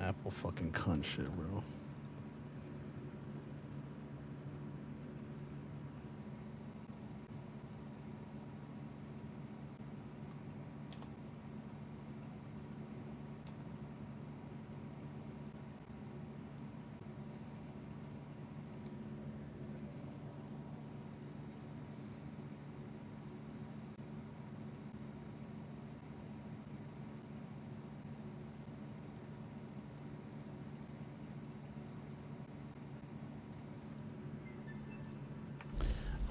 Apple fucking cunt shit, bro.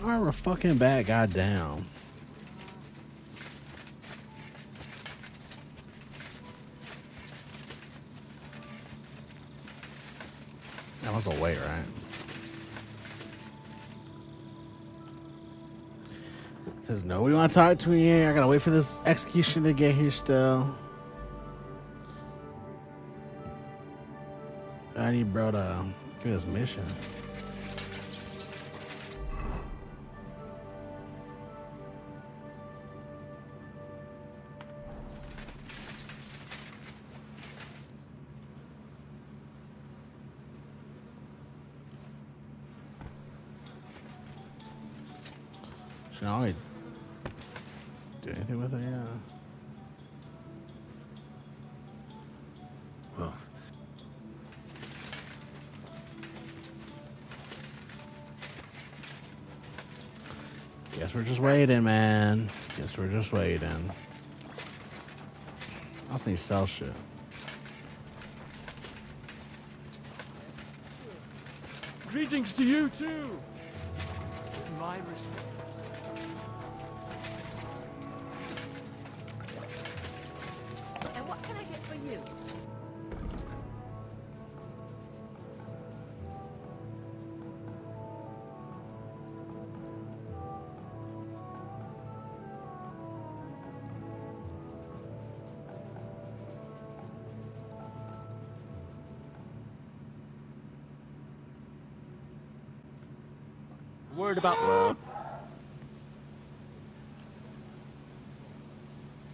Alright, we're fucking back, goddamn. That was a wait, right? Says nobody want to talk to me here. I gotta wait for this execution to get here still. I need bro to give me this mission. Should I do anything with it? Yeah. Well. Guess we're just waiting, man. Guess we're just waiting. I also need to sell shit. Greetings to you too. My respect. And what can I get for you? Word about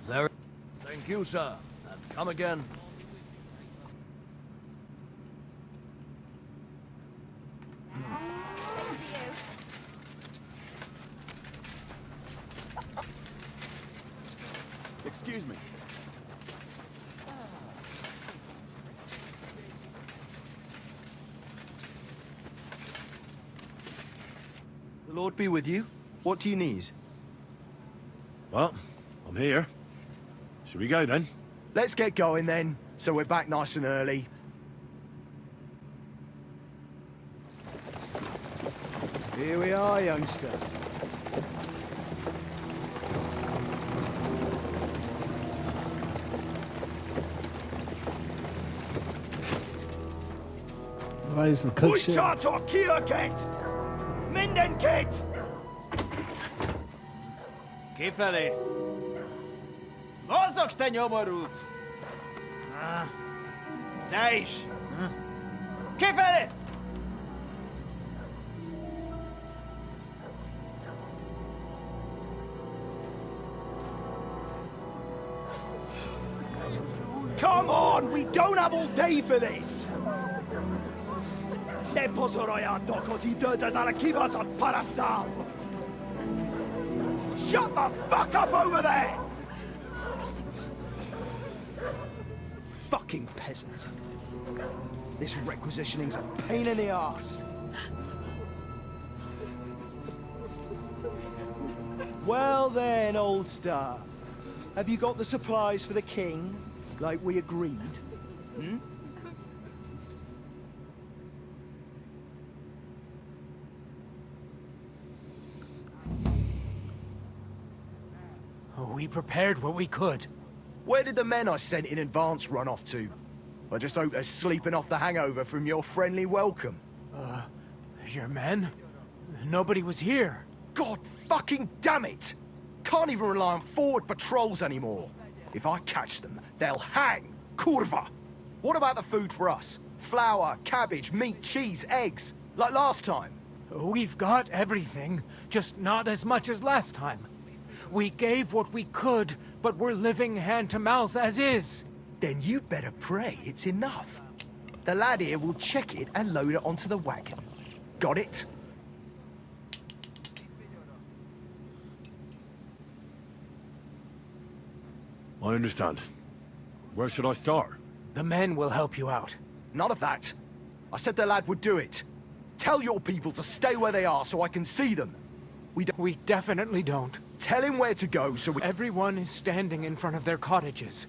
there. Thank you, sir. And come again. Excuse me. The Lord be with you. What do you need? Well, I'm here. Should we go then? Let's get going then, so we're back nice and early. Here we are, youngster. Somebody some cook shit. to Kierket! Mindenket! Kifelé! Mozogsz, te nyomorult! Te is! Kifelé! Come on, we don't have all day for this! Ne pozorojato, così dödas alla kivas on parastal! Shut the fuck up over there! Fucking peasants. This requisitioning's a pain in the ass. Well then, old star. Have you got the supplies for the king, like we agreed? Hmm? We prepared what we could. Where did the men I sent in advance run off to? I just hope they're sleeping off the hangover from your friendly welcome. Your men? Nobody was here. God fucking damn it! Can't even rely on forward patrols anymore. If I catch them, they'll hang. Kurva! What about the food for us? Flour, cabbage, meat, cheese, eggs. Like last time. We've got everything, just not as much as last time. We gave what we could, but we're living hand to mouth as is. Then you better pray it's enough. The lad here will check it and load it onto the wagon. Got it? I understand. Where should I start? The men will help you out. None of that. I said the lad would do it. Tell your people to stay where they are so I can see them. We definitely don't. Tell him where to go so we... Everyone is standing in front of their cottages.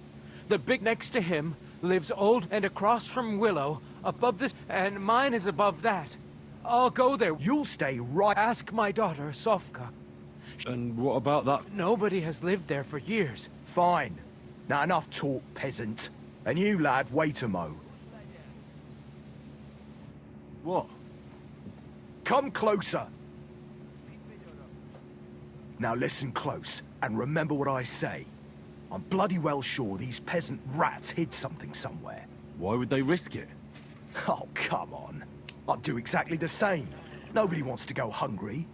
The big next to him lives old and across from Willow, above this, and mine is above that. I'll go there. You'll stay right... Ask my daughter, Sofka. And what about that? Nobody has lived there for years. Fine. Now enough talk, peasant. And you, lad, wait a mo. What? Come closer. Now listen close, and remember what I say. I'm bloody well sure these peasant rats hid something somewhere. Why would they risk it? Oh, come on. I'd do exactly the same. Nobody wants to go hungry.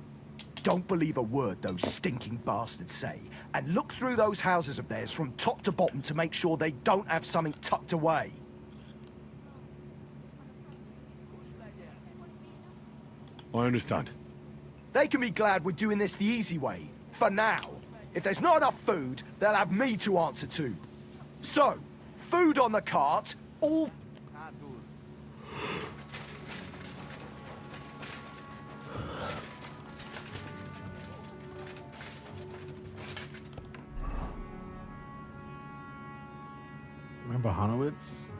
Don't believe a word those stinking bastards say, and look through those houses of theirs from top to bottom to make sure they don't have something tucked away. I understand. They can be glad we're doing this the easy way, for now. If there's not enough food, they'll have me to answer to. So, food on the cart, all... Remember Hanowitz?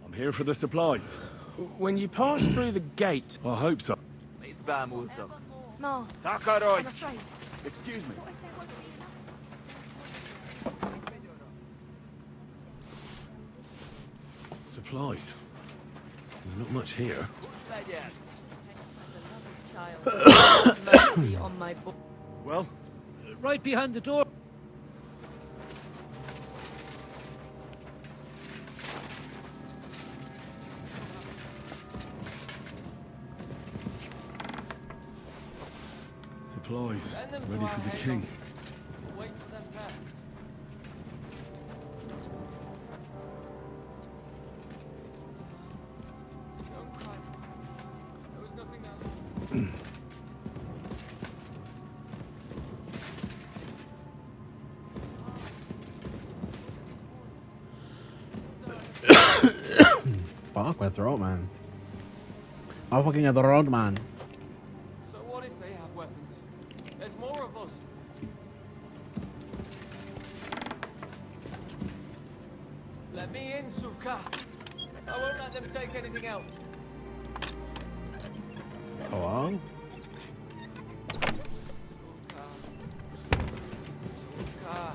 I'm here for the supplies. When you pass through the gate... I hope so. No, Takaroi! I'm afraid. Excuse me. Supplies. There's not much here. Child, mercy on my boy. Well, Right behind the door. supplies. Ready for the king. Wait for them back. Don't cry. There was nothing else. Fuck my throat, man. I'm fucking at the road, man. So what if they have weapons? There's more of us. Let me in, Suvka. I won't let them take anything else. Hello? Suvka.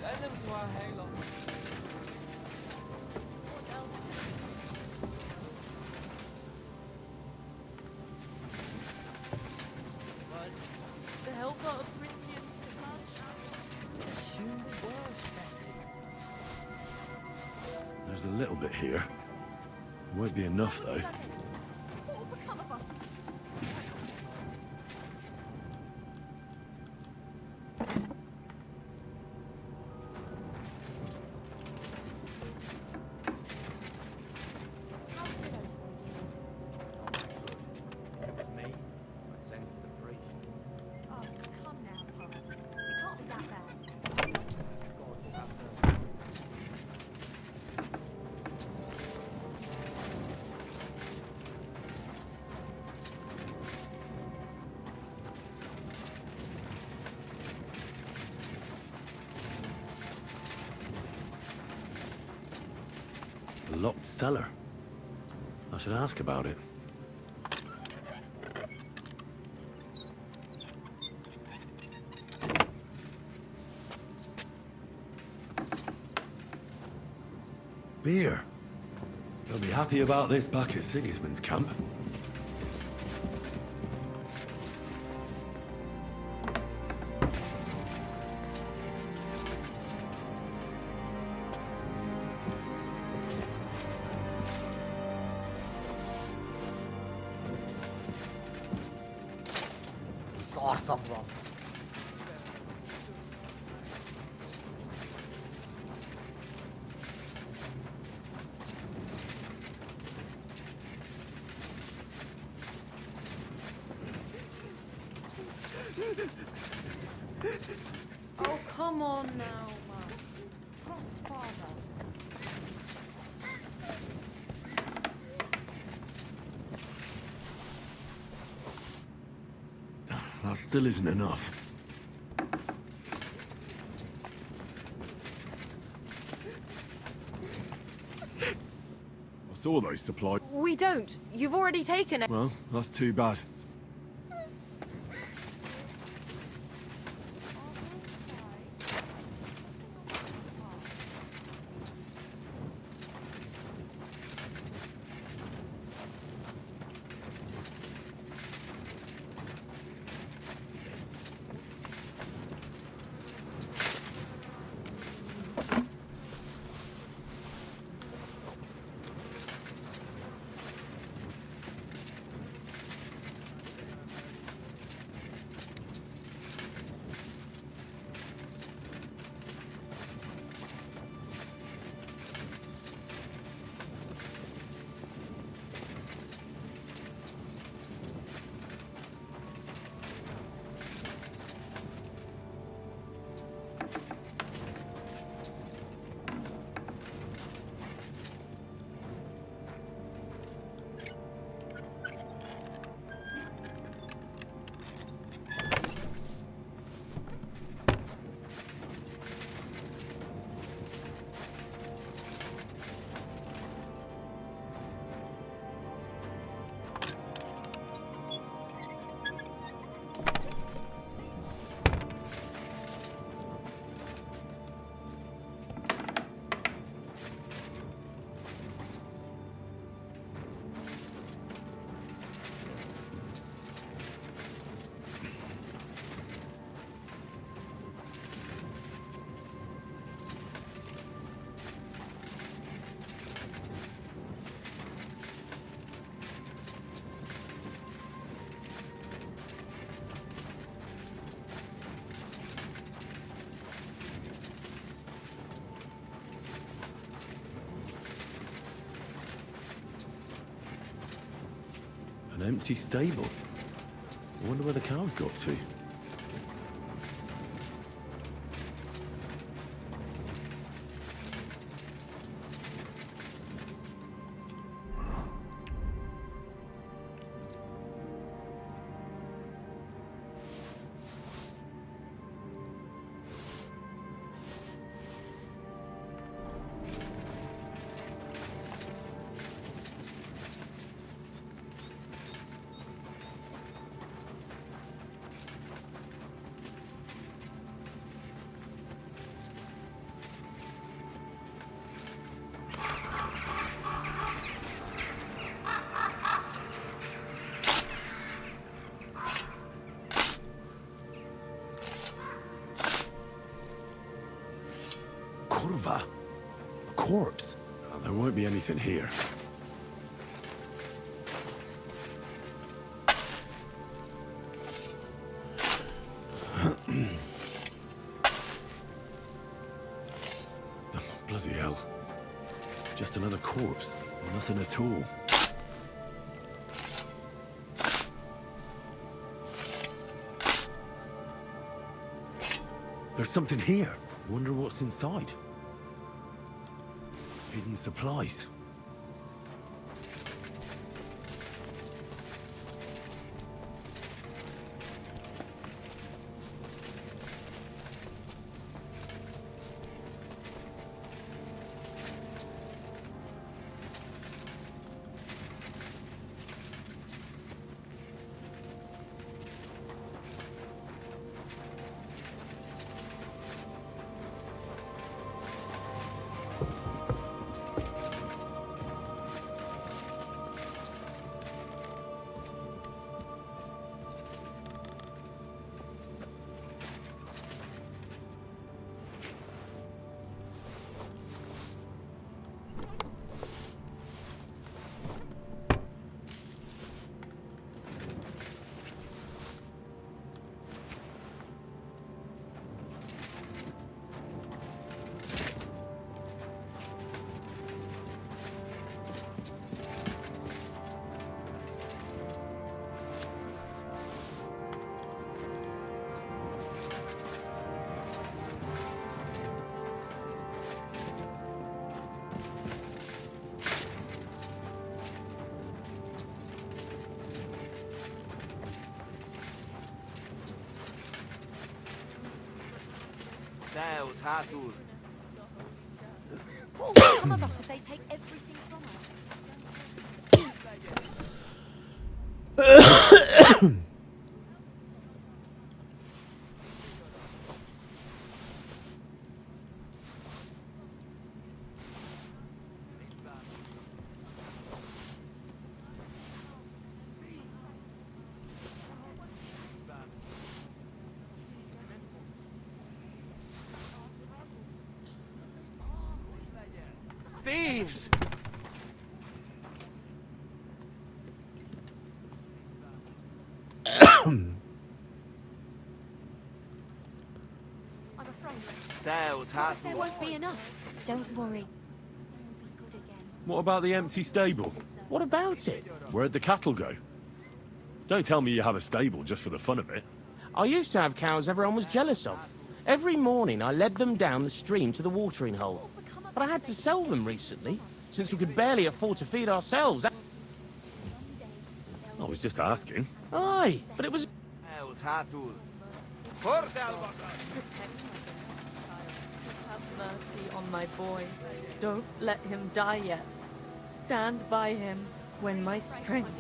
Send them to our halo. The helper of Christians to much. Assume the worst. There's a little bit here. It won't be enough, though. What will become of us? locked cellar. I should ask about it. Beer. They'll be happy about this back at Sigismund's camp. Source of them. Oh, come on now, Marsh. Trust father. That still isn't enough. I saw those supplies. We don't. You've already taken it. Well, that's too bad. An empty stable. I wonder where the cows got to. Kurva? A corpse? There won't be anything here. Bloody hell. Just another corpse. Nothing at all. There's something here. Wonder what's inside. Hidden supplies. What will become of us if they take everything from us? Thieves! I'm afraid. What if there won't be enough? Don't worry. They'll be good again. What about the empty stable? What about it? Where'd the cattle go? Don't tell me you have a stable just for the fun of it. I used to have cows everyone was jealous of. Every morning I led them down the stream to the watering hole. But I had to sell them recently, since we could barely afford to feed ourselves. I was just asking. Aye, but it was... Protect Have mercy on my boy. Don't let him die yet. Stand by him when my strength.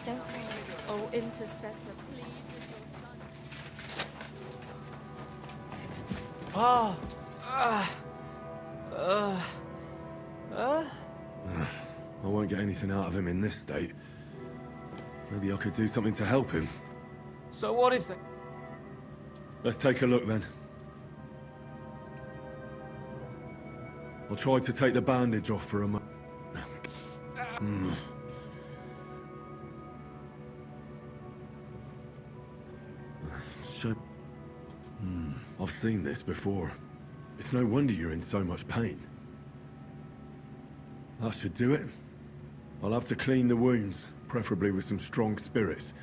Don't worry. Oh, intercessor, plead with your son. I won't get anything out of him in this state. Maybe I could do something to help him. So what if they... Let's take a look then. I'll try to take the bandage off for a moment. I've seen this before. It's no wonder you're in so much pain. That should do it. I'll have to clean the wounds, preferably with some strong spirits.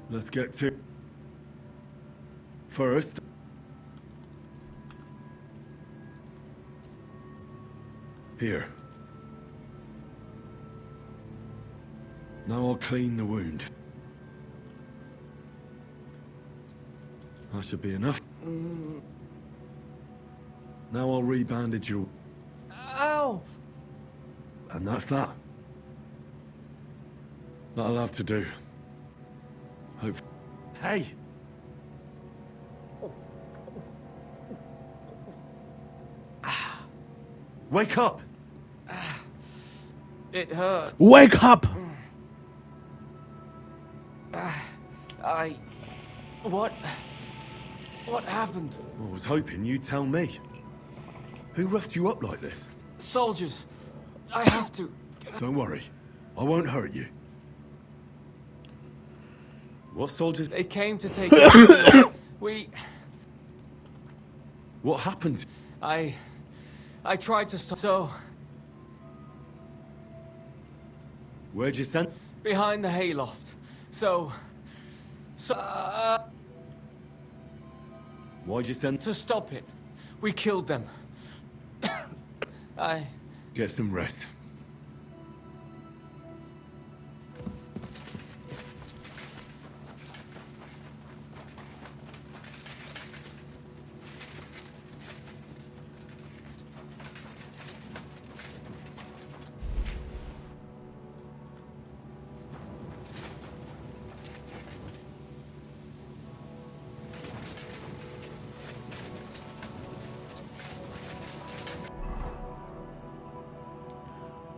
Let's get to... First... Here. Now I'll clean the wound. That should be enough. Now I'll rebandage you. Ow! And that's that. That'll have to do. Hope... Hey! Wake up! It hurt. Wake up! What happened? I was hoping you'd tell me. Who roughed you up like this? Soldiers. I have to. Don't worry. I won't hurt you. What soldiers... They came to take us. We... What happened? I tried to stop. So, Where'd you send... behind the hayloft. So... Why'd you send... to stop it. We killed them. Get some rest.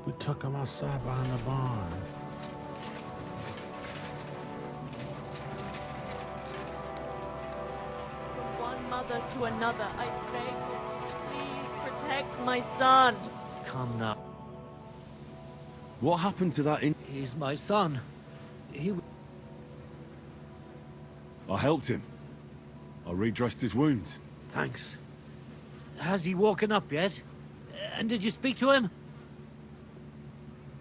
We took him outside behind the barn. From one mother to another, I beg you, please protect my son. Come now. What happened to that in... He's my son. I helped him. I redressed his wounds. Thanks. Has he woken up yet? And did you speak to him?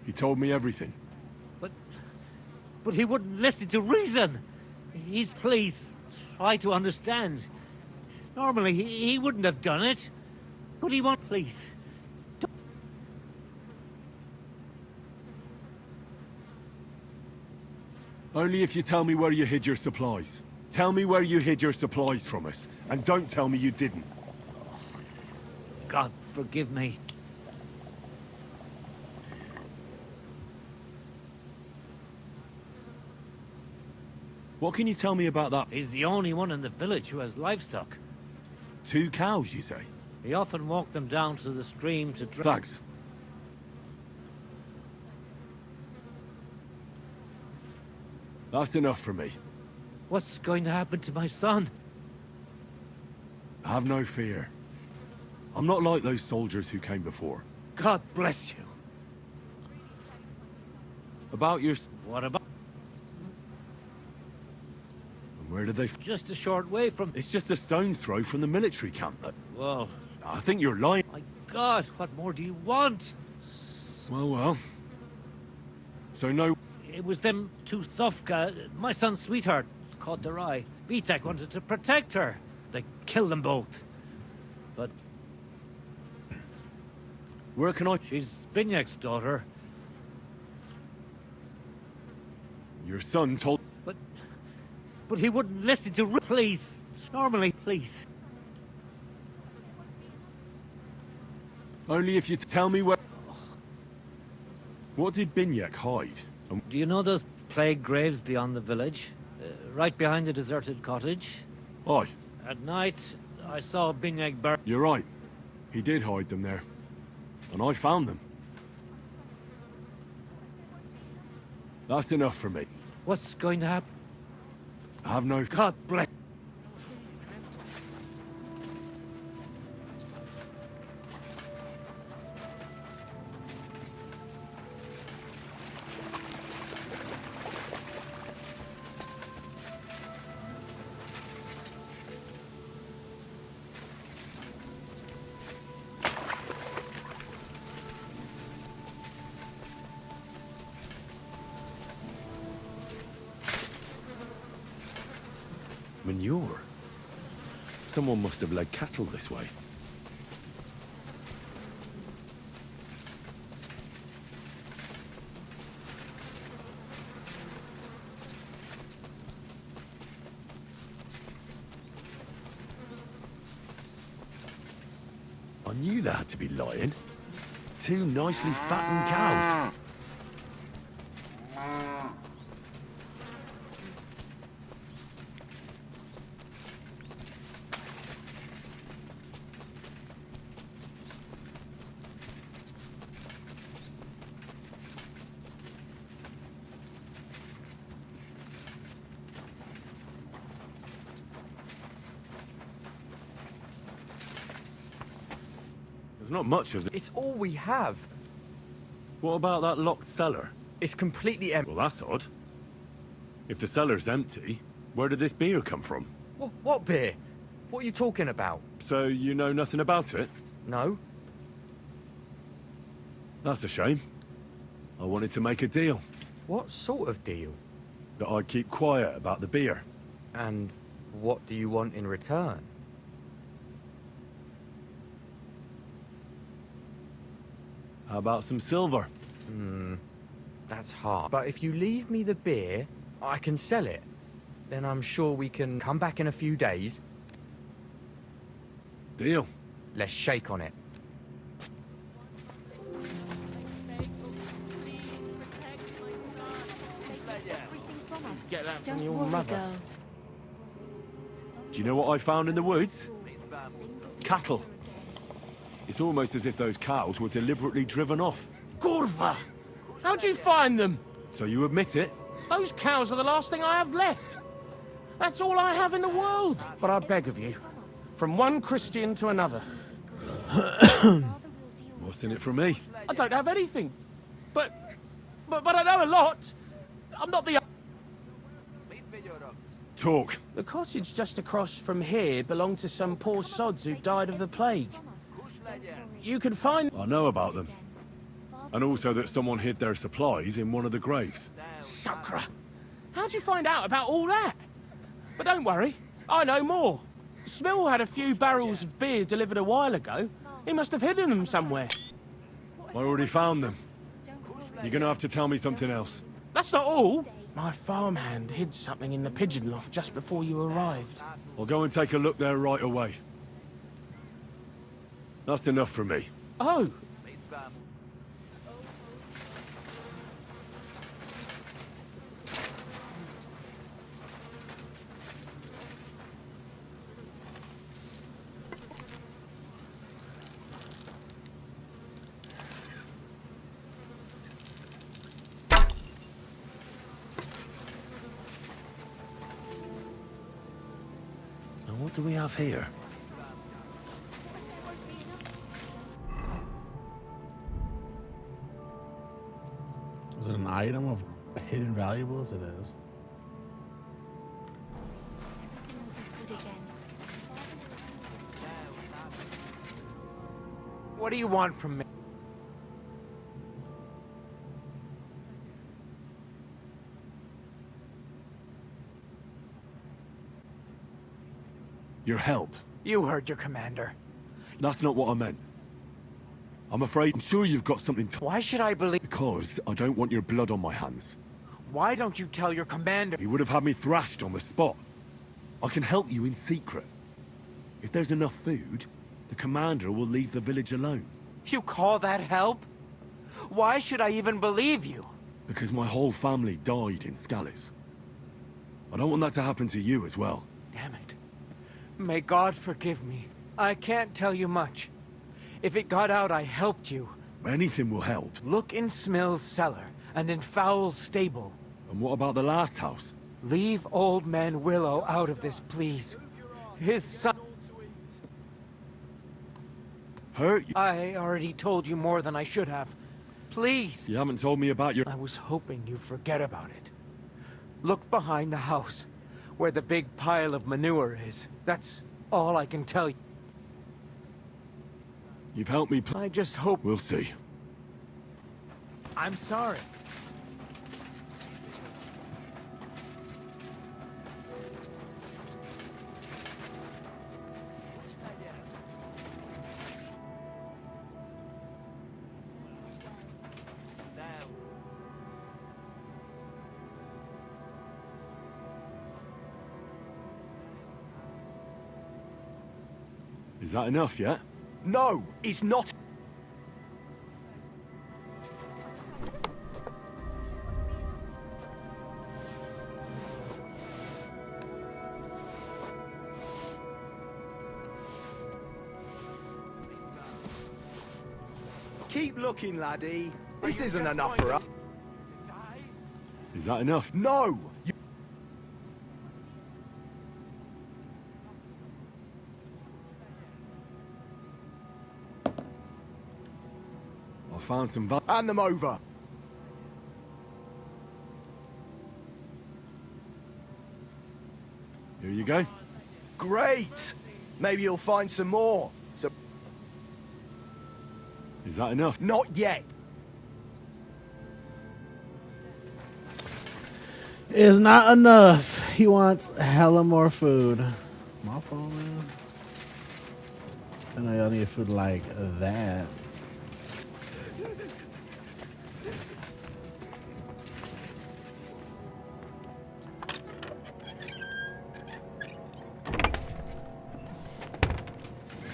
He told me everything. But he wouldn't listen to reason. Please, try to understand. Normally, he wouldn't have done it. But he won't, please. Only if you tell me where you hid your supplies. Tell me where you hid your supplies from us, and don't tell me you didn't. God, forgive me. What can you tell me about that? He's the only one in the village who has livestock. 2 cows, you say? He often walked them down to the stream to drink. Thanks. That's enough for me. What's going to happen to my son? Have no fear. I'm not like those soldiers who came before. God bless you. About your... What about... And where did they... Just a short way from... It's just a stone's throw from the military camp. Well... I think you're lying. My God, what more do you want? Well. So no... It was them two Sofka, my son's sweetheart, caught their eye. Vitek wanted to protect her. They killed them both. But... Where can I... She's Binyak's daughter. Your son told... But he wouldn't listen to... Please. Normally, please. Only if you tell me where... What did Binyak hide? Do you know those plague graves beyond the village? Right behind the deserted cottage? Aye. At night, I saw Binyak burn... You're right. He did hide them there. And I found them. That's enough for me. What's going to happen? I have no... God bless... Manure? Someone must have led cattle this way. I knew there had to be lying. 2 nicely fattened cows. There's not much of it. It's all we have. What about that locked cellar? It's completely empty. Well, that's odd. If the cellar's empty, where did this beer come from? What beer? What are you talking about? So you know nothing about it? No? That's a shame. I wanted to make a deal. What sort of deal? That I'd keep quiet about the beer. And what do you want in return? How about some silver? That's hard. But if you leave me the beer, I can sell it. Then I'm sure we can come back in a few days. Deal. Let's shake on it. Get that from Don't your worry, mother. girl. Do you know what I found in the woods? Cattle. It's almost as if those cows were deliberately driven off. Kurva! How'd you find them? So you admit it? Those cows are the last thing I have left. That's all I have in the world. But I beg of you, from one Christian to another. What's in it for me? I don't have anything. But I know a lot. I'm not the... Talk. The cottage just across from here belonged to some poor sods who died of the plague. You can find... I know about them. And also that someone hid their supplies in one of the graves. Sakra! How'd you find out about all that? But don't worry, I know more. Smill had a few barrels of beer delivered a while ago. He must have hidden them somewhere. I already found them. You're gonna have to tell me something else. That's not all. My farmhand hid something in the pigeon loft just before you arrived. I'll go and take a look there right away. That's enough for me. Oh! Now what do we have here? Is it an item of hidden valuables? It is. Good again. What do you want from me? Your help. You heard your commander. That's not what I meant. I'm afraid I'm sure you've got something to... Why should I believe? Because I don't want your blood on my hands. Why don't you tell your commander? He would have had me thrashed on the spot. I can help you in secret. If there's enough food, the commander will leave the village alone. You call that help? Why should I even believe you? Because my whole family died in Scallis. I don't want that to happen to you as well. Damn it. May God forgive me. I can't tell you much. If it got out I helped you. Anything will help. Look in Smill's cellar and in Fowl's stable. And what about the last house? Leave old man Willow out of this, please. His son... Hurt you? I already told you more than I should have. Please. You haven't told me about your... I was hoping you'd forget about it. Look behind the house, where the big pile of manure is. That's all I can tell you. You've helped me... I just hope... We'll see. I'm sorry. Is that enough yet? No, it's not. Keep looking, laddie. This isn't enough for us. Is that enough? No! I found some... Hand them over. Here you go. Great! Maybe you'll find some more. So, Is that enough? not yet. Is not enough. He wants hella more food. My phone, man. I know y'all need food like that.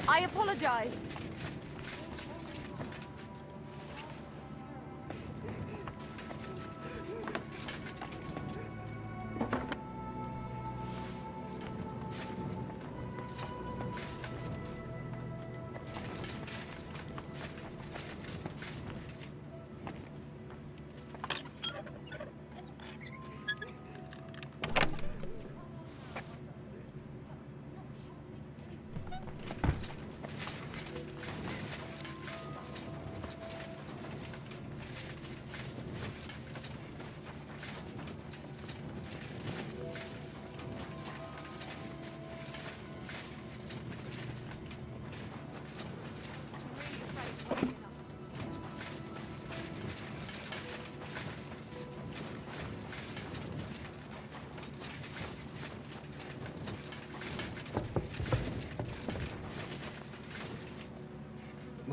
I apologize.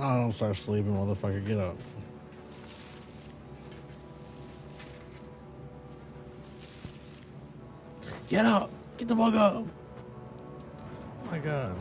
I don't start sleeping, motherfucker. Get up. Get up! Get the fuck up! Oh my god.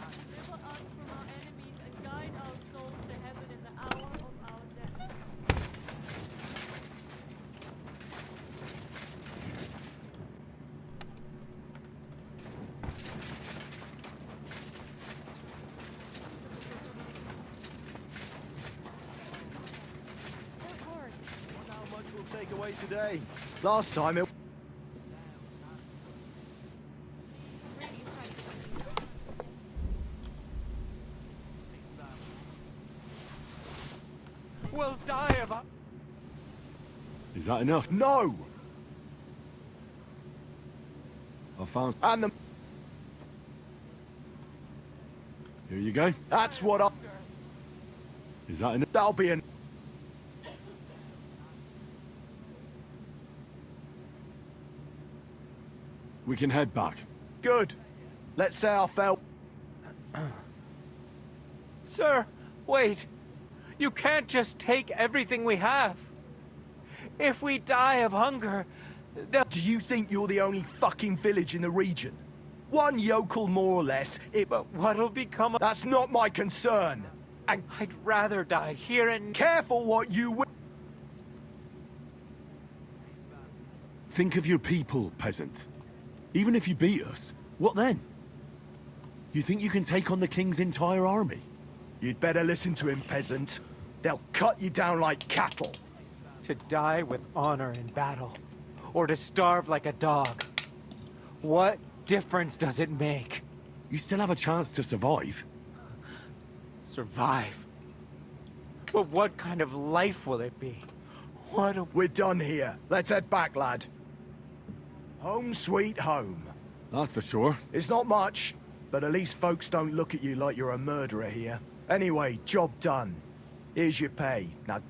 Deliver us from our enemies and guide our souls to heaven in the hour of our death. Wonder how much we'll take away today. Last time it... We'll die of... Is that enough? No! I found... And the... Here you go. That's what I... Is that enough? That'll be an... We can head back. Good. Let's say I felt... Sir, wait. You can't just take everything we have. If we die of hunger, they'll... Do you think you're the only fucking village in the region? One yokel more or less, it... But what'll become of... That's not my concern. And I'd rather die here and... careful what you will... Think of your people, peasant. Even if you beat us, what then? You think you can take on the king's entire army? You'd better listen to him, peasant. They'll cut you down like cattle. To die with honor in battle, or to starve like a dog. What difference does it make? You still have a chance to survive. Survive? But what kind of life will it be? What a... We're done here. Let's head back, lad. Home sweet home. That's for sure. It's not much, but at least folks don't look at you like you're a murderer here. Anyway, job done. Here's your pay. Now...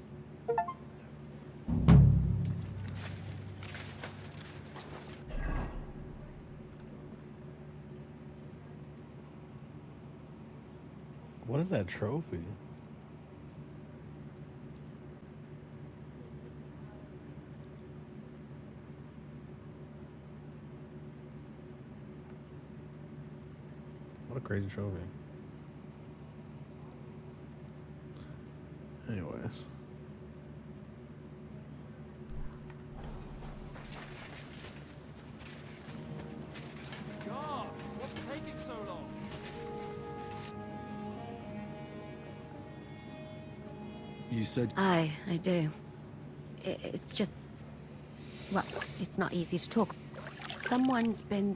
What is that trophy? What a crazy trophy. Anyways. God, what's taking so long? You said... I do. It's just... Well, it's not easy to talk. Someone's been...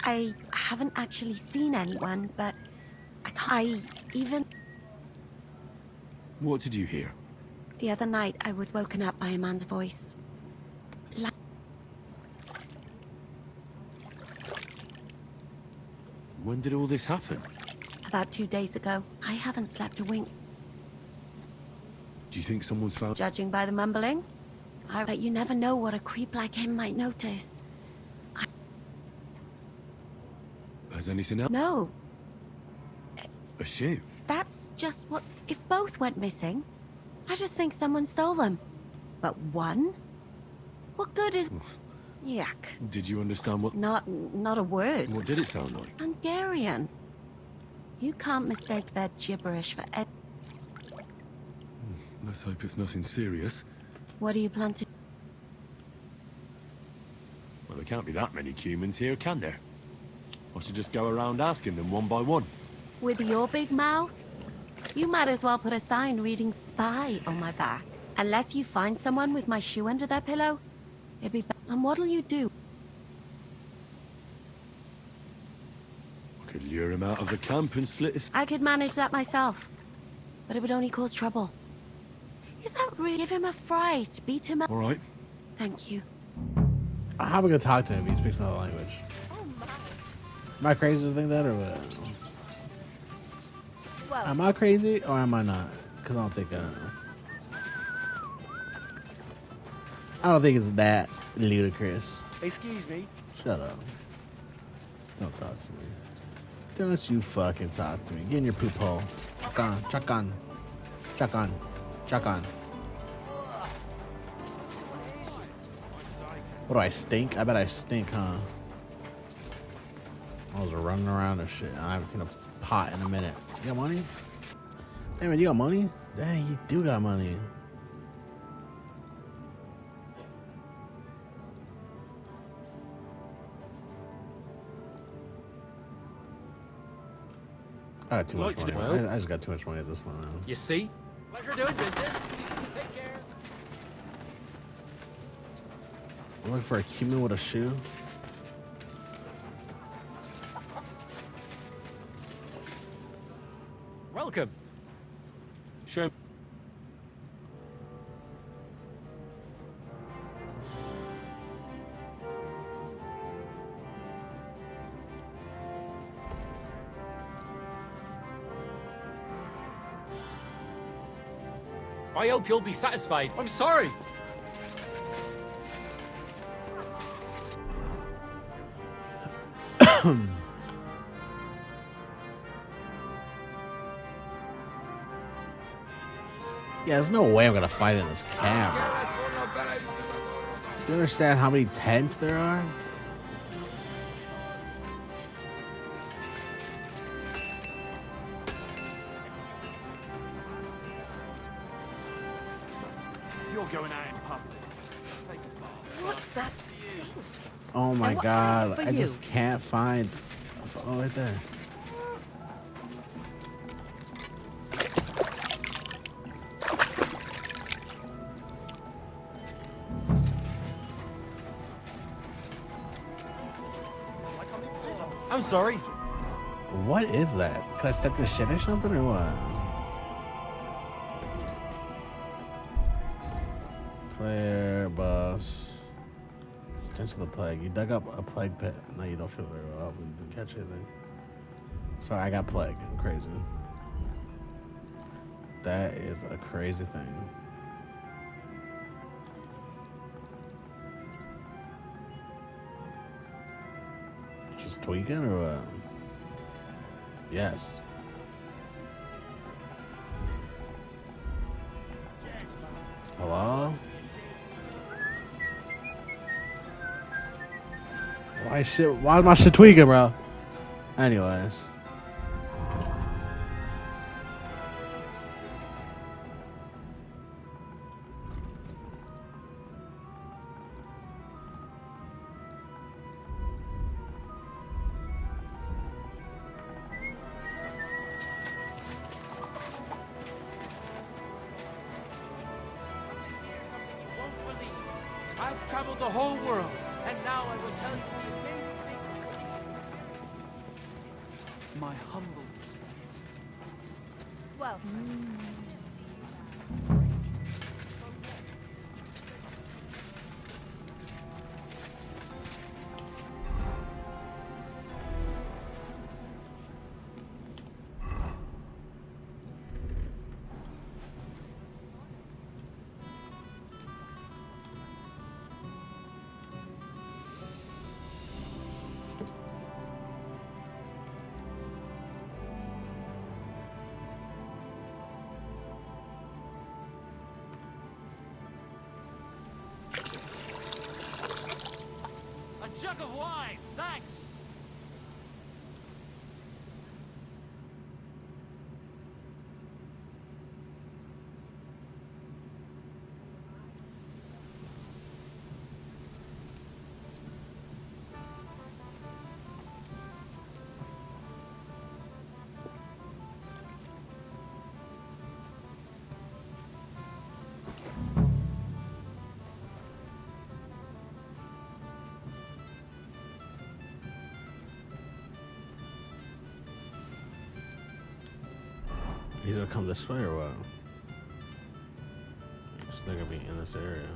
I haven't actually seen anyone, but... I even... What did you hear? The other night, I was woken up by a man's voice. When did all this happen? About 2 days ago. I haven't slept a wink. Do you think someone's found... Judging by the mumbling, but you never know what a creep like him might notice. Has anything else? No, A shoe? that's just what... If both went missing, I just think someone stole them. But one? What good is... Yuck. Did you understand what... Not a word. What did it sound like? Hungarian. You can't mistake their gibberish for... Let's hope it's nothing serious. What do you plan to... Well, there can't be that many humans here, can there? I should just go around asking them one by one. With your big mouth? You might as well put a sign reading spy on my back. Unless you find someone with my shoe under their pillow, it'd be... And what'll you do? I could Lure him out of the camp and slit his... I could manage that myself, but it would only cause trouble. Is that really? Give him a fright, beat him up. All right. Thank you. How am I gonna talk to him if he speaks another language? Am I crazy to think that, or what? Well, Am I crazy or am I not? Because I don't think I don't think it's that ludicrous. Excuse me. Shut up. Don't talk to me. Don't you fucking talk to me. Get in your poop hole. Chuck on. Chuck on. Chuck on. Chuck on. What do I stink? I bet I stink, huh? I was running around and shit. I haven't seen a pot in a minute. You got money? Hey man, you got money? Dang, you do got money. I got too much money. I just got too much money at this point. Now. You see? Pleasure doing business. Take care. I'm looking for a human with a shoe. Welcome. Show him. I hope you'll be satisfied. I'm sorry. Yeah, there's no way I'm gonna fight in this camp. Do you understand how many tents there are? You're going out in public. Take a bath. What's that thing? Oh my And what god, for I you? just can't find. Oh, right there. I'm sorry. What is that? Can I step to shit or something or what? Player, boss. Stench of the plague. You dug up a plague pit. No, you don't feel very well. You didn't catch anything. Sorry, I got plague. I'm crazy. That is a crazy thing. Just tweaking or what? Yes. Hello? Why is my shit tweaking, bro? Anyways. I've traveled the whole world, and now I will tell you the amazing things. My humble. Well, A jug of wine, thanks. He's gonna come this way or what? Guess they're gonna be in this area.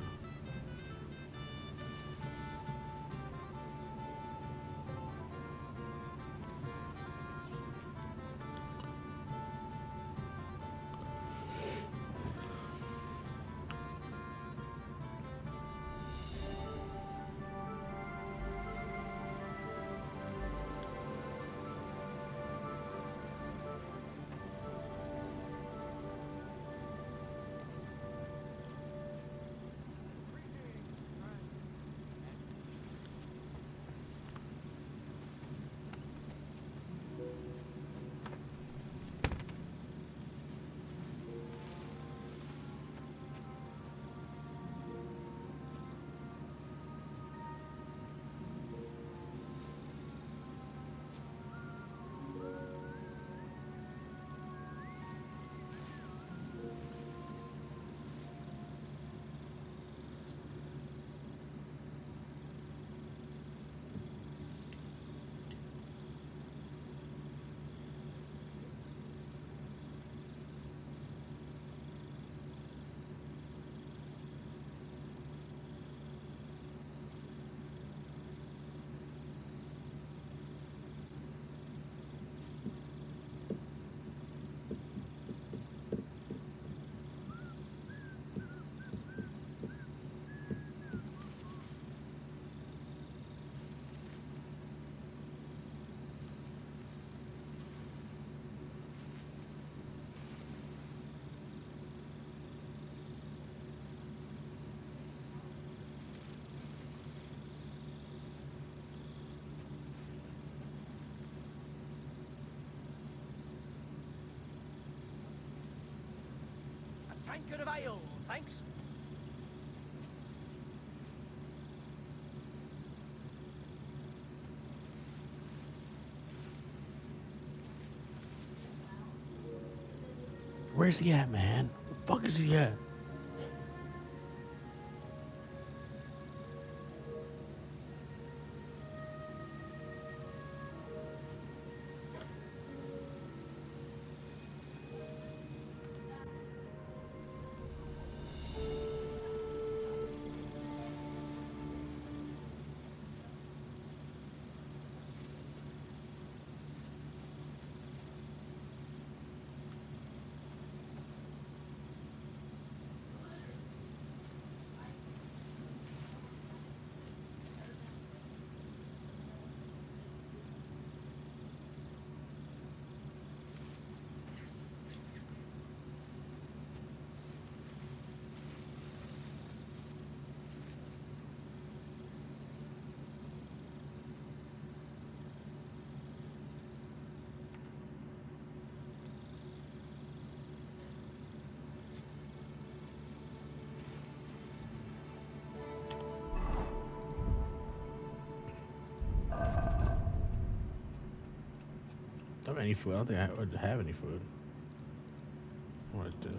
A tankard of ale, thanks. Where's he at, man? Where the fuck is he at? I don't have any food. I don't think I would have any food. What do I do?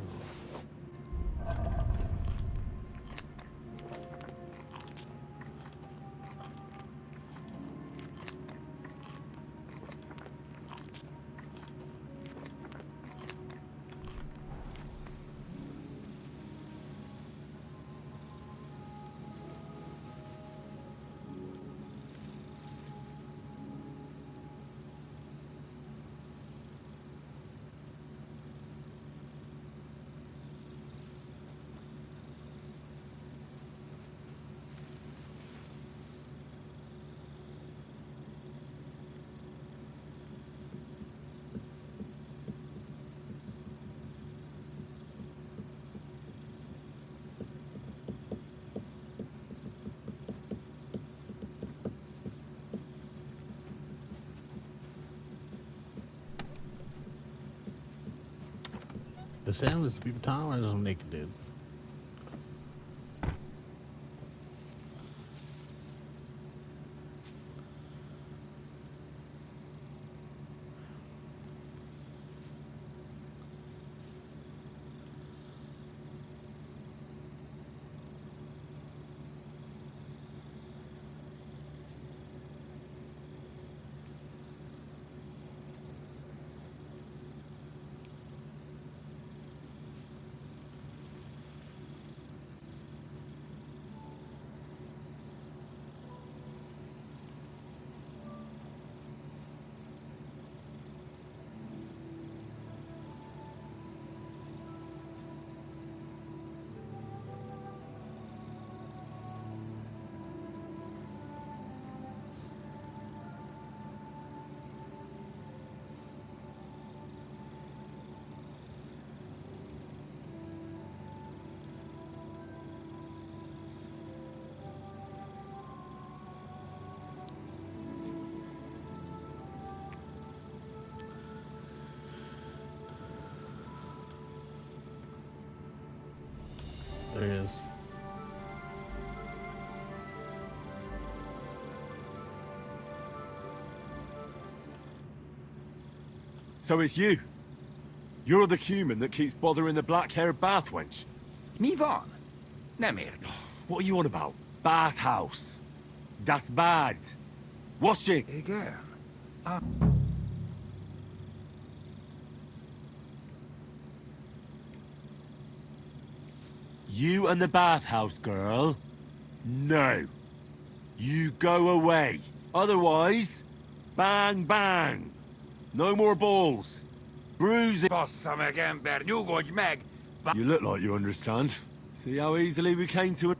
The same as the people Tom or just naked dude? So it's you. You're the human that keeps bothering the black-haired bath wench. Mi van. Nem ér. What are you on about? Bathhouse. Das bad. Washing. Igen. You and the bathhouse girl? No. You go away. Otherwise, bang bang. No more balls. Bruising. Bassza meg, ember, nyugodj meg! You look like you understand. See how easily we came to it?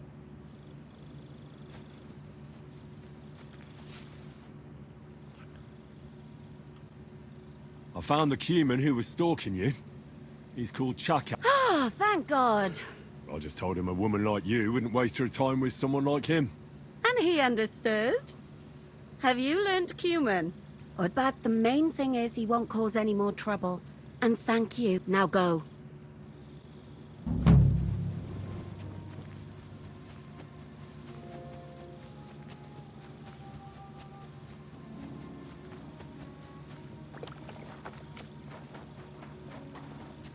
I found the human who was stalking you. He's called Chaka. Oh, thank God. I just told him a woman like you wouldn't waste her time with someone like him. And he understood. Have you learnt Cuman? But the main thing is he won't cause any more trouble. And thank you. Now go.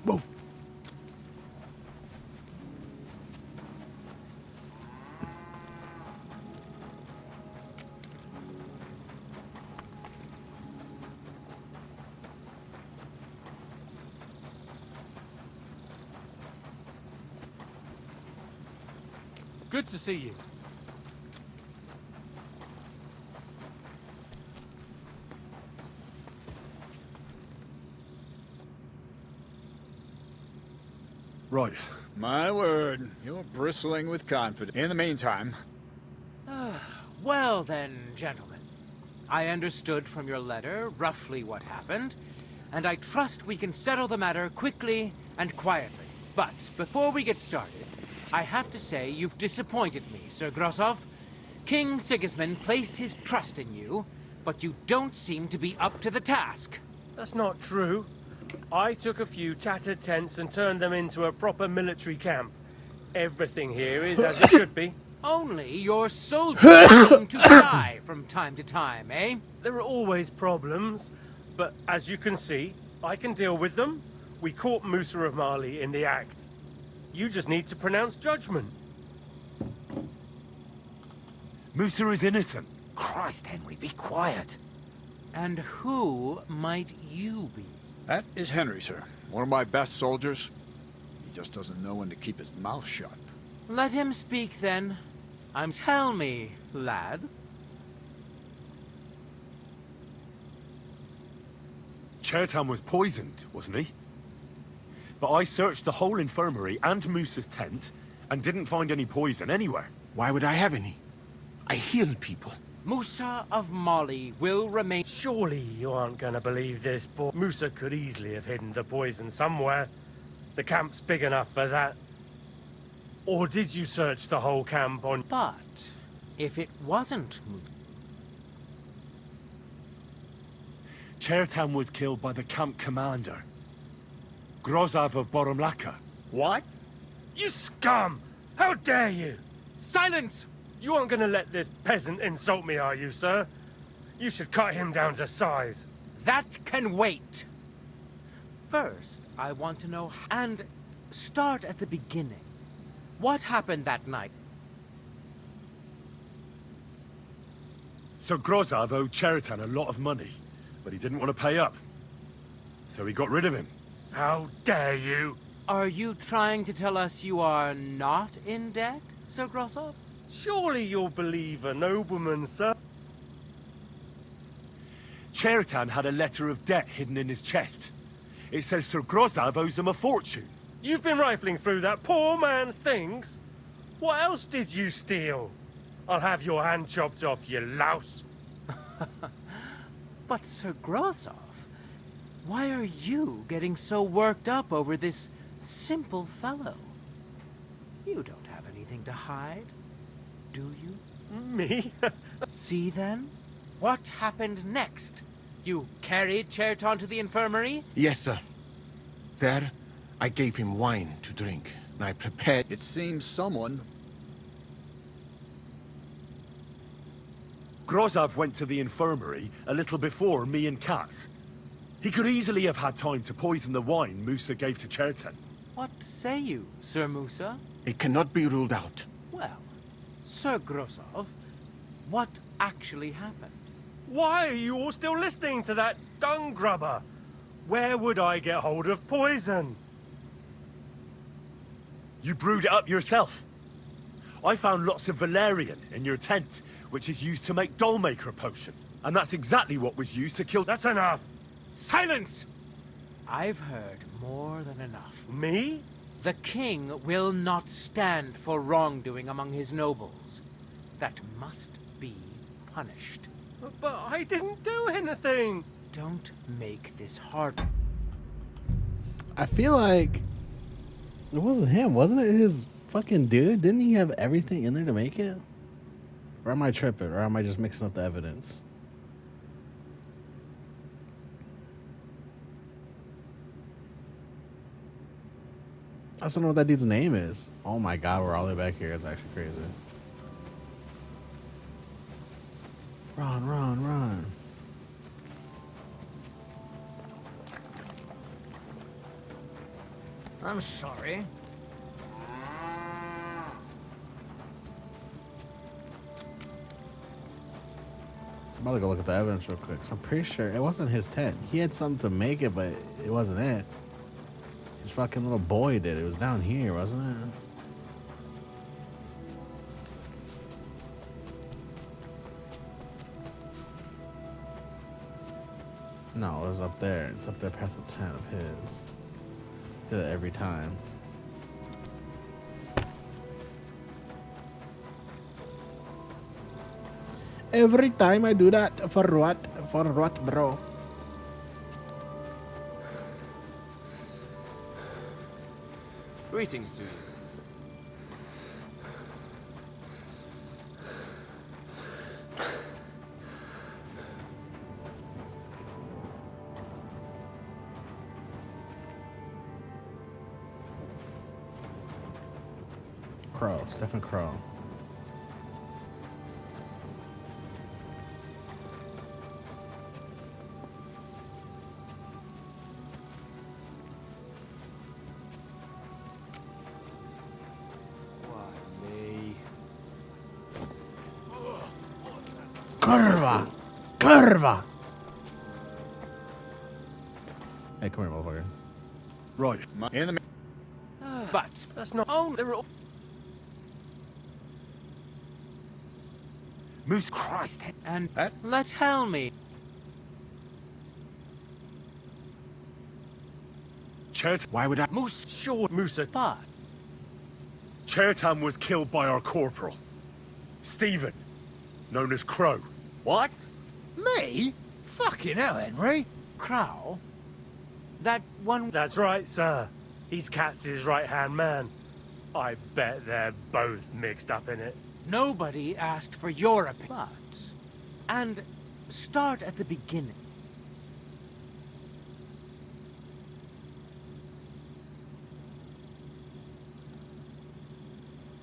Move. Good to see you. Right. My word, you're bristling with confidence. In the meantime... Well then, gentlemen. I understood from your letter roughly what happened, and I trust we can settle the matter quickly and quietly. But before we get started, I have to say you've disappointed me, Sir Grosov. King Sigismund placed his trust in you, but you don't seem to be up to the task. That's not true. I took a few tattered tents and turned them into a proper military camp. Everything here is as it should be. Only your soldiers seem to die from time to time, eh? There are always problems, but as you can see, I can deal with them. We caught Musa of Mali in the act. You just need to pronounce judgment. Musa is innocent. Christ, Henry, be quiet. And who might you be? That is Henry, sir. One of my best soldiers. He just doesn't know when to keep his mouth shut. Let him speak, then. Tell me, lad. Chertan was poisoned, wasn't he? But I searched the whole infirmary and Musa's tent and didn't find any poison anywhere. Why would I have any? I heal people. Musa of Mali will remain... Surely you aren't gonna believe this, but Musa could easily have hidden the poison somewhere. The camp's big enough for that. Or did you search the whole camp on... But if it wasn't Musa... Chertan was killed by the camp commander, Grozov of Boromlaka. What? You scum! How dare you! Silence! You aren't gonna let this peasant insult me, are you, sir? You should cut him down to size. That can wait. First, I want to know... And start at the beginning. What happened that night? So Grozov owed Chertan a lot of money, but he didn't want to pay up. So he got rid of him. How dare you! Are you trying to tell us you are not in debt, Sir Grosov? Surely you'll believe a nobleman, sir. Chertan had a letter of debt hidden in his chest. It says Sir Grozov owes him a fortune. You've been rifling through that poor man's things? What else did you steal? I'll have your hand chopped off, you louse. But Sir Grosov, why are you getting so worked up over this simple fellow? You don't have anything to hide, do you? Me? See then? What happened next? You carried Chertan to the infirmary? Yes, sir. There, I gave him wine to drink, and I prepared... It seems someone... Grozov went to the infirmary a little before me and Katz. He could easily have had time to poison the wine Musa gave to Chertan. What say you, Sir Musa? It cannot be ruled out. Well, Sir Grosov, what actually happened? Why are you all still listening to that dung grubber? Where would I get hold of poison? You brewed it up yourself. I found lots of valerian in your tent, which is used to make Dollmaker potion. And that's exactly what was used to kill— That's enough! Silence! I've heard more than enough. Me? The king will not stand for wrongdoing among his nobles. That must be punished. But I didn't do anything! Don't make this hard. I feel like it wasn't him, wasn't it? His fucking dude? Didn't he have everything in there to make it? Or am I tripping? Or am I just mixing up the evidence? I just don't know what that dude's name is. Oh my god, we're all the way back here. It's actually crazy. Run, run, run. I'm sorry. I'm about to go look at the evidence real quick. 'Cause I'm pretty sure it wasn't his tent. He had something to make it, but it wasn't it. His fucking little boy did. It was down here, wasn't it? No, it was up there. It's up there past the tent of his. Did it every time. Every time I do that, for what? For what, bro? Greetings to you. Crow, Stephen Crow. Curva! Curva! Hey, come here, motherfucker. Right. In the... But that's not... Oh, they're all... Moose Christ. And tell me. Chertan. Why would I? Moose, sure, Musa. But Chertan was killed by our corporal, Stephen, known as Crow. What? Me? Fucking hell, Henry. Crow, that one... That's right, sir. He's Katz's right-hand man. I bet they're both mixed up in it. Nobody asked for your opinion. But... And start at the beginning.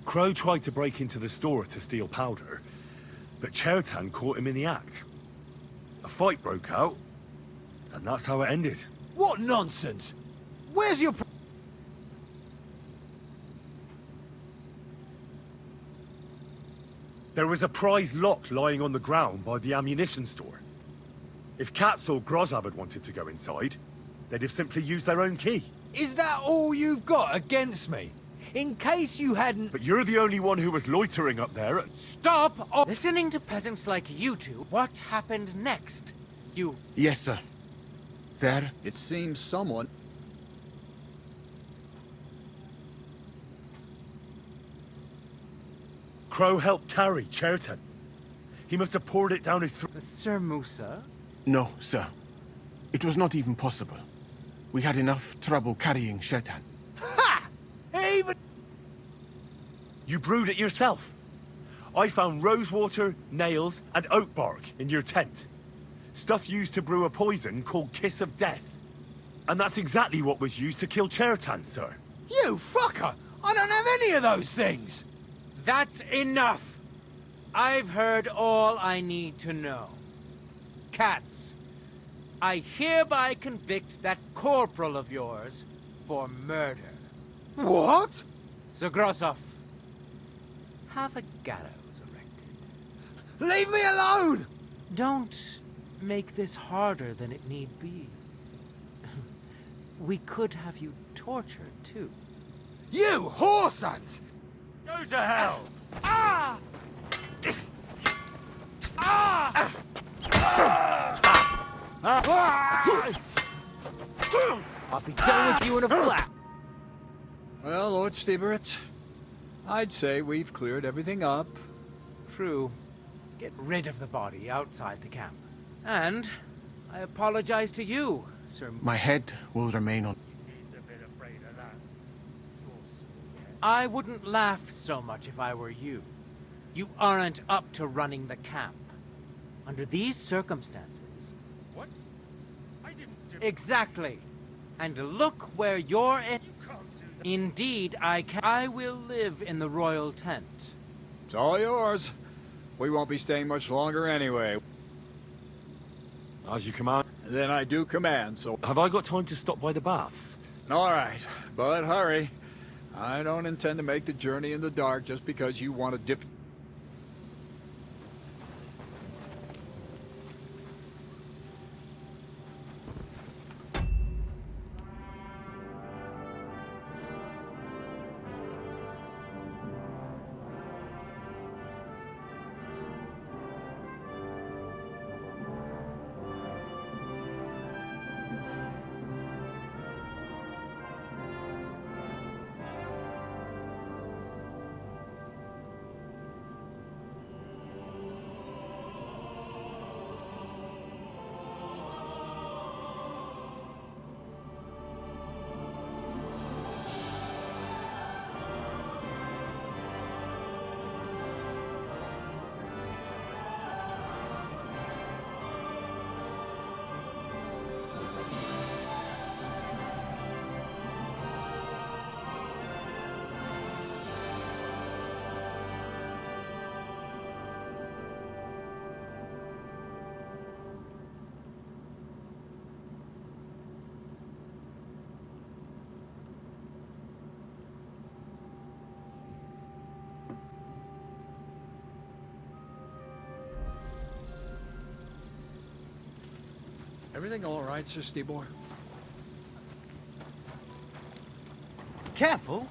Crow tried to break into the store to steal powder, but Chertan caught him in the act. A fight broke out, and that's how it ended. What nonsense! Where's your... There was a prize lock lying on the ground by the ammunition store. If Katz or Grozab had wanted to go inside, they'd have simply used their own key. Is that all you've got against me? In case you hadn't... But you're the only one who was loitering up there and... Stop listening to peasants like you two. What happened next? You... Yes, sir. There. It seems someone... Crow helped carry Chertan. He must have poured it down his throat. Sir Musa? No, sir. It was not even possible. We had enough trouble carrying Shetan. Ha! Even... You brewed it yourself. I found rosewater, nails, and oak bark in your tent. Stuff used to brew a poison called Kiss of Death. And that's exactly what was used to kill Chertan, sir. You fucker! I don't have any of those things! That's enough! I've heard all I need to know. Katz, I hereby convict that corporal of yours for murder. What? Zagrosov, have a gallows erected. Leave me alone! Don't make this harder than it need be. We could have you tortured, too. You whoresons! Go to hell! Ah! Ah! I'll be done with you in a flash. Well, Lord Stieberitz, I'd say we've cleared everything up. True. Get rid of the body outside the camp. And I apologize to you, Sir. My head will remain on. I wouldn't laugh so much if I were you. You aren't up to running the camp. Under these circumstances. What? I didn't do... Exactly. And look where you're in. Indeed, I can. I will live in the royal tent. It's all yours. We won't be staying much longer anyway. As you command. Then I do command, so... Have I got time to stop by the baths? All right, but hurry. I don't intend to make the journey in the dark just because you want to dip... Everything all right, Sir Stibor? Careful!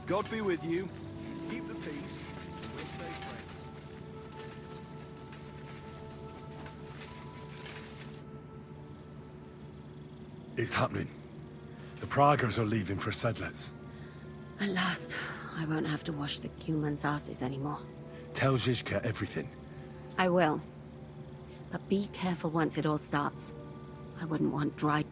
God be with you. Keep the peace. We'll stay friends. It's happening. The Praggers are leaving for Sedlitz. At last, I won't have to wash the humans' asses anymore. Tell Zizka everything. I will. But be careful once it all starts. I wouldn't want dry...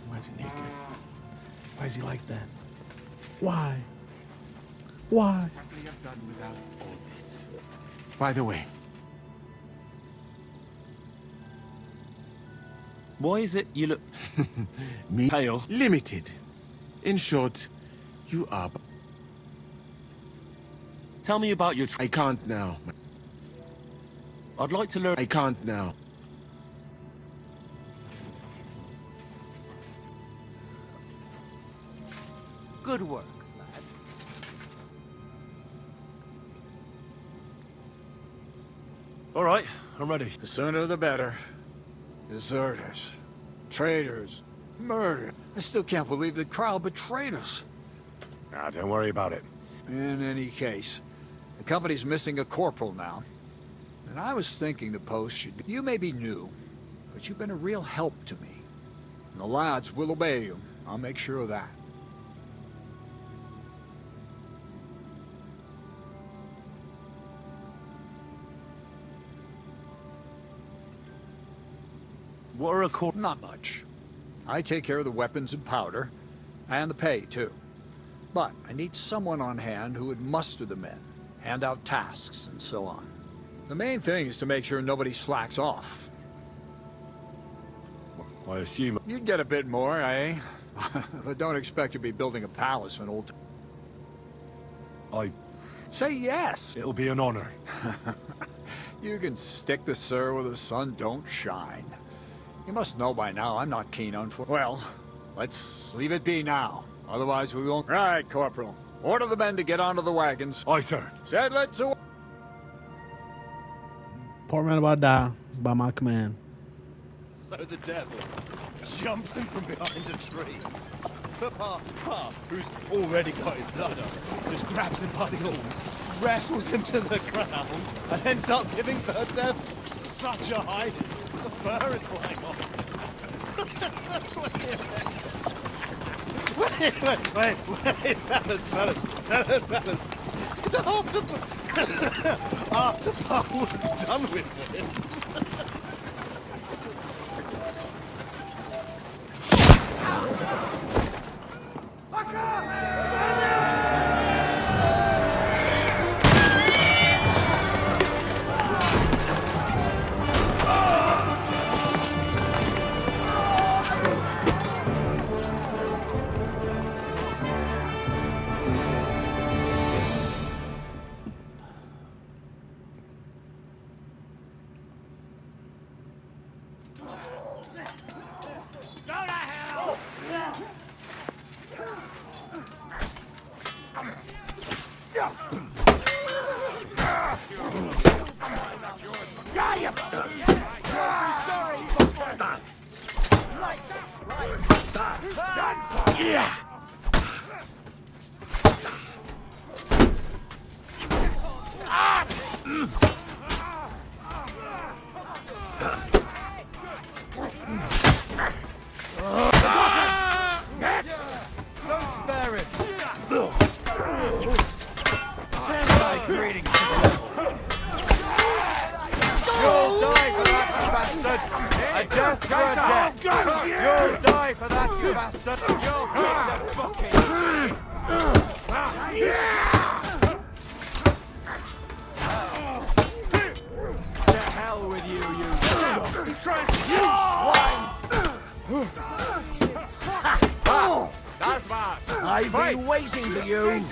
Why is he naked? Why is he like that? Why? Why? What we have done without all this. By the way, Why is it you look... me pale? limited. In short, you are... Tell me about your... I can't now. I'd like to learn... I can't now. Good work, lad. All right, I'm ready. The sooner the better. Deserters, traitors, murder. I still can't believe the crowd betrayed us. Nah, don't worry about it. In any case, the company's missing a corporal now. And I was thinking the post should be... You may be new, but you've been a real help to me. And the lads will obey you. I'll make sure of that. What are a Not much. I take care of the weapons and powder, and the pay, too. But I need someone on hand who would muster the men, hand out tasks, and so on. The main thing is to make sure nobody slacks off. I assume... You'd get a bit more, eh? But don't expect to be building a palace in old... I... Say yes! It'll be an honor. You can stick the sir where the sun don't shine. You must know by now I'm not keen on... Well, let's leave it be now. Otherwise we won't... Right, Corporal. Order the men to get onto the wagons. Aye, sir. Said let's... Poor man about to die by my command. So the devil jumps in from behind a tree. But Pa, who's already got his blood up, just grabs him by the horns, wrestles him to the ground, and then starts giving the devil such a hiding. The fur is flying off. Wait, fellas. After Pa was done with him. I've been waiting for you.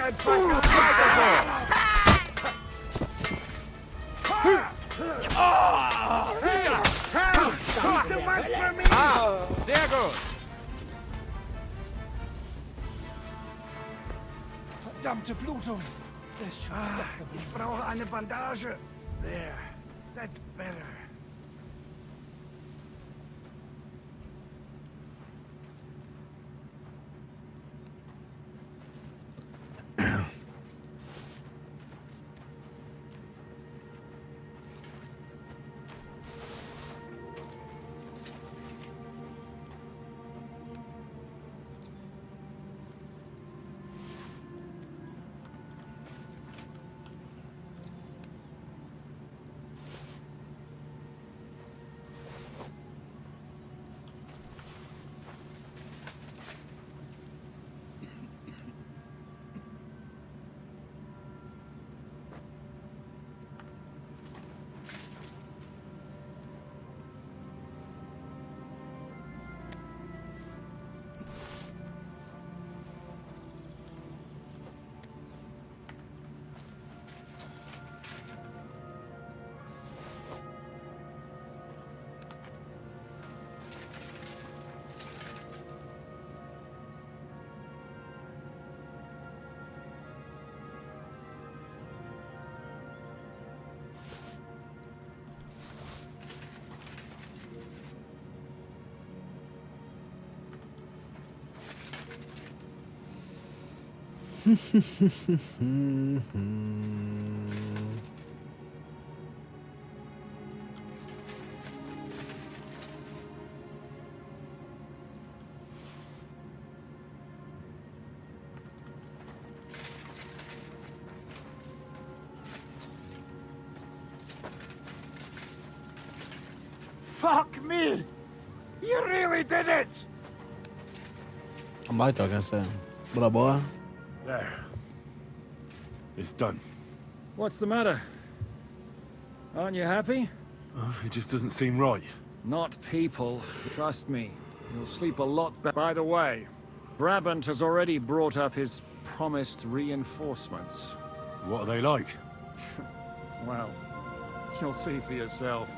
Sehr gut. Verdammte Blutung. Ich brauche eine Bandage. There. That's better. Fuck me! You really did it! I'm like talking, saying, what up, boy? There. It's done. What's the matter? Aren't you happy? It just doesn't seem right. Not people. Trust me. You'll sleep a lot better. By the way, Brabant has already brought up his promised reinforcements. What are they like? Well, you'll see for yourself.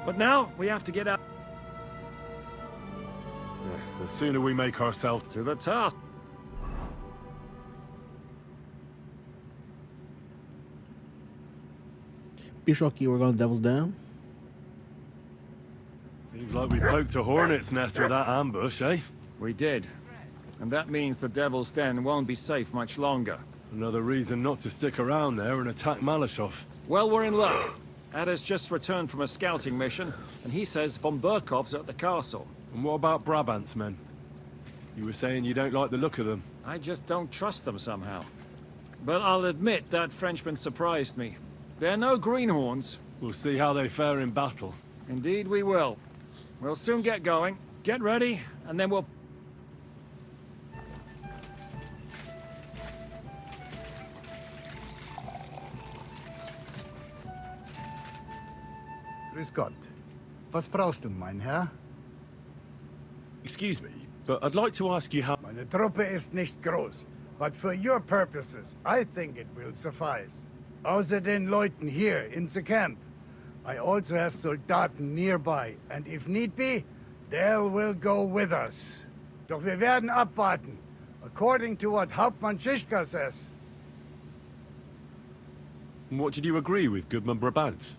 But now, we have to get out Yeah, the sooner we make ourselves to the task. Bishoki, we're going Devil's Den. Seems like we poked a hornet's nest with that ambush, eh? We did. And that means the Devil's Den won't be safe much longer. Another reason not to stick around there and attack Malashov. Well, we're in luck. Ada's just returned from a scouting mission, and he says von Burkov's at the castle. And what about Brabant's men? You were saying you don't like the look of them. I just don't trust them somehow. But I'll admit that Frenchman surprised me. They're no greenhorns. We'll see how they fare in battle. Indeed we will. We'll soon get going. Get ready, and then we'll... Grüß Gott. Was brauchst du, mein Herr? Excuse me, but I'd like to ask you how... Meine Truppe ist nicht groß, but for your purposes, I think it will suffice. Außer den Leuten here in the camp, I also have Soldaten nearby, and if need be, they will go with us. Doch wir werden abwarten, according to what Hauptmann Schischka says. What did you agree with Goodman Brabant?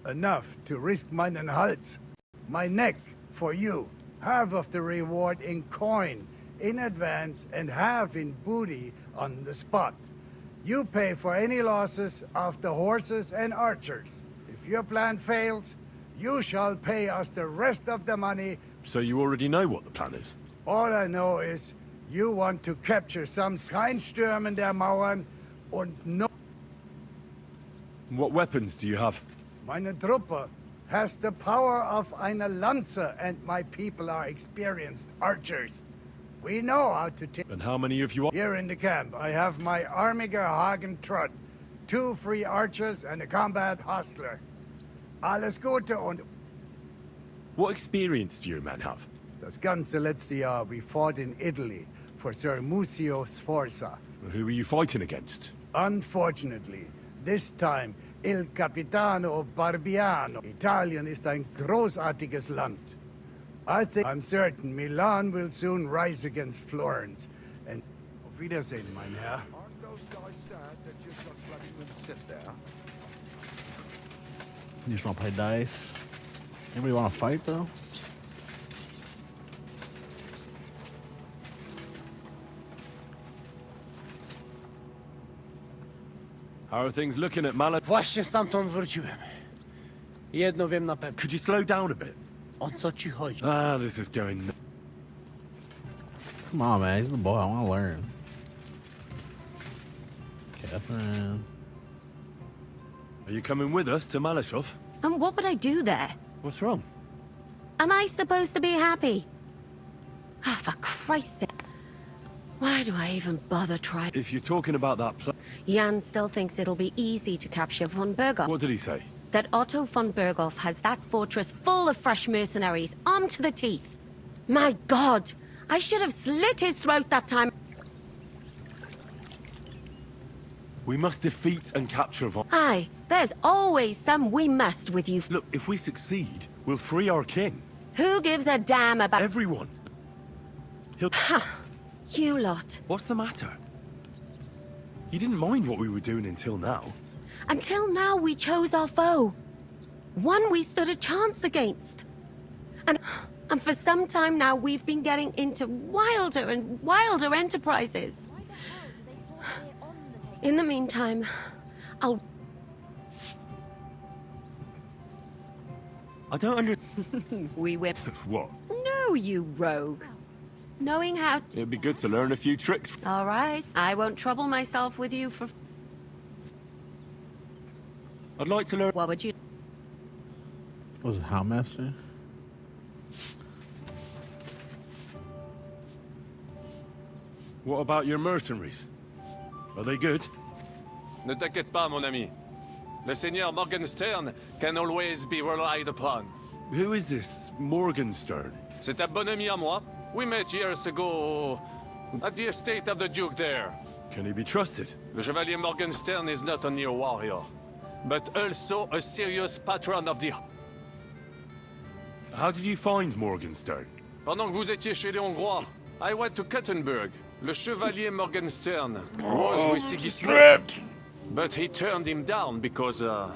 Enough to risk meinen Hals, my neck, for you. Half of the reward in coin, in advance, and half in booty on the spot. You pay for any losses of the horses and archers. If your plan fails, you shall pay us the rest of the money. So you already know what the plan is? All I know is you want to capture some Reinstürmen der Mauern und no... What weapons do you have? Meine Truppe has the power of eine Lanze, and my people are experienced archers. We know how to take... And how many of you are... Here in the camp, I have my Armiger Hagen Trott, 2 free archers and a combat hostler. Alles Gute und... What experience do your men have? Das ganze letzte Jahr we fought in Italy for Sir Musio Sforza. Who are you fighting against? Unfortunately, this time Il Capitano Barbiano. Italien ist ein großartiges Land. I'm certain Milan will soon rise against Florence. And auf Wiedersehen, mein Herr. Aren't those guys sad that you're just letting them sit there? You just want to play dice? Anybody want to fight, though? How are things looking at Malashov? Właśnie stamtąd wróciłem. Jedno wiem na pewno. Could you slow down a bit? O co ci chodzi? Ah, this is going... Come on, man. He's the boy. I want to learn. Catherine. Are you coming with us to Malashov? And what would I do there? What's wrong? Am I supposed to be happy? Ah, for Christ's sake. Why do I even bother trying? If you're talking about that plan... Jan still thinks it'll be easy to capture von Berghoff. What did he say? That Otto von Berghoff has that fortress full of fresh mercenaries, armed to the teeth. My God! I should have slit his throat that time. We must defeat and capture von... Aye, there's always some we must with you. Look, if we succeed, we'll free our king. Who gives a damn about... Everyone. He'll... Ha! You lot. What's the matter? You didn't mind what we were doing until now. Until now, we chose our foe. One we stood a chance against. And for some time now, we've been getting into wilder and wilder enterprises. In the meantime, I'll... I don't under... We whip... What? No, you rogue. Knowing how... It'd be good to learn a few tricks. All right. I won't trouble myself with you for... I'd like to learn... What would you... Was it Houndmaster? What about your mercenaries? Are they good? Ne t'inquiète pas, mon ami. Le Seigneur Morgenstern can always be relied upon. Who is this Morgenstern? C'est un bon ami à moi. We met years ago at the estate of the Duke there. Can he be trusted? Le Chevalier Morgenstern is not only a warrior, but also a serious patron of the... How did you find Morgenstern? Pendant que vous étiez chez les Hongrois, I went to Kuttenberg. Le Chevalier Morgenstern was with Sigismund. But he turned him down because, le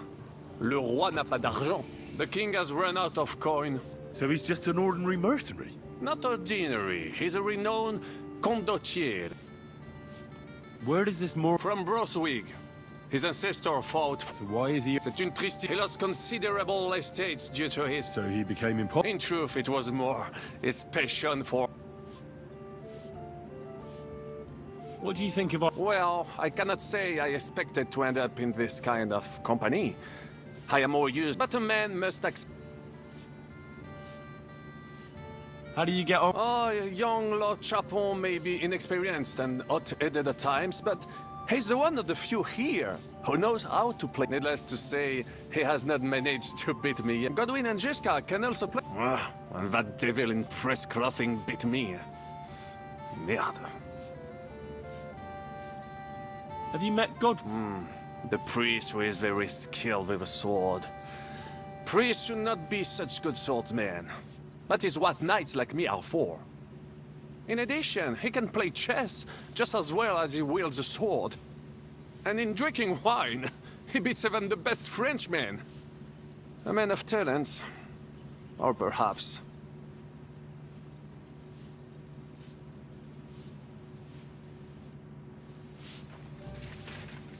roi n'a pas d'argent. The king has run out of coin. So he's just an ordinary mercenary? Not ordinary. He's a renowned condottiere. Where does this more... From Broswig. His ancestor fought... So why is he... C'est une triste... He lost considerable estates due to his... So he became impossible? In truth, it was more his passion for... What do you think of... Well, I cannot say I expected to end up in this kind of company. I am more used, but a man must accept... How do you get on? Oh, young Lord Chapon may be inexperienced and hot-headed at times, but he's the one of the few here who knows how to play. Needless to say, he has not managed to beat me yet. Godwin and Jiska can also play. And that devil in press clothing beat me. Merde. Have you met God? The priest who is very skilled with a sword. Priests should not be such good swordsmen. That is what knights like me are for. In addition, he can play chess just as well as he wields a sword. And in drinking wine, he beats even the best Frenchmen. A man of talents. Or perhaps...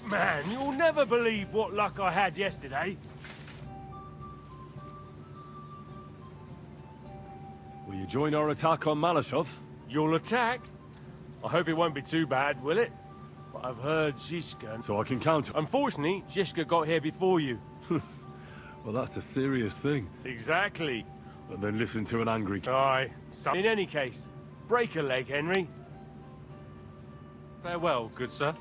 Man, you'll never believe what luck I had yesterday. Will you join our attack on Malashov? You'll attack? I hope it won't be too bad, will it? But I've heard Zizka... So I can counter... Unfortunately, Zizka got here before you. Well, that's a serious thing. Exactly. And then listen to an angry... Aye. In any case, break a leg, Henry. Farewell, good sir.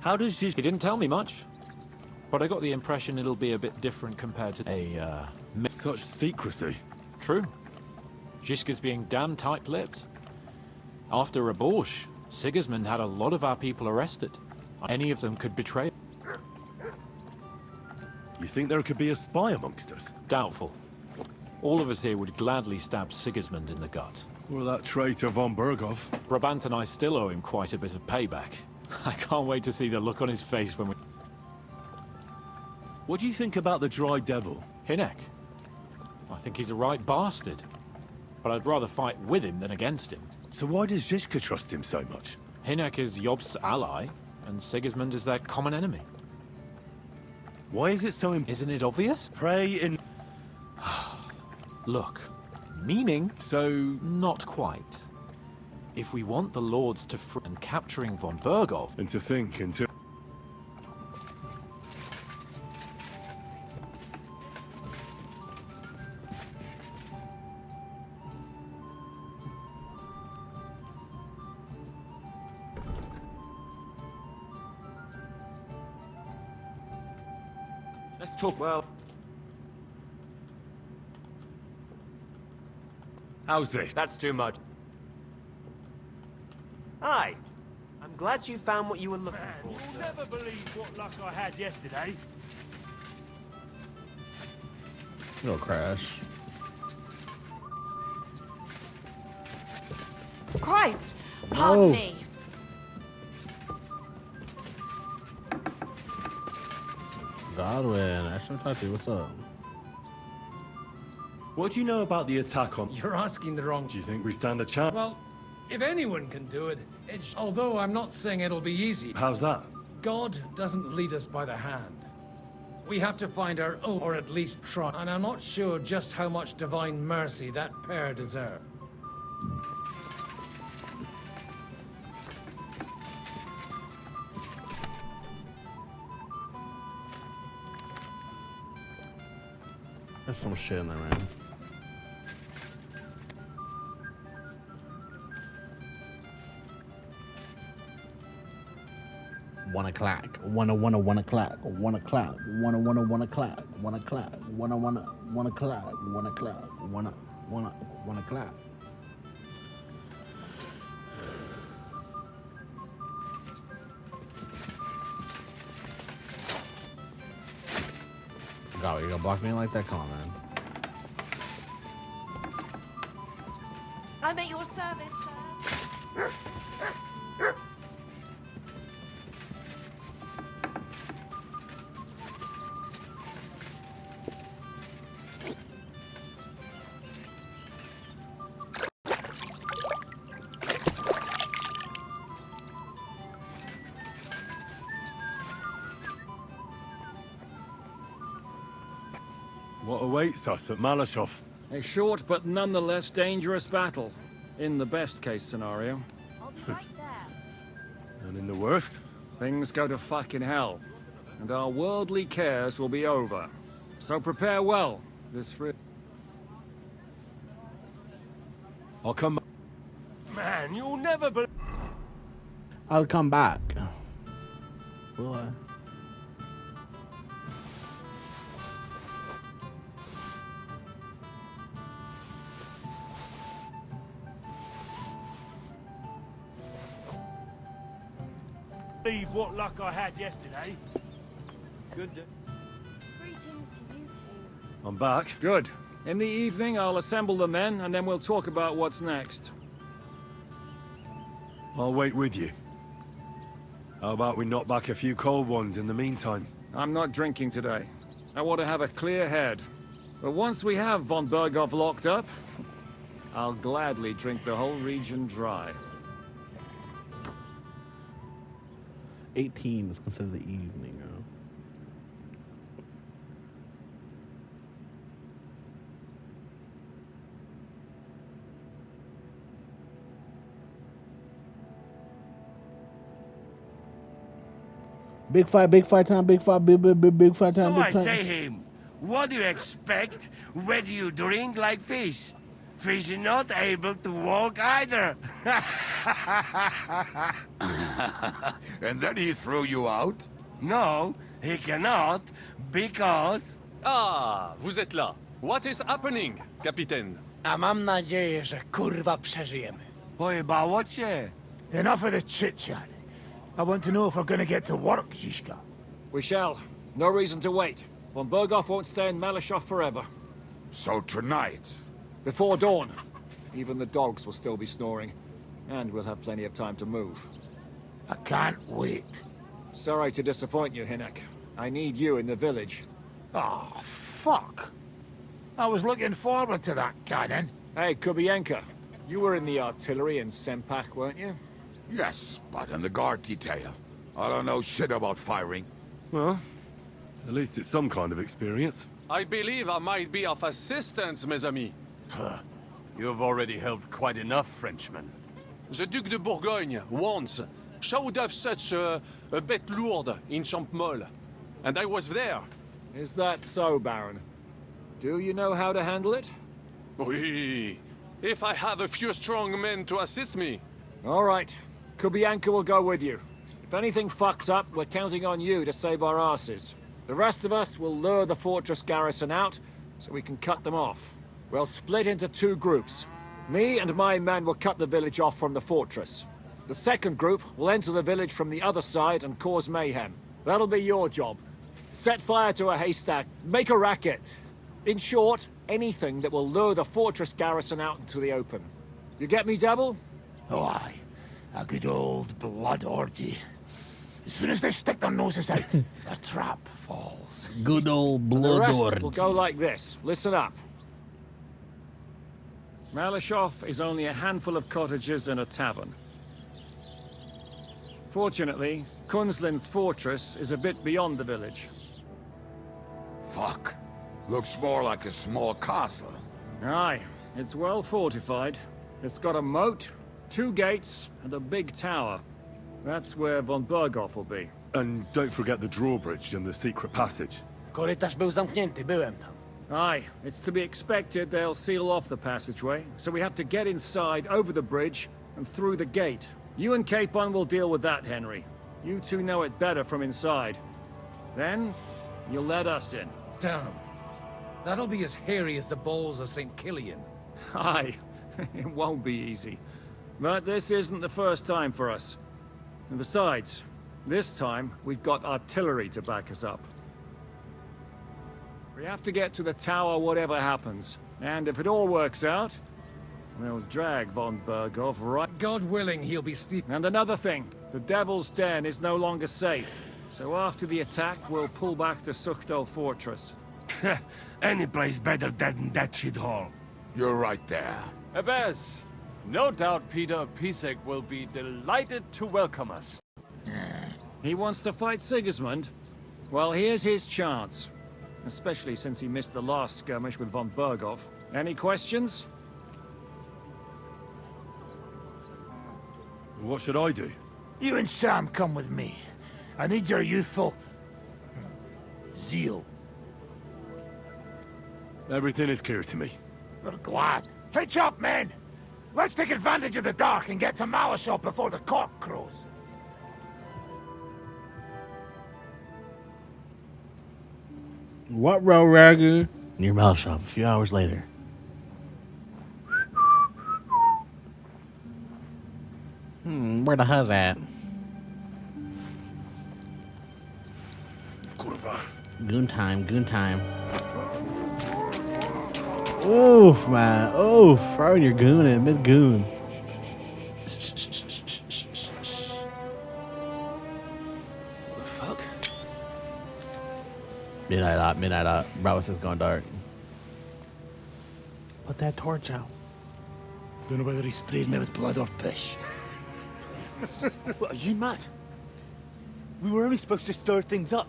How does Zizka... He didn't tell me much, but I got the impression it'll be a bit different compared to Such secrecy. True. Zizka's being damn tight-lipped. After Rabosh, Sigismund had a lot of our people arrested. Any of them could betray. You think there could be a spy amongst us? Doubtful. All of us here would gladly stab Sigismund in the gut. Or that traitor von Berghoff. Brabant and I still owe him quite a bit of payback. I can't wait to see the look on his face when we... What do you think about the Dry Devil? Hinek. I think he's a right bastard. But I'd rather fight with him than against him. So why does Zizka trust him so much? Hinek is Yob's ally, and Sigismund is their common enemy. Why is it so Isn't it obvious? Pray in... Look, meaning... So... Not quite. If we want the Lords to free and capturing von Berghoff... And to think until... Let's talk well. How's this? That's too much. Hi. I'm glad you found what you were looking Man, for. you'll never believe what luck I had yesterday. It'll crash. Christ! Pardon No. me. Godwin, actually talk to you. What's up? What do you know about the attack on... You're asking the wrong... Do you think we stand a chance? Well, if anyone can do it, it's... Although I'm not saying it'll be easy. How's that? God doesn't lead us by the hand. We have to find our own, or at least try. And I'm not sure just how much divine mercy that pair deserve. There's some shit in there, man. One o'clock. One o'clock. One o'clock. One o'clock. One o'clock. One o'clock. One o'clock. One o'clock. God, you're gonna block me like that? Come on, man. I'm at your service, sir. What awaits us at Malashov? A short but nonetheless dangerous battle, in the best case scenario. I'll be right there. And in the worst? Things go to fucking hell, and our worldly cares will be over. So prepare well. I'll come back. Man, you'll never believe... I'll come back. Will I? Believe what luck I had yesterday. Good day. Greetings to you two. I'm back. Good. In the evening, I'll assemble the men, and then we'll talk about what's next. I'll wait with you. How about we knock back a few cold ones in the meantime? I'm not drinking today. I want to have a clear head. But once we have von Berghoff locked up, I'll gladly drink the whole region dry. 18 is considered the evening. Big fight time, big fight time, So big I time. say him, what do you expect when you drink like fish? Fish is not able to walk either. And then he threw you out? No, he cannot, because... Ah, vous êtes là. What is happening, Capitaine? A mam nadzieję, że kurwa przeżyjemy. Pojebało cię. Enough of the chit-chat. I want to know if we're gonna get to work, Zizka. We shall. No reason to wait. Von Berghoff won't stay in Malashov forever. So tonight? Before dawn. Even the dogs will still be snoring. And we'll have plenty of time to move. I can't wait. Sorry to disappoint you, Hinnek. I need you in the village. Ah, fuck. I was looking forward to that, Cannon. Hey, Kubienka. You were in the artillery in Sempak, weren't you? Yes, but in the guard detail. I don't know shit about firing. Well, at least it's some kind of experience. I believe I might be of assistance, mes amis. You've already helped quite enough, Frenchmen. The Duc de Bourgogne, once, showed off such a bête lourde in Champmol. And I was there. Is that so, Baron? Do you know how to handle it? Oui. If I have a few strong men to assist me. All right. Kubianka will go with you. If anything fucks up, we're counting on you to save our asses. The rest of us will lure the fortress garrison out, so we can cut them off. We'll split into two groups. Me and my men will cut the village off from the fortress. The second group will enter the village from the other side and cause mayhem. That'll be your job. Set fire to a haystack, make a racket. In short, anything that will lure the fortress garrison out into the open. You get me, Devil? Oh, aye. A good old blood orgy. As soon as they stick their noses out, the trap falls. Good old And the blood rest orgy. will go like this. Listen up. Malashov is only a handful of cottages and a tavern. Fortunately, Kunzlin's fortress is a bit beyond the village. Fuck. Looks more like a small castle. Aye, it's well fortified. It's got a moat, 2 gates, and a big tower. That's where von Berghoff will be. And don't forget the drawbridge and the secret passage. Korytarz był zamknięty, byłem tam. Aye, it's to be expected they'll seal off the passageway, so we have to get inside, over the bridge, and through the gate. You and Capon will deal with that, Henry. You two know it better from inside. Then, you'll let us in. Damn. That'll be as hairy as the balls of St. Killian. Aye, it won't be easy. But this isn't the first time for us. And besides, this time, we've got artillery to back us up. We have to get to the tower whatever happens. And if it all works out, we'll drag von Berghoff right... God willing, he'll be steep. And another thing, the Devil's Den is no longer safe. So after the attack, we'll pull back to Suchto Fortress. Any place better than that shithole. You're right there. Abbas, no doubt Peter Pisek will be delighted to welcome us. He wants to fight Sigismund? Well, here's his chance. Especially since he missed the last skirmish with von Berghoff. Any questions? What should I do? You and Sam come with me. I need your youthful... zeal. Everything is clear to me. We're glad. Hitch up, men! Let's take advantage of the dark and get to Malashov before the cock crows. What row, Ragu? Near Malashov, a few hours later. Where the huzz at? Kurwa. Goon time, goon time. Oof, man. Oof. Right when you're gooning, mid-goon. Fuck. Midnight out, midnight out. Bro, it's just going dark. Put that torch out. Don't know whether he sprayed me with blood or piss. What, are you mad? We were only supposed to stir things up.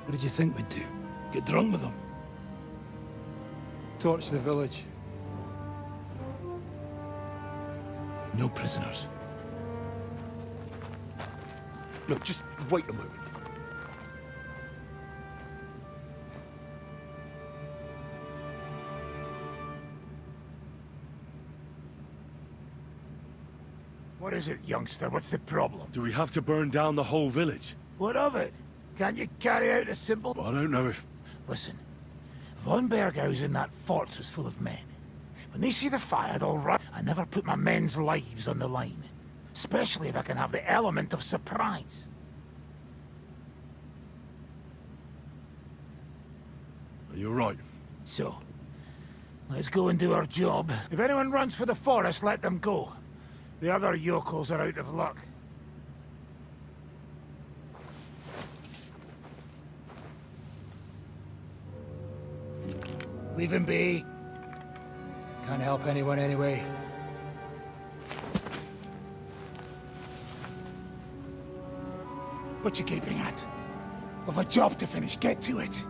What did you think we'd do? Get drunk with them? Torch the village. No prisoners. Look, just wait a moment. What is it, youngster? What's the problem? Do we have to burn down the whole village? What of it? Can't you carry out a simple... I don't know if... Listen, von Berghau's in that fortress full of men. When they see the fire, they'll run. I never put my men's lives on the line. Especially if I can have the element of surprise. You're right. So, let's go and do our job. If anyone runs for the forest, let them go. The other yokels are out of luck. Leave him be. Can't help anyone anyway. What you gaping at? We've a job to finish. Get to it.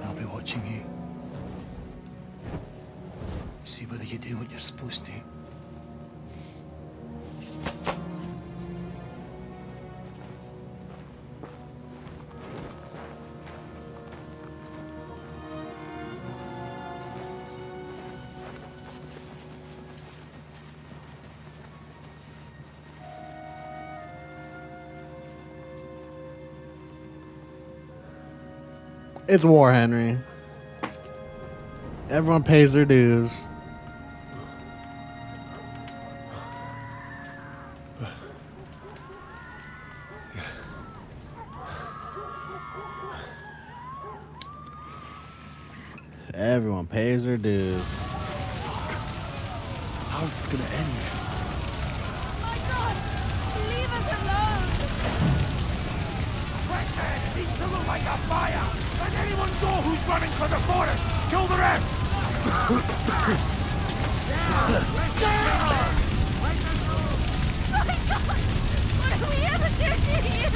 I'll be watching you. See whether you do what you're supposed to. It's war, Henry. Everyone pays their dues. Everyone pays their dues. How's this gonna end? Needs to look like a fire! Let anyone go who's running for the forest! Kill the rest! My God! What have we ever done to you?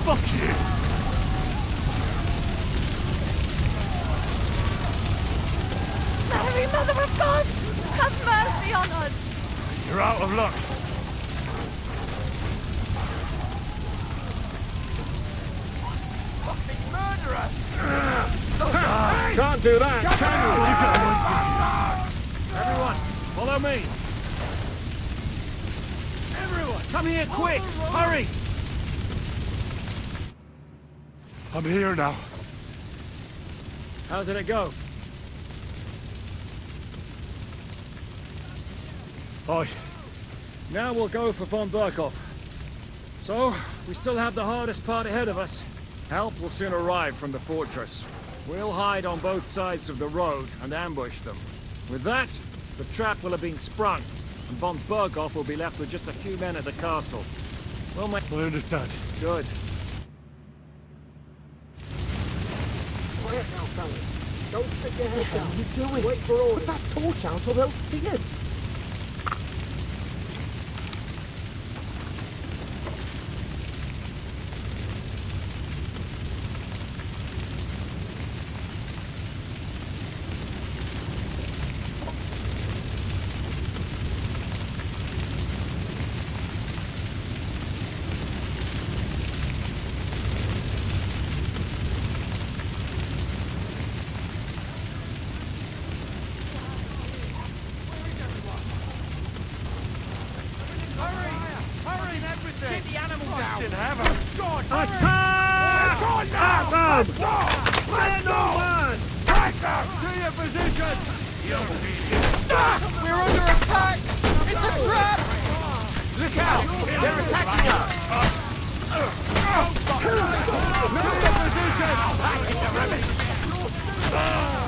Fuck you! Mary, Mother of God! Have mercy on us! You're out of luck. Fucking murderer! Can't do that, can you? Everyone, follow me. Everyone, come here quick! Hurry! I'm here now. How did it go? Aye. Now we'll go for von Burkhoff. So, we still have the hardest part ahead of us. Help will soon arrive from the fortress. We'll hide on both sides of the road and ambush them. With that, the trap will have been sprung, and von Burkhoff will be left with just a few men at the castle. We'll make... I understand. Good. Quiet now, fellas. Don't stick your head down. What are you doing? Wait for orders. Put that torch out or they'll see us. Attack! At them! Let no man! Take them! To your position! We're under attack! It's a trap! Look out! They're attacking us! To your position!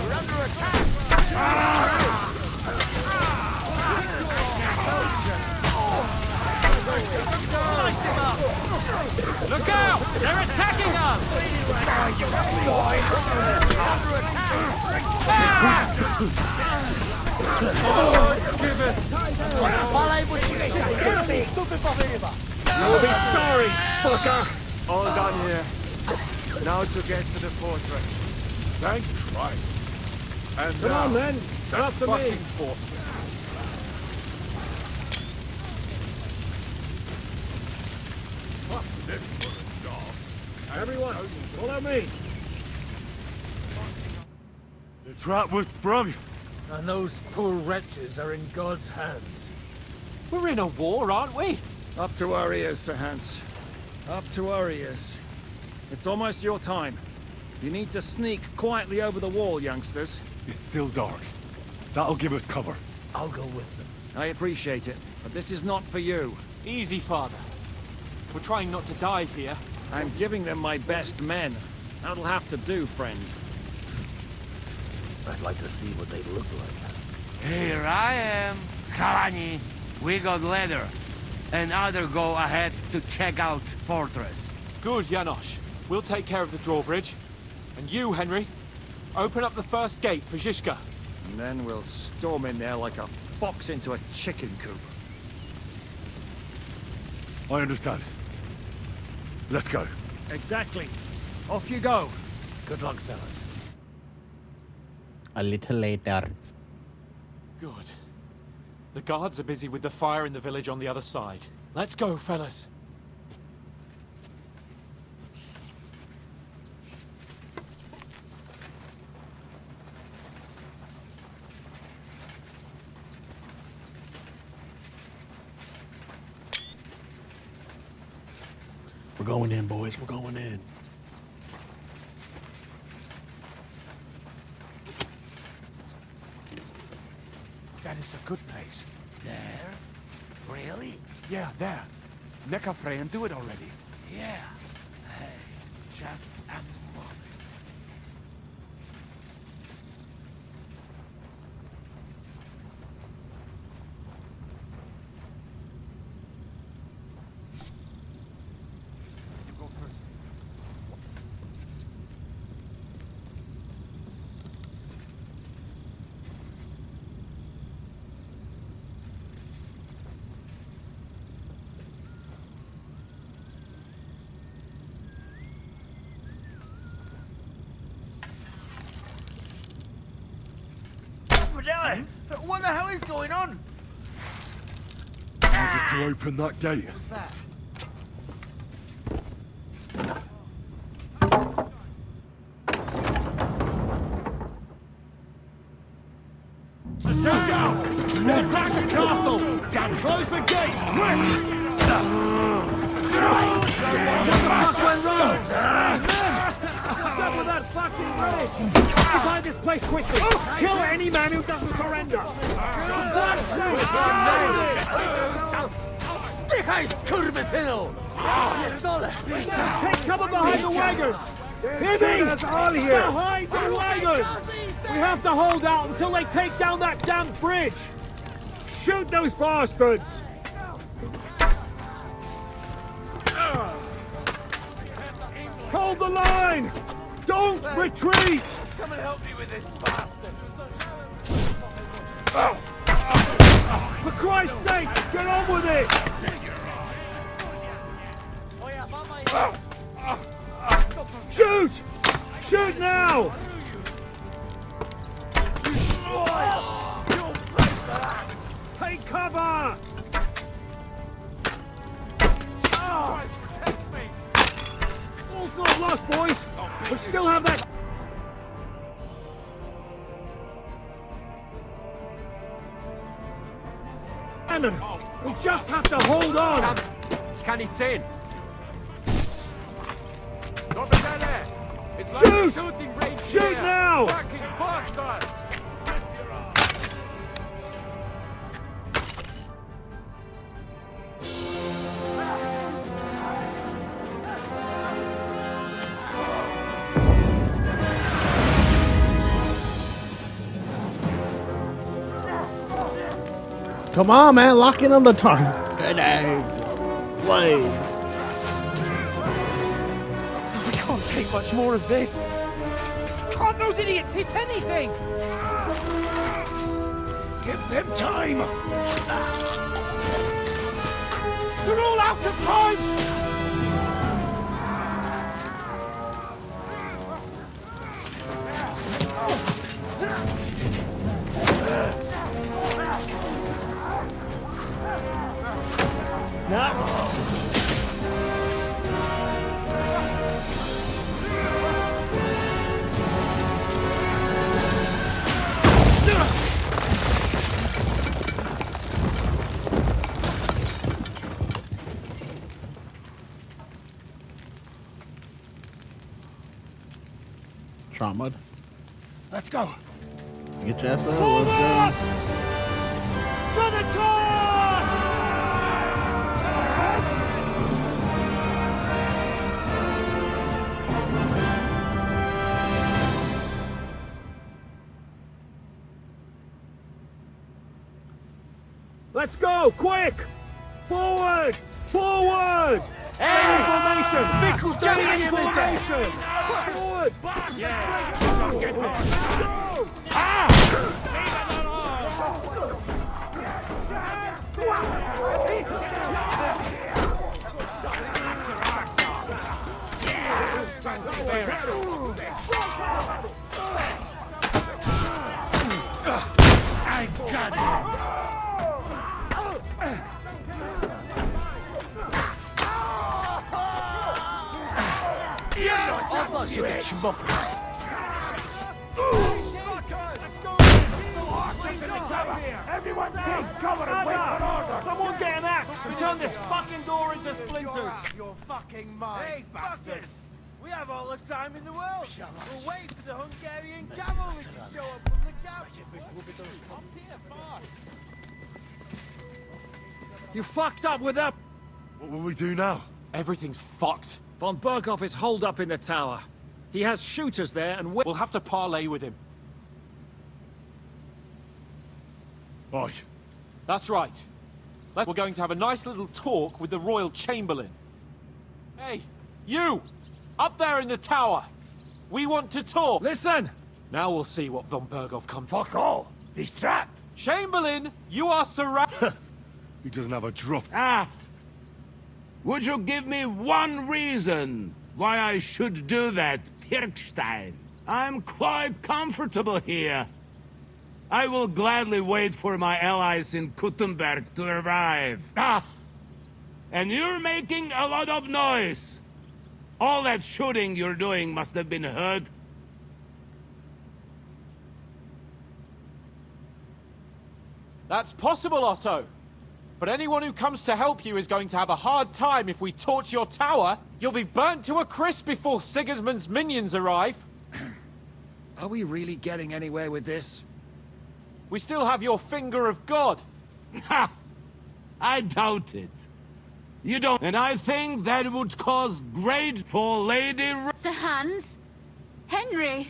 We're under attack! Look out! They're attacking us! You'll be sorry, fucker! All done here. Now to get to the fortress. Thank Christ. And Come on, then. that After me. fucking fortress. Fuck this for a job. Everyone, follow me. The trap was sprung. And those poor wretches are in God's hands. We're in a war, aren't we? Up to our ears, Sir Hans. Up to our ears. It's almost your time. You need to sneak quietly over the wall, youngsters. It's still dark. That'll give us cover. I'll go with them. I appreciate it, but this is not for you. Easy, Father. We're trying not to die here. I'm giving them my best men. That'll have to do, friend. I'd like to see what they look like. Here I am. Kalani, we got leather. And other go ahead to check out fortress. Good, Janosch. We'll take care of the drawbridge. And you, Henry, open up the first gate for Zizka. And then we'll storm in there like a fox into a chicken coop. I understand. Let's go. Exactly. Off you go. Good luck, fellas. A little later. Good. The guards are busy with the fire in the village on the other side. Let's go, fellas. We're going in, boys. We're going in. That is a good place. There? Really? Yeah, there. Neck Frey and do it already. Yeah. Hey, just a moment. You go first. the hell is going on? Order to open that gate. What's that? Look out! They attack the castle! Close the gate! Quick! What the fuck went wrong? Stop with that fucking raid! Occupy this place quickly! Kill any man who doesn't surrender! Take cover behind the wagons! Hear me! Behind the wagons! We have to hold out until they take down that damn bridge! Shoot those bastards! Hold the line! Don't retreat! Come and help me with this bastard! For Christ's sake, get on with it! Shoot! Shoot now! Take cover! All's not lost, boys! We still have that... cannon! We just have to hold on! Scan it in! It's like shoot! shooting range Shoot here. now! Fucking bastards! Come on, man. Lock in on the target. Good egg. Blaze. We can't take much more of this. Can't those idiots hit anything? Give them time! They're all out of time! Trauma. Let's go. Get your ass up. Let's go. To the top! Let's go, quick! Forward! Forward! Hey! Formation! Stay in formation! Forward! I got it! Everyone take cover and wait for order! Someone get an axe and turn this fucking door into splinters! Your fucking mind, hey, bastards! We have all the time in the world! We'll wait for the Hungarian cavalry to show up from the gap! You fucked up with that! What will we do now? Everything's fucked. Von Berghoff is holed up in the tower. He has shooters there and we'll have to parley with him. Aye. That's right. We're going to have a nice little talk with the Royal Chamberlain. Hey, you! Up there in the tower! We want to talk! Listen! Now we'll see what Von Berghoff comes. Fuck all! He's trapped! Chamberlain, you are surrounded! He doesn't have a drop. Ah! Would you give me one reason why I should do that, Pirkstein? I'm quite comfortable here. I will gladly wait for my allies in Kuttenberg to arrive. Ah! And you're making a lot of noise. All that shooting you're doing must have been heard. That's possible, Otto. But anyone who comes to help you is going to have a hard time if we torch your tower. You'll be burnt to a crisp before Sigismund's minions arrive. Are we really getting anywhere with this? We still have your finger of God. Ha! I doubt it. You don't... And I think that would cause great for Lady... Sir Hans? Henry?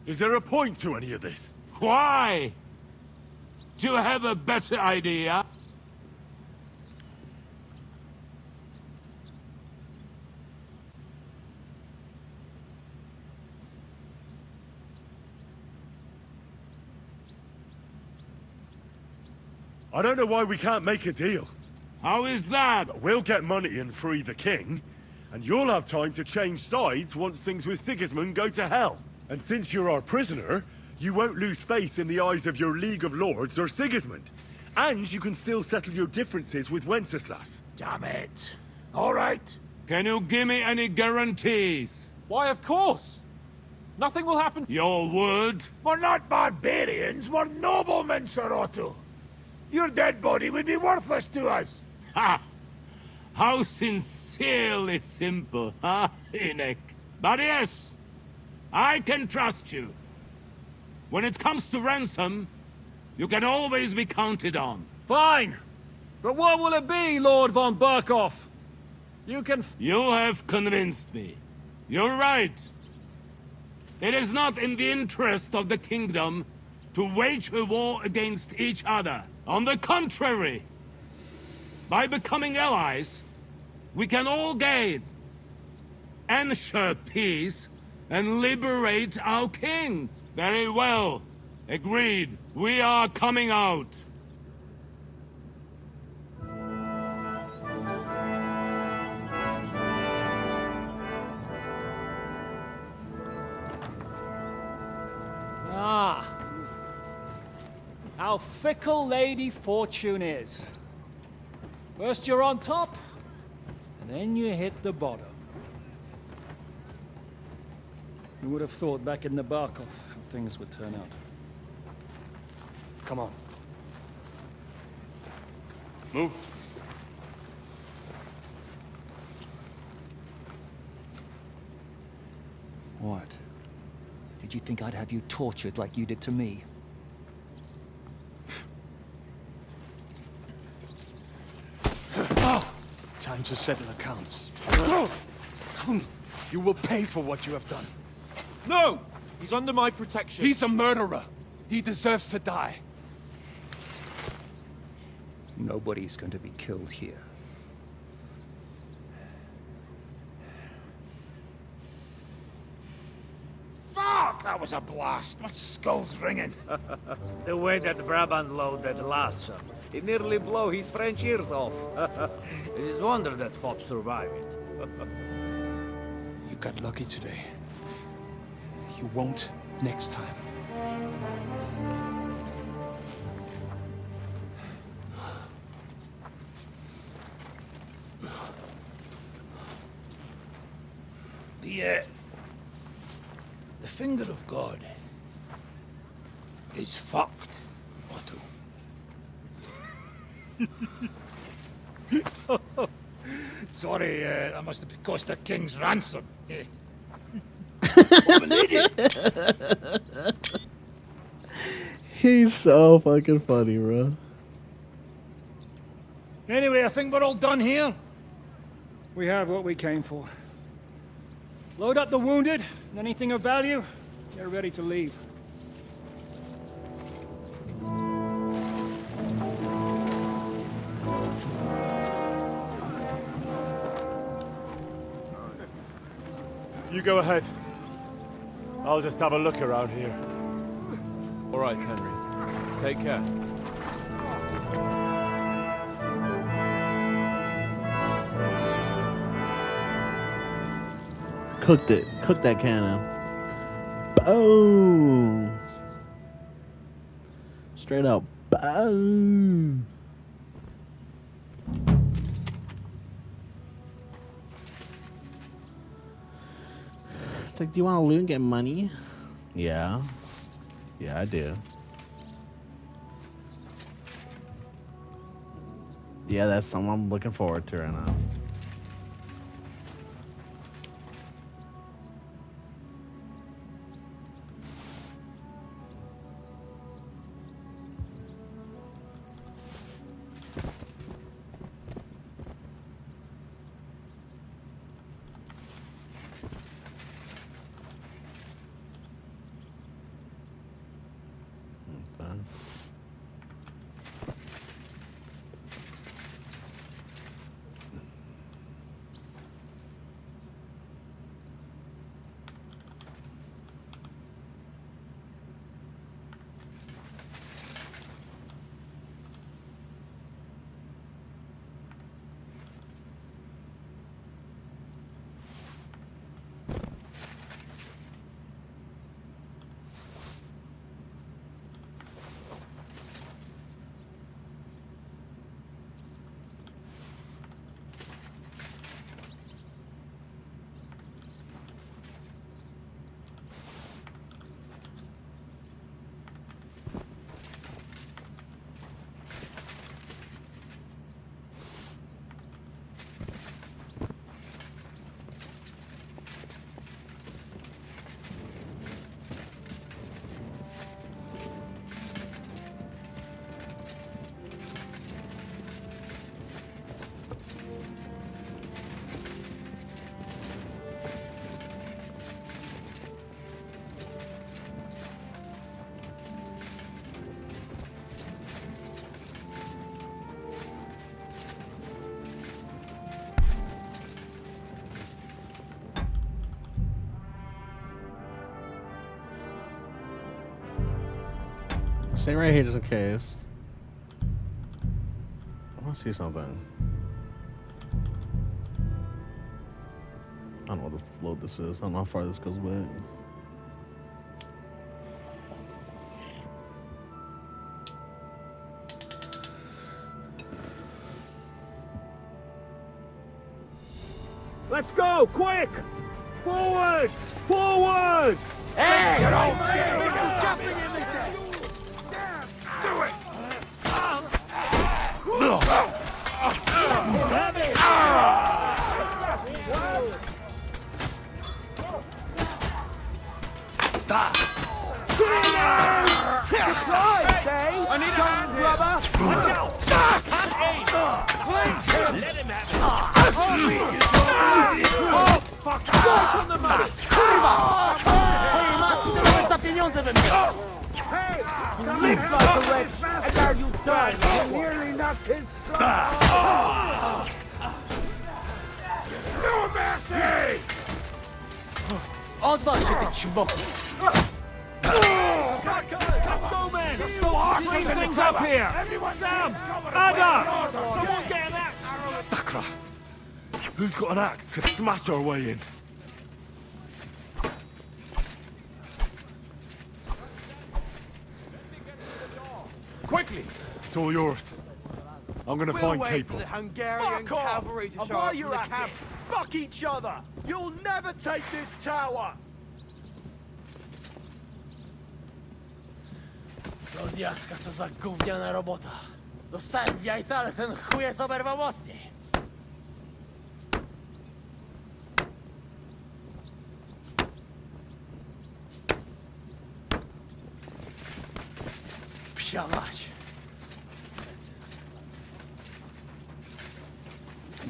Is there a point to any of this? Why? Do you have a better idea? I don't know why we can't make a deal. How is that? We'll get money and free the king, and you'll have time to change sides once things with Sigismund go to hell. And since you're our prisoner, you won't lose face in the eyes of your League of Lords or Sigismund. And you can still settle your differences with Wenceslas. Damn it. All right. Can you give me any guarantees? Why, of course. Nothing will happen. Your word? We're not barbarians, we're noblemen, Sir Otto. Your dead body would be worthless to us. Ha! How sincerely simple, huh, Enoch? But yes, I can trust you. When it comes to ransom, you can always be counted on. Fine. But what will it be, Lord von Burkhoff? You can... You have convinced me. You're right. It is not in the interest of the kingdom to wage a war against each other. On the contrary, by becoming allies, we can all gain, ensure peace, and liberate our king. Very well. Agreed. We are coming out. Ah. How fickle Lady Fortune is. First you're on top, and then you hit the bottom. Who would have thought back in the Barkov how things would turn out? Come on. Move. What? Did you think I'd have you tortured like you did to me? Time to settle accounts. You will pay for what you have done. No! He's under my protection. He's a murderer. He deserves to die. Nobody's going to be killed here. Fuck! That was a blast. My skull's ringing. The way that Brabant loaded last shot, it nearly blow his French ears off. It is wonder that fop survived it. You got lucky today. You won't next time. The finger of God is fucked, Otto. Sorry, that must have cost the king's ransom. I'm an idiot. He's so fucking funny, bro. Anyway, I think we're all done here. We have what we came for. Load up the wounded, and anything of value, get ready to leave. You go ahead. I'll just have a look around here. All right, Henry. Take care. Cooked it. Cooked that cannon. Boom. Straight up. Boom. It's like, do you want to loot and get money? Yeah. Yeah, I do. Yeah, that's something I'm looking forward to right now. Okay. Stay right here just in case. I want to see something. I don't know what the float this is. I don't know how far this goes back. Let's go, quick! Forward! Forward! Hey! Let's You're go, jumping in the day! Do it! Surprise, eh? I need a hand, brother! Watch out! Can't aim! Let him have it! Oh, fuck! Go on the money! Twoje matki to za pieniądze we mnie! Hey! You live like a wretch, and now you die! You nearly knocked his No mercy! Odwal się, ty ćmoku! Let's go, man! These things up here! Sam! Ada! Someone get an axe! Sakra! Who's got an axe to smash our way in? Quickly! It's all yours. I'm gonna find Capel. Hungarian cavalry to show up your camp. Fuck each other! You'll never take this tower! To diaska, co za gówniana robota. Dostałem w jajca, ale ten chujec oberwał mocniej. Psia mać.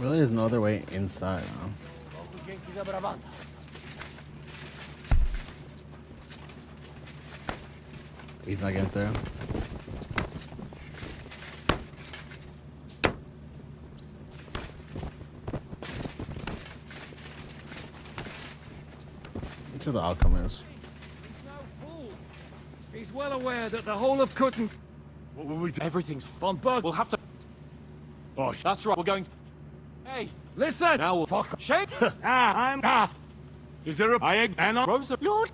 Really, there's no other way inside, huh? Dzięki za brawanda. He's not getting through. That's where the outcome is. He's well aware that the whole of Kutn... What will we do? Everything's Von Berg... We'll have to... Oh, That's right, we're going... Hey! Listen! Now we'll... Fuck. Shake! Is there a... I and Rosa... Lord!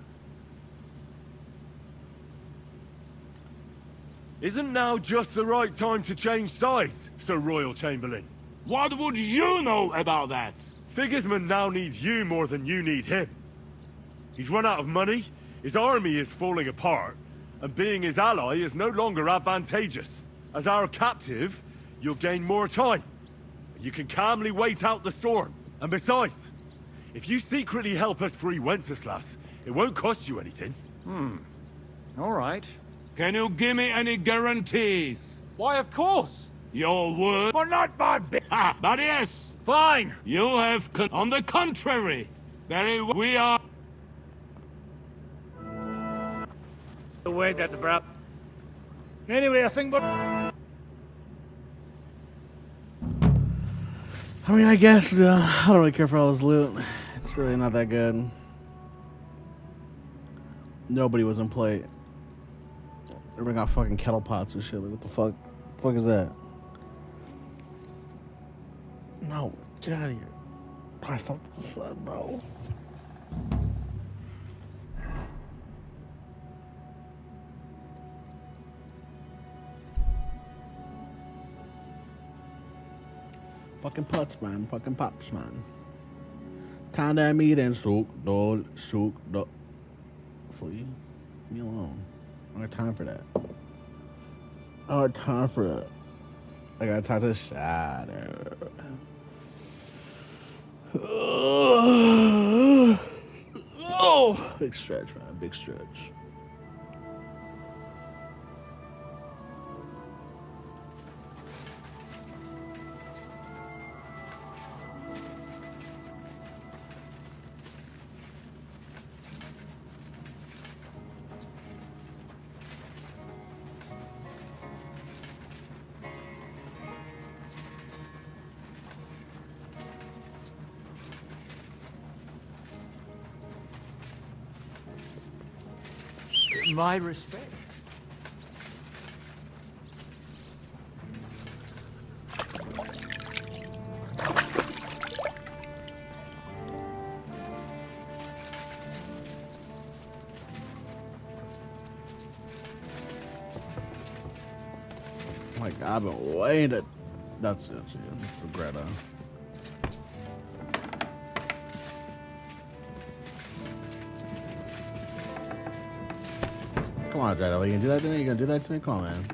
Isn't now just the right time to change sides, Sir Royal Chamberlain? What would you know about that? Sigismund now needs you more than you need him. He's run out of money, his army is falling apart, and being his ally is no longer advantageous. As our captive, you'll gain more time. You can calmly wait out the storm. And besides, if you secretly help us free Wenceslas, it won't cost you anything. All right. Can you give me any guarantees? Why, of course. Your word? But not my But yes. Fine. You have on the contrary. We are... The way that the Brab... Anyway, I think what... I mean, I guess I don't really care for all this loot. It's really not that good. Nobody was in play. Everybody got fucking kettle pots and shit. Like, what the fuck? What the fuck is that? No, get out of here. I stopped the sun, no. Fucking putts, man. Fucking pops, man. Time to meet and soak, no. Flee. Leave me alone. I don't got time for that. I don't got time for that. I gotta talk to the shadow. Oh, big stretch, man. Big stretch. My respect. Oh my God, I've been waiting. That's it. For Greta. Come on, Greta. Are you gonna do that to me? You gonna do that to me? Come on, man.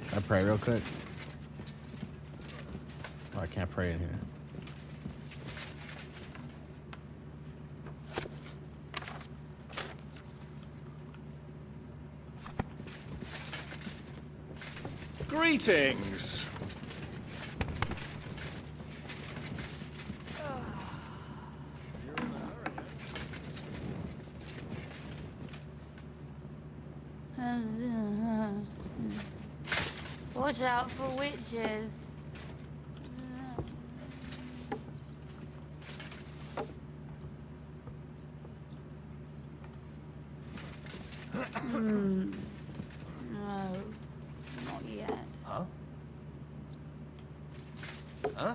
Can I pray real quick? Oh, I can't pray in here. Greetings. Watch out for witches. No, not yet. Huh? Huh?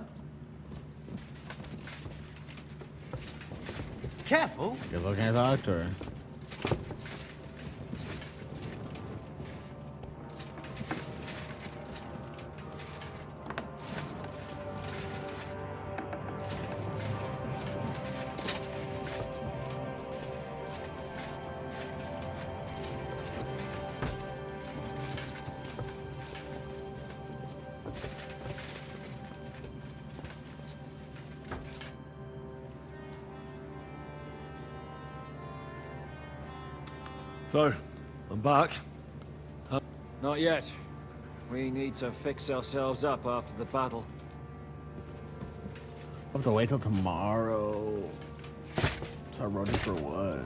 Careful. Good looking at doctor. So, I'm back. Not yet. We need to fix ourselves up after the battle. I have to wait till tomorrow. Start running for what?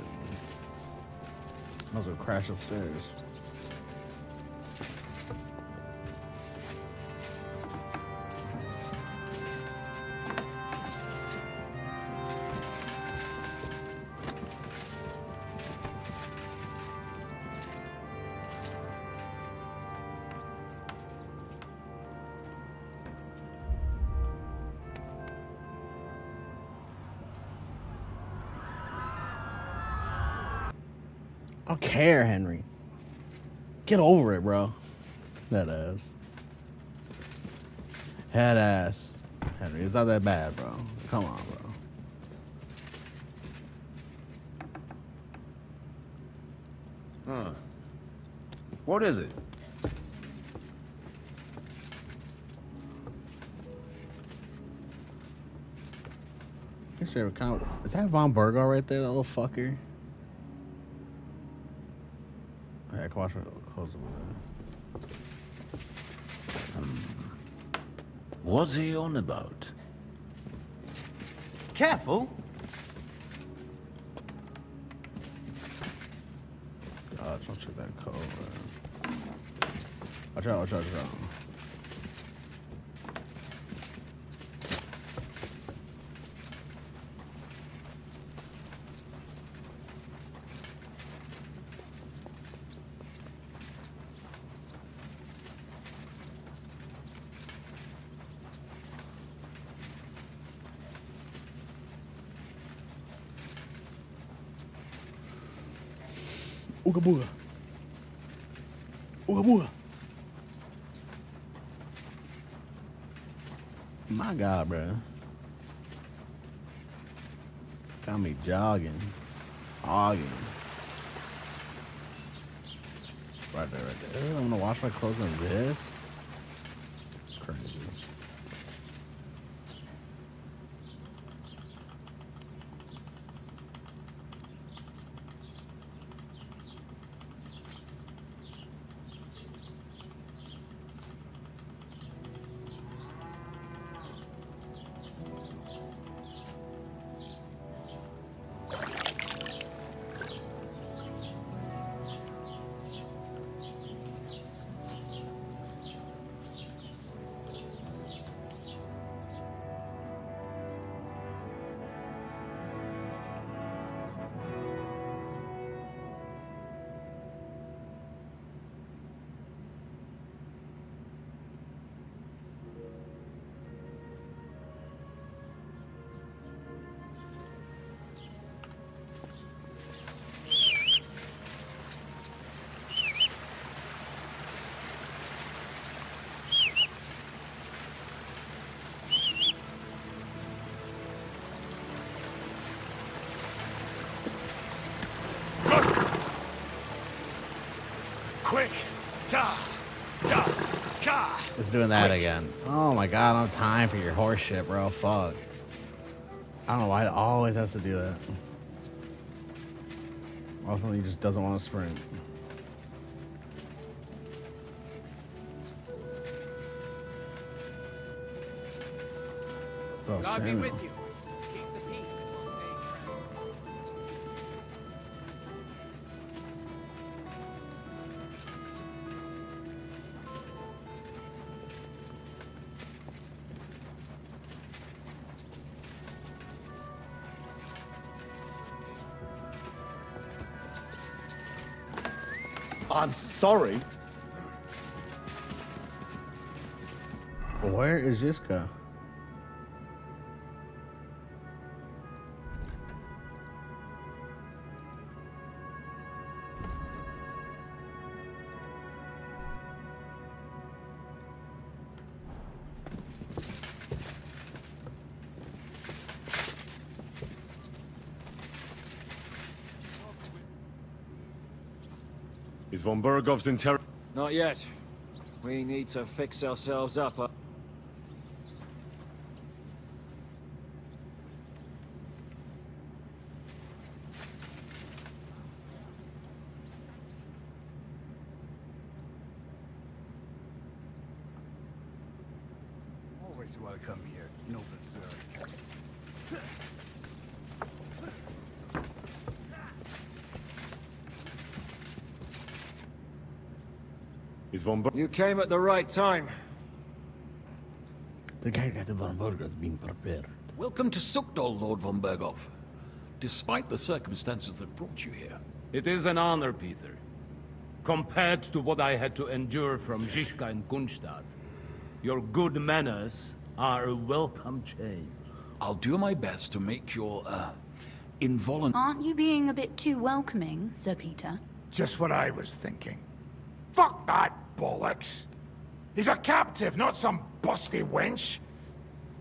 Might as well crash upstairs. don't care, Henry. Get over it, bro. That ass. Head ass. Henry, it's not that bad, bro. Come on, bro. Huh. What is it? Is that Von Burgo right there, that little fucker? Yeah, I can watch it close the window. What's he on about? Careful. God, don't check that code, man. Watch out, watch out, watch out. Ooga booga. Ooga booga. My God, bro. Got me jogging. Hogging. Right there, right there. I'm gonna wash my clothes on this. Crazy. Quick! Ga! Ga! Ga! It's doing that again. Oh my God, I don't have time for your horse shit, bro. Fuck. I don't know why it always has to do that. Also, he just doesn't want to sprint. Oh, God be Samuel. with you. Keep the peace. I'm sorry. Where is Yiska? Is von Bergov's inter... Not yet. We need to fix ourselves up. Always welcome here, noble sir. Is von Ber... You came at the right time. The guy got the Von Burgers being prepared. Welcome to Sukdal, Lord von Berghoff. Despite the circumstances that brought you here. It is an honor, Peter. Compared to what I had to endure from Zizka and Kunstadt, your good manners are a welcome change. I'll do my best to make your, involuntary... Aren't you being a bit too welcoming, Sir Peter? Just what I was thinking. Fuck that bollocks! He's a captive, not some busty wench.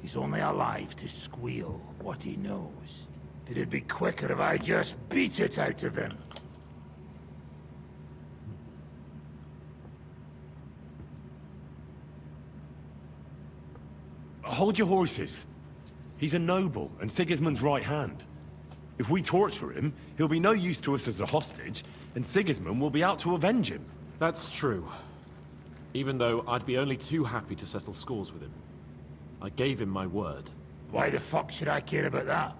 He's only alive to squeal what he knows. It'd be quicker if I just beat it out of him. Hold your horses. He's a noble and Sigismund's right hand. If we torture him, he'll be no use to us as a hostage, and Sigismund will be out to avenge him. That's true. Even though I'd be only too happy to settle scores with him. I gave him my word. Why the fuck should I care about that?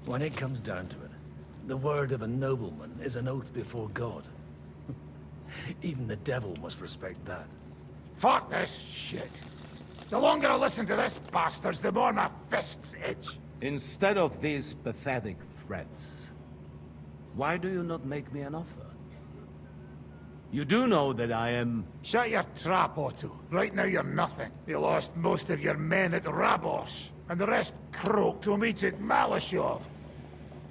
When it comes down to it, the word of a nobleman is an oath before God. Even the devil must respect that. Fuck this shit. The longer I listen to this bastards, the more my fists itch. Instead of these pathetic threats, why do you not make me an offer? You do know that I am... Shut your trap, Otto. Right now you're nothing. You lost most of your men at Rabos, and the rest croaked to meet at Malashov.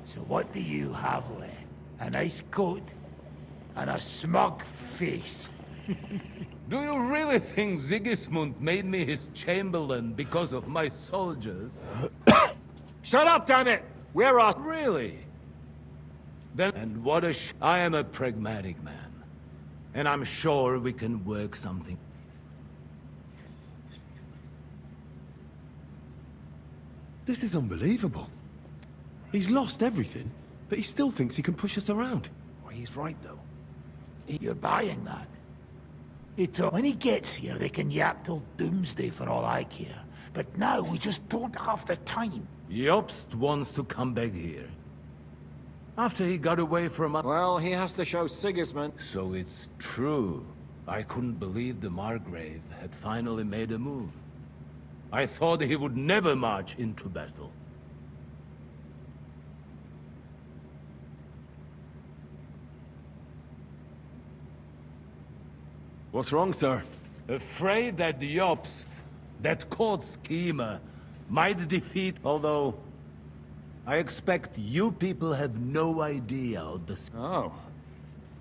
So what do you have left? A nice coat and a smug face. Do you really think Sigismund made me his chamberlain because of my soldiers? Shut up, damn it! We're us. Really? Then, and what a I am a pragmatic man. And I'm sure we can work something. This is unbelievable. He's lost everything, but he still thinks he can push us around. Well, he's right, though. You're buying that. When he gets here, they can yap till doomsday for all I care. But now we just don't have the time. Jobst wants to come back here. After he got away from us. Well, he has to show Sigismund. So it's true. I couldn't believe the Margrave had finally made a move. I thought he would never march into battle. What's wrong, sir? Afraid that Jobst, that court schemer, might defeat, although I expect you people have no idea of the... Oh.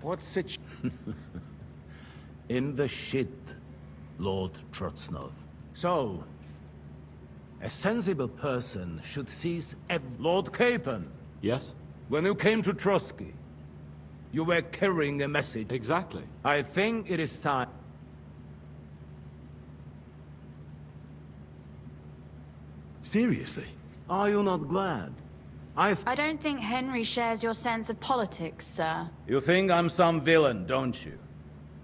What's it? In the shit, Lord Trotsnov. So, a sensible person should seize Lord Capon. Yes? When you came to Trotsky, you were carrying a message. Exactly. I think it is time. Seriously? Are you not glad? I don't think Henry shares your sense of politics, sir. You think I'm some villain, don't you?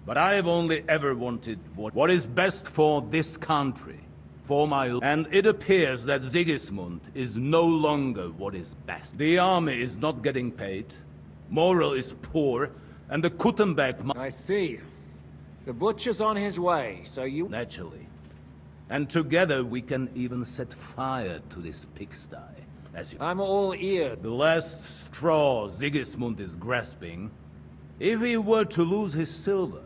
But I've only ever wanted what is best for this country, for my... And it appears that Sigismund is no longer what is best. The army is not getting paid, morale is poor, and the Kuttenberg... I see. The butcher's on his way, so you... Naturally. And together we can even set fire to this pigsty. I'm all eared. The last straw Sigismund is grasping. If he were to lose his silver,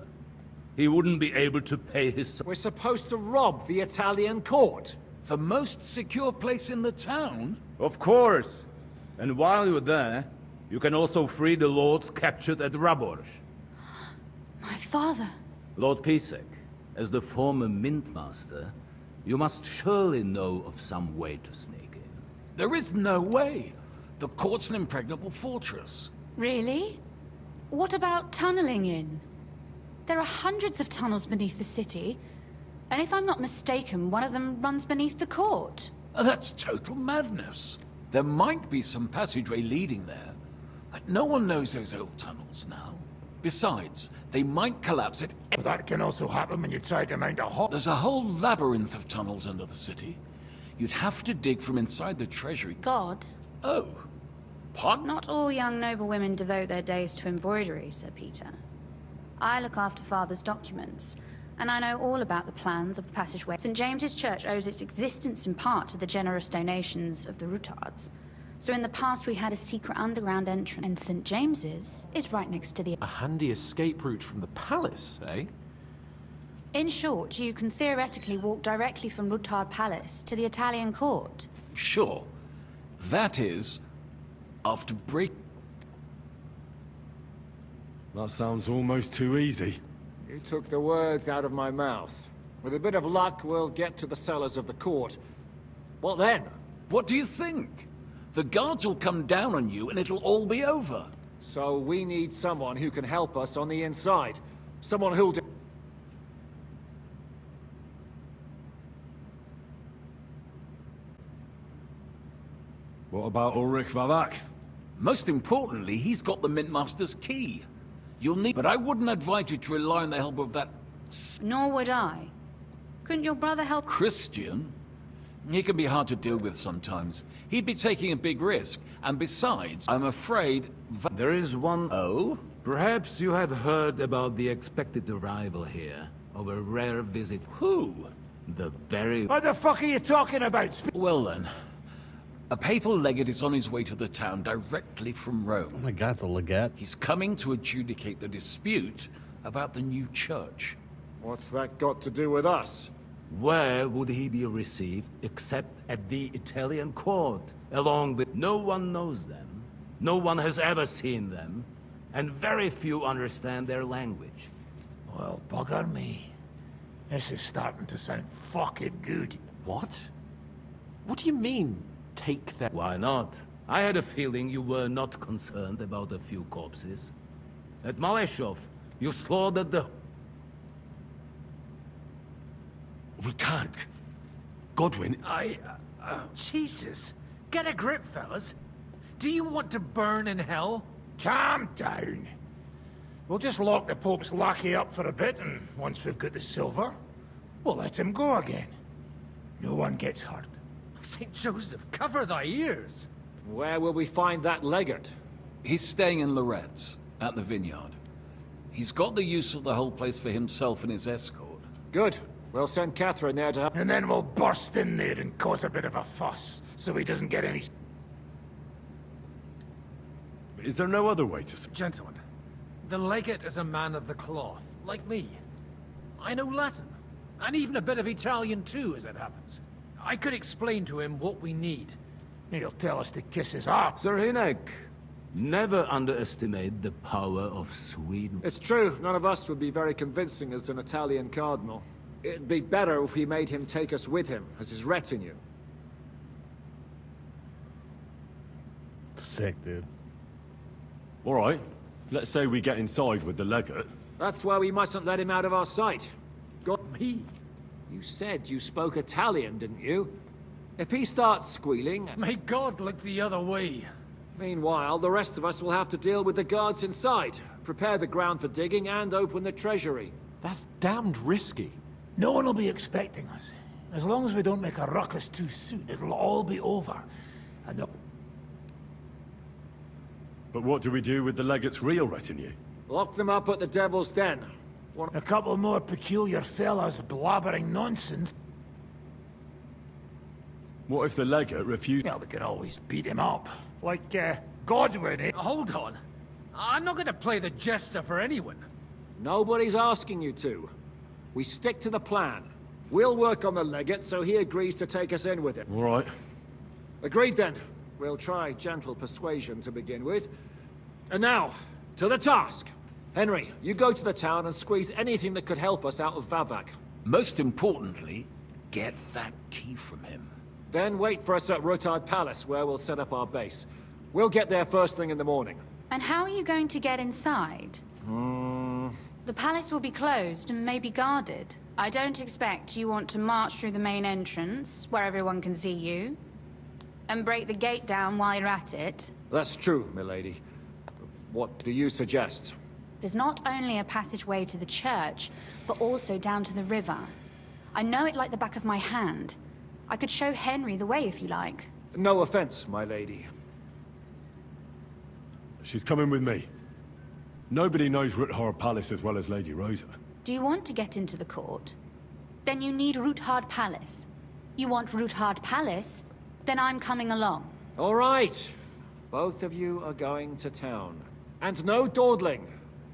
he wouldn't be able to pay his... We're supposed to rob the Italian court. The most secure place in the town? Of course. And while you're there, you can also free the lords captured at Raborj. My father. Lord Pisek, as the former Mintmaster, you must surely know of some way to sneak in. There is no way. The court's an impregnable fortress. Really? What about tunneling in? There are hundreds of tunnels beneath the city, and if I'm not mistaken, one of them runs beneath the court. That's total madness. There might be some passageway leading there, but no one knows those old tunnels now. Besides, they might collapse at... But that can also happen when you try to mount a hop. There's a whole labyrinth of tunnels under the city. You'd have to dig from inside the treasury. God? Oh. Pardon? Not all young noblewomen devote their days to embroidery, Sir Peter. I look after Father's documents, and I know all about the plans of the passageway. St. James's Church owes its existence in part to the generous donations of the Rutards. So in the past we had a secret underground entrance, and St. James's is right next to the... A handy escape route from the palace, eh? In short, you can theoretically walk directly from Rutard Palace to the Italian court. Sure. That is, after break... That sounds almost too easy. You took the words out of my mouth. With a bit of luck, we'll get to the cellars of the court. What then? What do you think? The guards will come down on you and it'll all be over. So we need someone who can help us on the inside. Someone who'll do... What about Ulrich Vavak? Most importantly, he's got the Mintmaster's key. You'll need... But I wouldn't advise you to rely on the help of that... Nor would I. Couldn't your brother help? Christian? He can be hard to deal with sometimes. He'd be taking a big risk. And besides, I'm afraid... There is one... Oh? Perhaps you have heard about the expected arrival here of a rare visit. Who? The very... What the fuck are you talking about? Well then, a papal legate is on his way to the town directly from Rome. Oh my god, it's a legate. He's coming to adjudicate the dispute about the new church. What's that got to do with us? Where would he be received except at the Italian court, along with... No one knows them, no one has ever seen them, and very few understand their language. Well, bugger me. This is starting to sound fucking good. What? What do you mean, take that? Why not? I had a feeling you were not concerned about a few corpses. At Malashov, you slaughtered the... We can't. Godwin, Jesus. Get a grip, fellas. Do you want to burn in hell? Calm down. We'll just lock the Pope's lackey up for a bit, and once we've got the silver, we'll let him go again. No one gets hurt. St. Joseph, cover thy ears. Where will we find that legate? He's staying in Loretz, at the vineyard. He's got the use of the whole place for himself and his escort. Good. We'll send Catherine there to... And then we'll burst in there and cause a bit of a fuss, so he doesn't get any... Is there no other way to... Gentlemen, the legate is a man of the cloth, like me. I know Latin, and even a bit of Italian too, as it happens. I could explain to him what we need. He'll tell us to kiss his ass. Sir Hinek, never underestimate the power of Sweden. It's true, none of us would be very convincing as an Italian cardinal. It'd be better if we made him take us with him, as his retinue. Sick, dude. All right. Let's say we get inside with the legate. That's why we mustn't let him out of our sight. Got me? You said you spoke Italian, didn't you? If he starts squealing... May God look the other way. Meanwhile, the rest of us will have to deal with the guards inside, prepare the ground for digging, and open the treasury. That's damned risky. No one will be expecting us. As long as we don't make a ruckus too soon, it'll all be over. And the... But what do we do with the legate's real retinue? Lock them up at the Devil's Den. A couple more peculiar fellas blabbering nonsense. What if the legate refuses? Well, we can always beat him up. Like, Godwin, eh? Hold on. I'm not gonna play the jester for anyone. Nobody's asking you to. We stick to the plan. We'll work on the legate so he agrees to take us in with him. All right. Agreed then. We'll try gentle persuasion to begin with. And now, to the task. Henry, you go to the town and squeeze anything that could help us out of Vavak. Most importantly, get that key from him. Then wait for us at Rotard Palace, where we'll set up our base. We'll get there first thing in the morning. And how are you going to get inside? The palace will be closed and maybe guarded. I don't expect you want to march through the main entrance, where everyone can see you, and break the gate down while you're at it. That's true, milady. What do you suggest? There's not only a passageway to the church, but also down to the river. I know it like the back of my hand. I could show Henry the way if you like. No offense, my lady. She's coming with me. Nobody knows Ruthard Palace as well as Lady Rosa. Do you want to get into the court? Then you need Ruthard Palace. You want Ruthard Palace? Then I'm coming along. All right. Both of you are going to town. And no dawdling.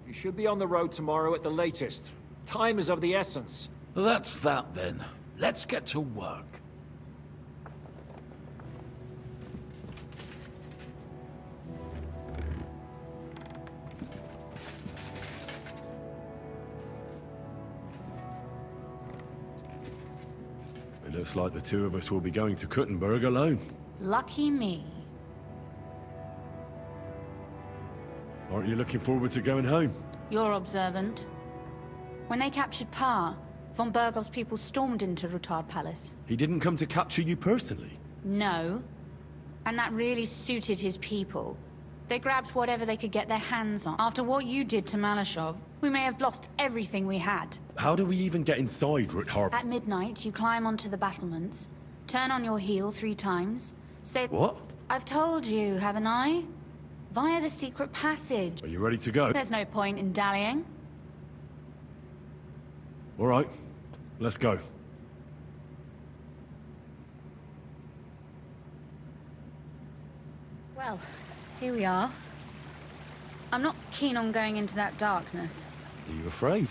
You should be on the road tomorrow at the latest. Time is of the essence. That's that then. Let's get to work. It looks like the two of us will be going to Kuttenberg alone. Lucky me. Aren't you looking forward to going home? You're observant. When they captured Pa, von Bergov's people stormed into Rutard Palace. He didn't come to capture you personally? No. And that really suited his people. They grabbed whatever they could get their hands on. After what you did to Malashov, we may have lost everything we had. How do we even get inside Rutard? At midnight, you climb onto the battlements, turn on your heel 3 times, say... What? I've told you, haven't I? Via the secret passage. Are you ready to go? There's no point in dallying. All right, let's go. Well, here we are. I'm not keen on going into that darkness. Are you afraid?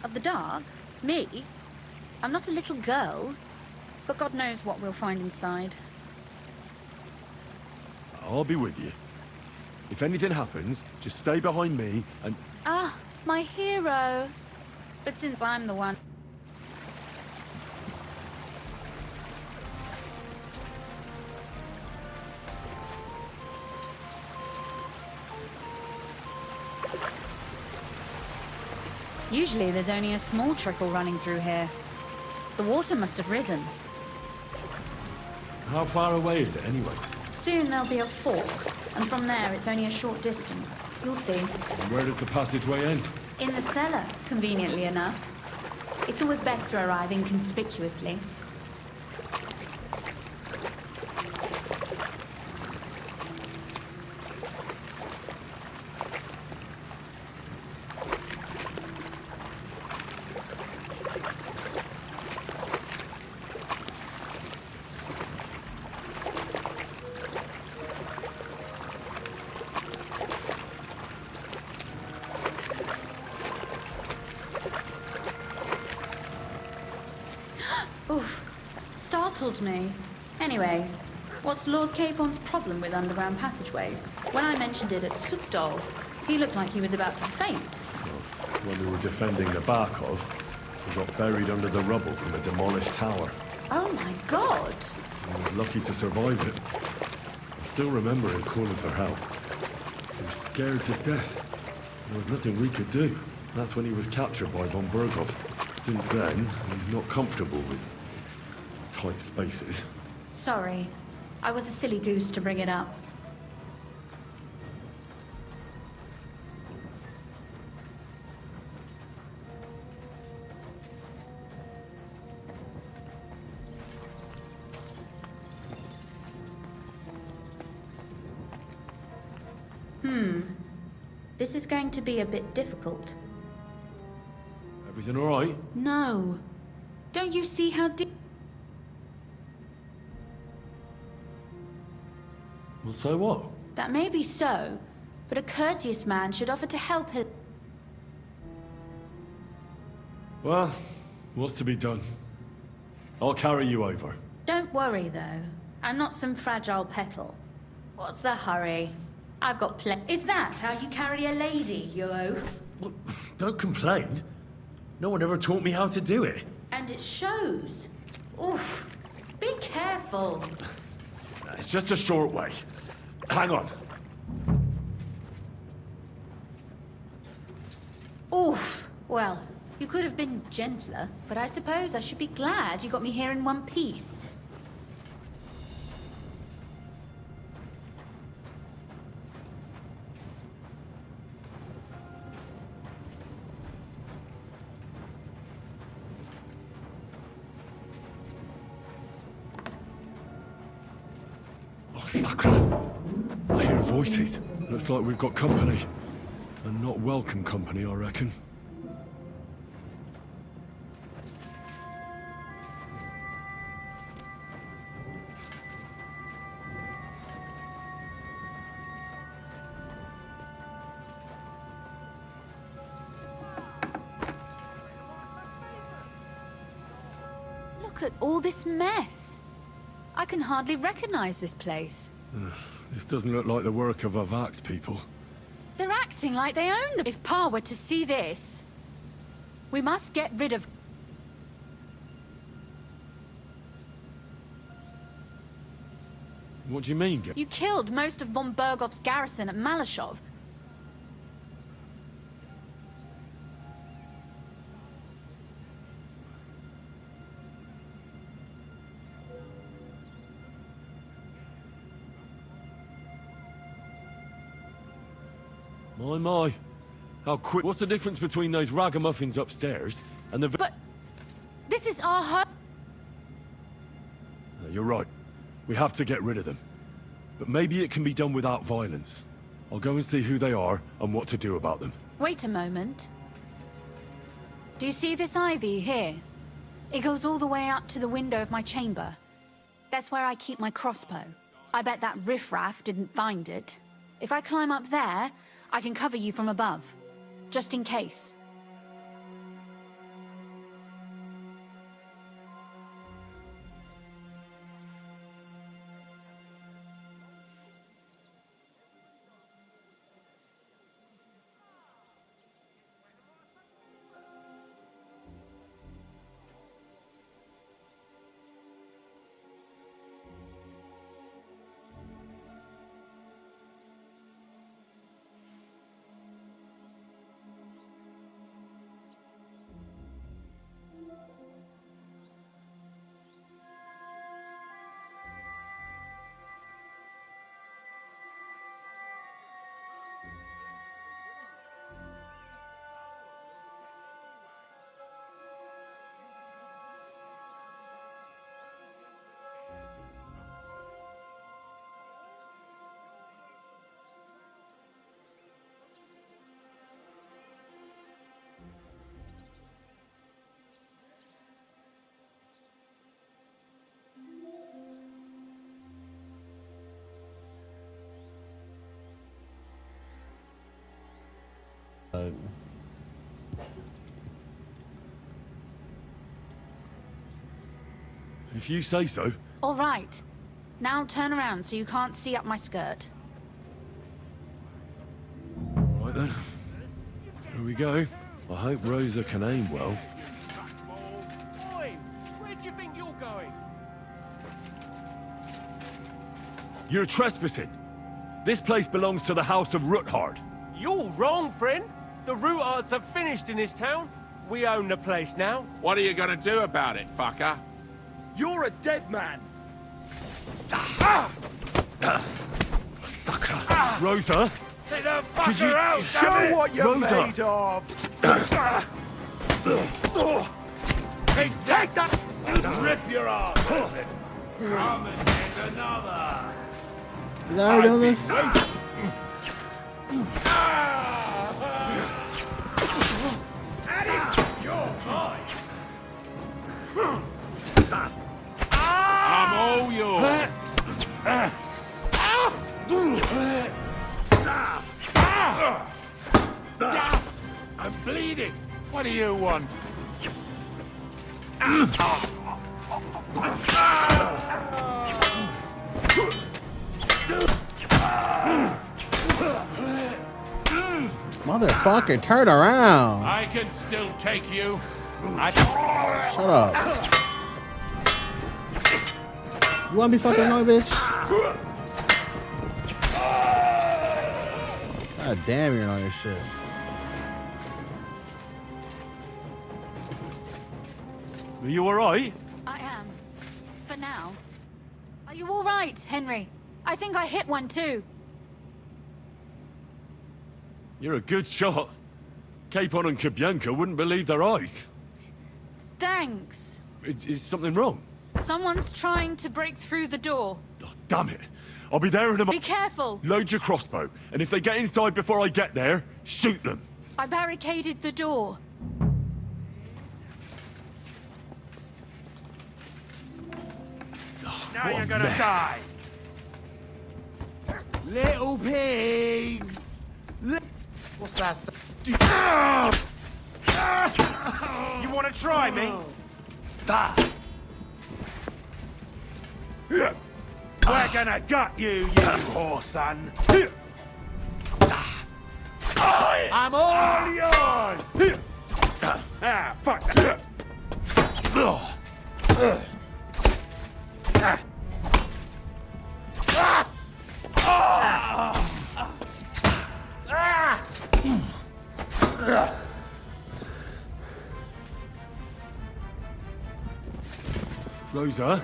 Of the dark? Me? I'm not a little girl. But God knows what we'll find inside. I'll be with you. If anything happens, just stay behind me and... Ah, my hero. But since I'm the one... Usually there's only a small trickle running through here. The water must have risen. How far away is it anyway? Soon there'll be a fork, and from there it's only a short distance. You'll see. And where does the passageway end? In the cellar, conveniently enough. It's always best to arrive inconspicuously. Oof, startled me. Anyway, what's Lord Capon's problem with underground passageways? When I mentioned it at Sukdol, he looked like he was about to faint. When we were defending the Barkov, we got buried under the rubble from a demolished tower. Oh my god! I was lucky to survive it. I still remember him calling for help. He was scared to death. There was nothing we could do. That's when he was captured by von Bergov. Since then, he's not comfortable with tight spaces. Sorry. I was a silly goose to bring it up. This is going to be a bit difficult. Everything all right? No. Don't you see how deep... Well, so what? That may be so, but a courteous man should offer to help him. Well, what's to be done? I'll carry you over. Don't worry, though. I'm not some fragile petal. What's the hurry? I've got Is that how you carry a lady, you oaf? Well, don't complain. No one ever taught me how to do it. And it shows. Oof. Be careful. It's just a short way. Hang on. Oof. Well, you could have been gentler, but I suppose I should be glad you got me here in one piece. Sakra! I hear voices. Looks like we've got company. And not welcome company, I reckon. Look at all this mess. I can hardly recognize this place. This doesn't look like the work of Avak's people. They're acting like they own them. If Pa were to see this, we must get rid of... What do you mean? You killed most of von Bergov's garrison at Malashov. My. How quick... What's the difference between those ragamuffins upstairs and the... But this is our home. You're right. We have to get rid of them. But maybe it can be done without violence. I'll go and see who they are and what to do about them. Wait a moment. Do you see this ivy here? It goes all the way up to the window of my chamber. That's where I keep my crossbow. I bet that riffraff didn't find it. If I climb up there, I can cover you from above. Just in case. If you say so. All right. Now turn around so you can't see up my skirt. Right then. Here we go. I hope Rosa can aim well. Boy, where do you think you're going? You're trespassing. This place belongs to the House of Ruthard. You're wrong, friend. The Rutards have finished in this town. We own the place now. What are you gonna do about it, fucker? You're a dead man. Sucker. Rosa? Take the Could you fucker out, Show damn it! what you're Rosa. made of. Hey, take that! Rip your ass open. Come and get another. Is that how we're doing this? You're mine. I'm all yours. I'm bleeding. What do you want? Motherfucker, turn around. I can still take you. Shut up. You wanna be fucking annoying, bitch? God damn, you're annoying as shit. Are you alright? I am. For now. Are you all right, Henry? I think I hit one too. You're a good shot. Capon and Kabianka wouldn't believe their eyes. Thanks. Is something wrong? Someone's trying to break through the door. Damn it. I'll be there in a Be moment. careful. Load your crossbow, and if they get inside before I get there, shoot them. I barricaded the door. Now you're gonna die. Little pigs. What's that? You want to try me? We're gonna gut you, you whore son. I'm all yours. Ah, fuck that. Rosa,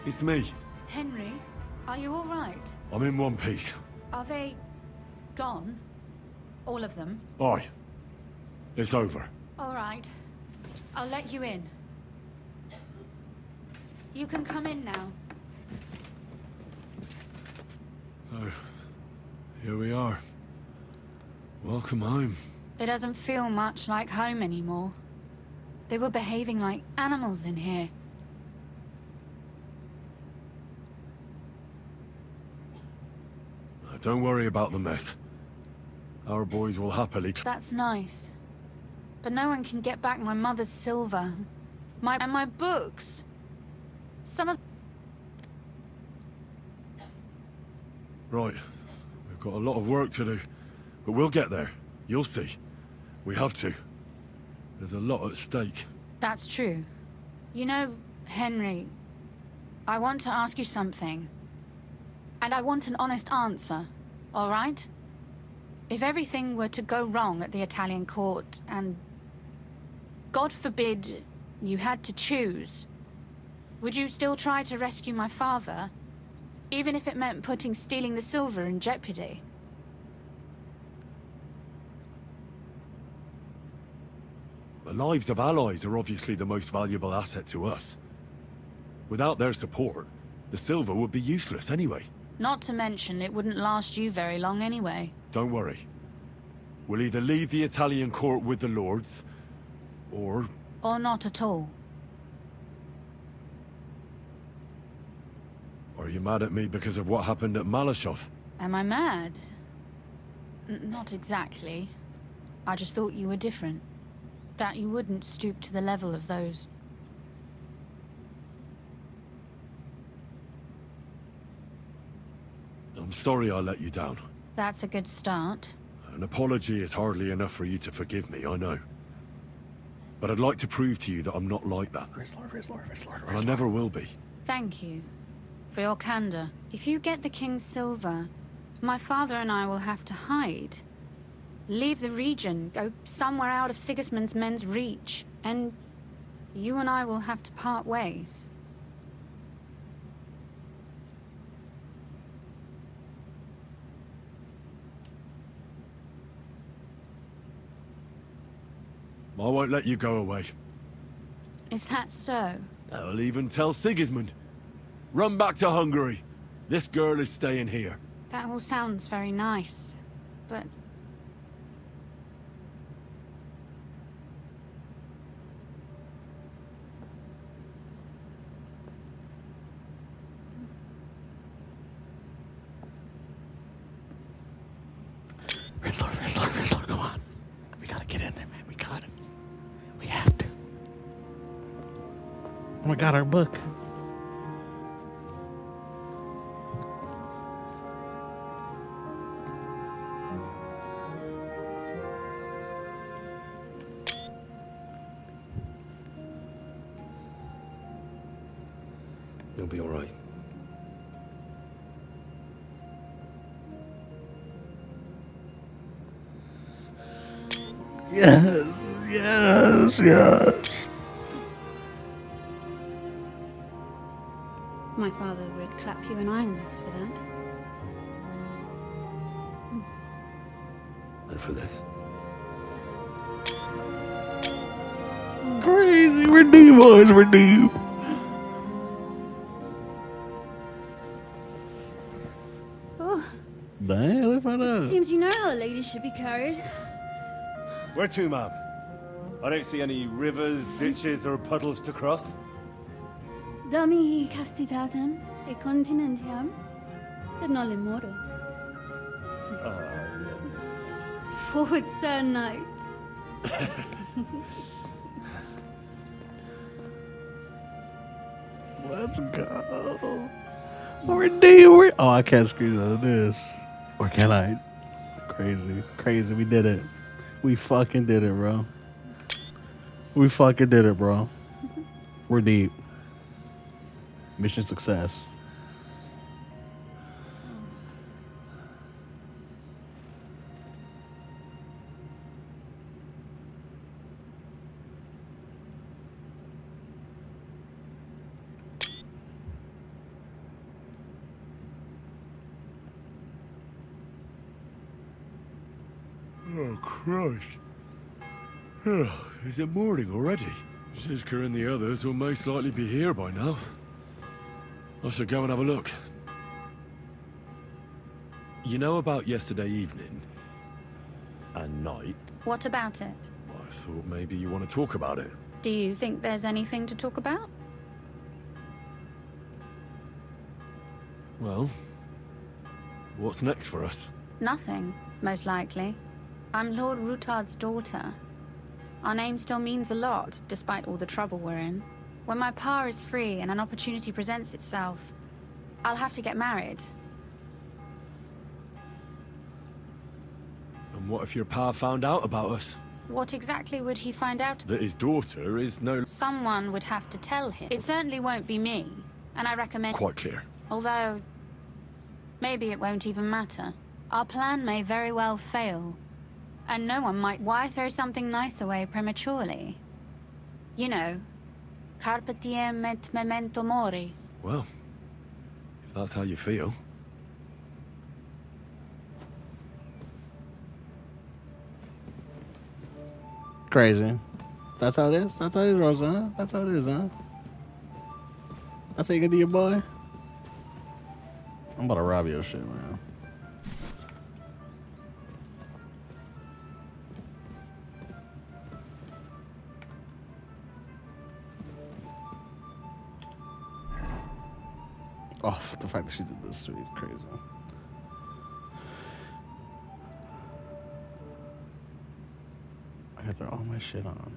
it's me. Henry, are you all right? I'm in one piece. Are they gone? All of them? Aye. It's over. All right. I'll let you in. You can come in now. So, here we are. Welcome home. It doesn't feel much like home anymore. They were behaving like animals in here. Don't worry about the mess. Our boys will happily... That's nice. But no one can get back my mother's silver. And my books. Some of... Right. We've got a lot of work to do. But we'll get there. You'll see. We have to. There's a lot at stake. That's true. You know, Henry, I want to ask you something. And I want an honest answer, all right? If everything were to go wrong at the Italian court, and God forbid you had to choose, would you still try to rescue my father, even if it meant putting stealing the silver in jeopardy? The lives of allies are obviously the most valuable asset to us. Without their support, the silver would be useless anyway. Not to mention, it wouldn't last you very long anyway. Don't worry. We'll either leave the Italian court with the lords, or... Or not at all. Are you mad at me because of what happened at Malashov? Am I mad? Not exactly. I just thought you were different. That you wouldn't stoop to the level of those... I'm sorry I let you down. That's a good start. An apology is hardly enough for you to forgive me, I know. But I'd like to prove to you that I'm not like that. And I never will be. Thank you for your candor. If you get the King's silver, my father and I will have to hide. Leave the region, go somewhere out of Sigismund's men's reach, and you and I will have to part ways. I won't let you go away. Is that so? I'll even tell Sigismund. Run back to Hungary. This girl is staying here. That all sounds very nice, but... Rizzler, come on. We gotta get in there, man. We got it. We have to. Oh my god, our book. You'll be all right. Yes, yes, yes. My father would clap you in irons for that. And for this? Crazy, we're deep, boys, we're deep. Oh, Dang, look at that. Seems you know how a lady should be carried. Where to, ma'am? I don't see any rivers, ditches, or puddles to cross. Domi castitatem e continentiam, sed non le moro. Forward, Sir Knight. Let's go. We're deep. Oh, I can't scream out of this. Or can I? Crazy, crazy. We did it. We fucking did it, bro. We fucking did it, bro. We're deep. Mission success. Oh, Christ. Is it morning already? Zizka and the others will most likely be here by now. I should go and have a look. You know about yesterday evening? And night? What about it? Well, I thought maybe you want to talk about it. Do you think there's anything to talk about? Well, what's next for us? Nothing, most likely. I'm Lord Rutard's daughter. Our name still means a lot, despite all the trouble we're in. When my pa is free and an opportunity presents itself, I'll have to get married. And what if your pa found out about us? What exactly would he find out? That his daughter is no... Someone would have to tell him. It certainly won't be me, and I recommend... Quite clear. Although, maybe it won't even matter. Our plan may very well fail. And no one might... Why throw something nice away prematurely? You know, carpe diem et memento mori. Well, if that's how you feel. Crazy. That's how it is? That's how it is, Rosa, huh? That's how it is, huh? That's how you get to your boy? I'm about to rob your shit, man. Oh, the fact that she did this to me is crazy. I gotta throw all my shit on.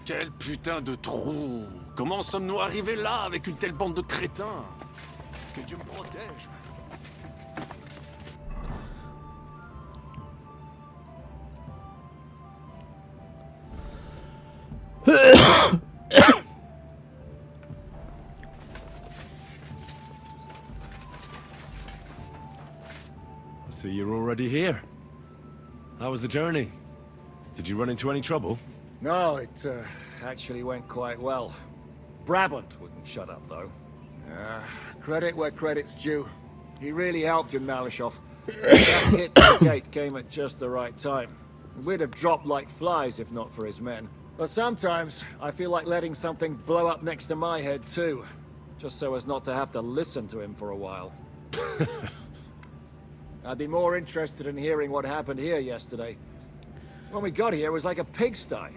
Quel putain de trou! Comment sommes-nous arrivés là avec une telle bande de crétins? Que Dieu me protège! So you're already here. How was the journey? Did you run into any trouble? No, it actually went quite well. Brabant wouldn't shut up, though. Credit where credit's due. He really helped in Malishov. That hit to the gate came at just the right time. We'd have dropped like flies if not for his men. But sometimes, I feel like letting something blow up next to my head, too. Just so as not to have to listen to him for a while. I'd be more interested in hearing what happened here yesterday. When we got here, it was like a pigsty.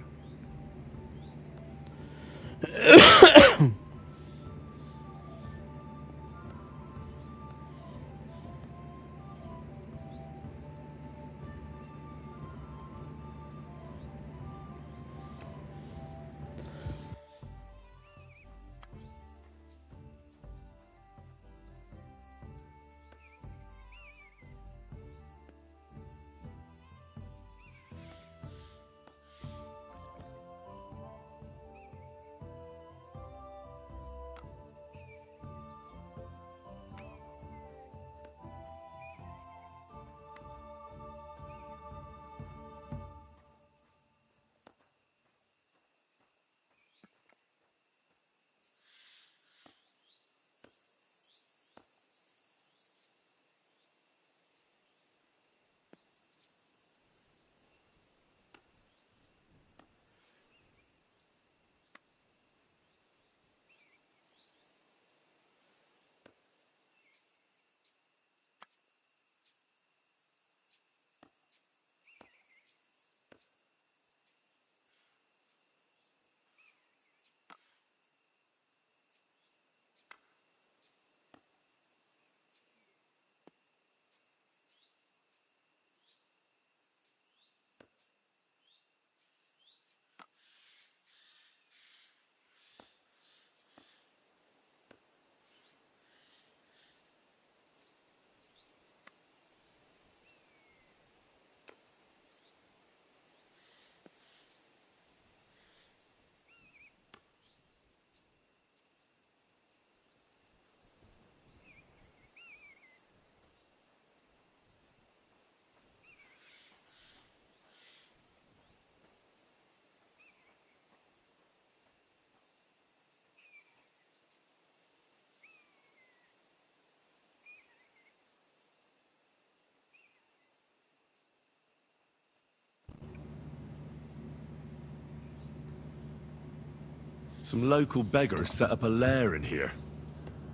Some local beggars set up a lair in here.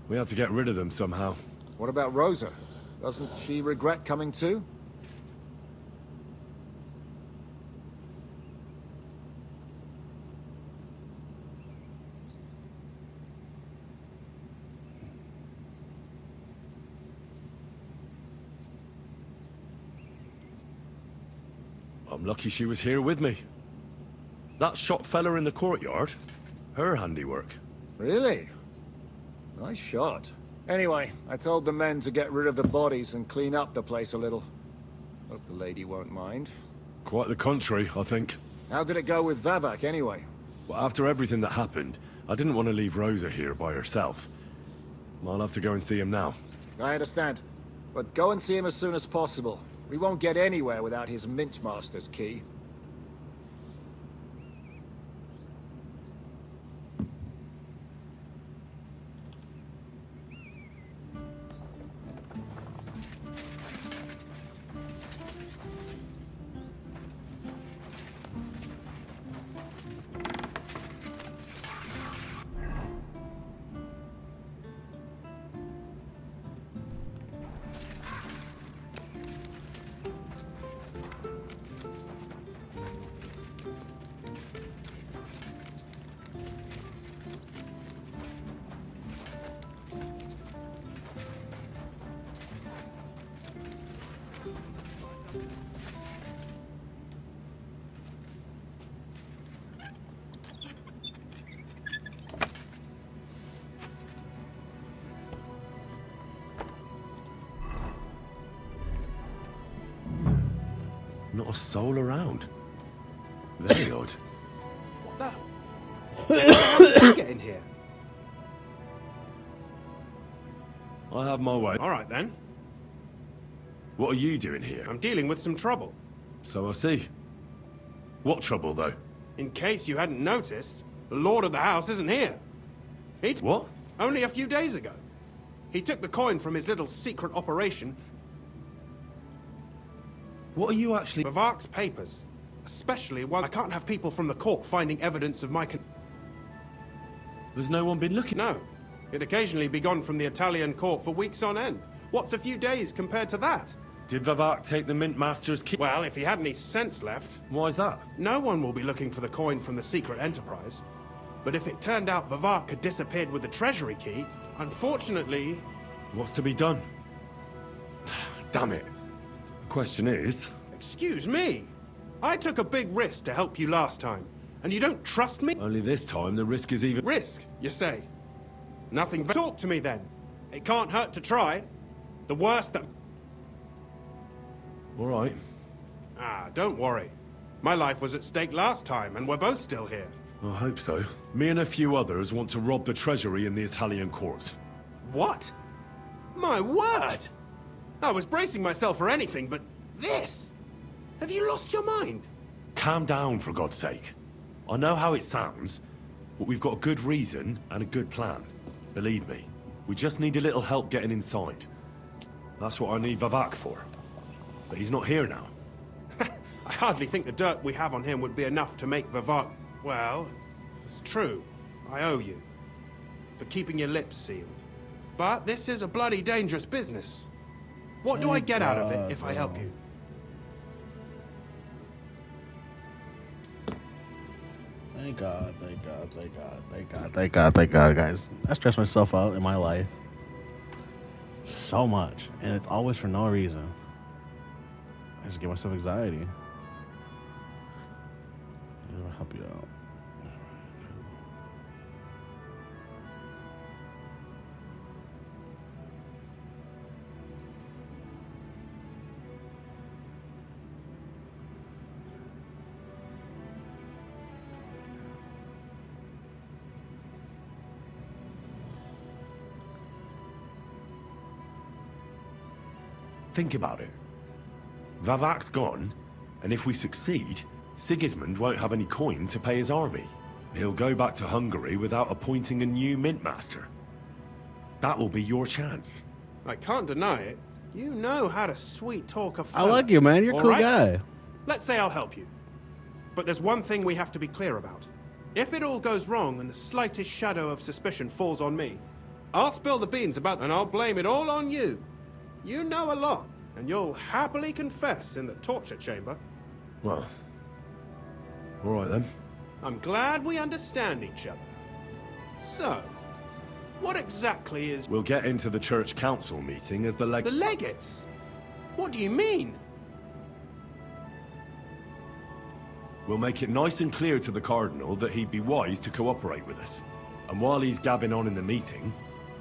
We have to get rid of them somehow. What about Rosa? Doesn't she regret coming too? I'm lucky she was here with me. That shot fella in the courtyard, her handiwork. Really? Nice shot. Anyway, I told the men to get rid of the bodies and clean up the place a little. Hope the lady won't mind. Quite the contrary, I think. How did it go with Vavak, anyway? Well, after everything that happened, I didn't want to leave Rosa here by herself. I'll have to go and see him now. I understand. But go and see him as soon as possible. We won't get anywhere without his Mintmaster's key. Not a soul around. Very odd. What the? How did you get in here? I have my way. All right, then. What are you doing here? I'm dealing with some trouble. So I see. What trouble, though? In case you hadn't noticed, the Lord of the House isn't here. What? Only a few days ago. He took the coin from his little secret operation. What are you actually... Vavak's papers. Especially one... I can't have people from the court finding evidence of my... Has no one been looking? No. He'd occasionally be gone from the Italian court for weeks on end. What's a few days compared to that? Did Vavak take the Mint Master's key? Well, if he had any sense left... Why is that? No one will be looking for the coin from the secret enterprise. But if it turned out Vavak had disappeared with the treasury key, unfortunately... What's to be done? Damn it. The question is... Excuse me? I took a big risk to help you last time, and you don't trust me? Only this time the risk is even... Risk, you say? Nothing... Talk to me then. It can't hurt to try. The worst that... All right. Ah, don't worry. My life was at stake last time, and we're both still here. I hope so. Me and a few others want to rob the treasury in the Italian court. What? My word! I was bracing myself for anything, but this? Have you lost your mind? Calm down, for God's sake. I know how it sounds, but we've got a good reason and a good plan. Believe me, we just need a little help getting inside. That's what I need Vavak for. But he's not here now. I hardly think the dirt we have on him would be enough to make Vavak... Well, it's true. I owe you. For keeping your lips sealed. But this is a bloody dangerous business. What do I get out of it if I help you? Thank God, thank God, thank God, thank God, thank God, thank God, guys. I stress myself out in my life so much, and it's always for no reason. I just give myself anxiety. It'll help you out. Think about it. Vavak's gone, and if we succeed, Sigismund won't have any coin to pay his army. He'll go back to Hungary without appointing a new mint master. That will be your chance. I can't deny it. You know how to sweet talk a I fella. like you, man. You're a All cool right? guy. Let's say I'll help you. But there's one thing we have to be clear about. If it all goes wrong and the slightest shadow of suspicion falls on me, I'll spill the beans about and I'll blame it all on you. You know a lot, and you'll happily confess in the torture chamber. Well, all right then. I'm glad we understand each other. So, what exactly is... We'll get into the church council meeting as the The legates? What do you mean? We'll make it nice and clear to the Cardinal that he'd be wise to cooperate with us. And while he's gabbing on in the meeting,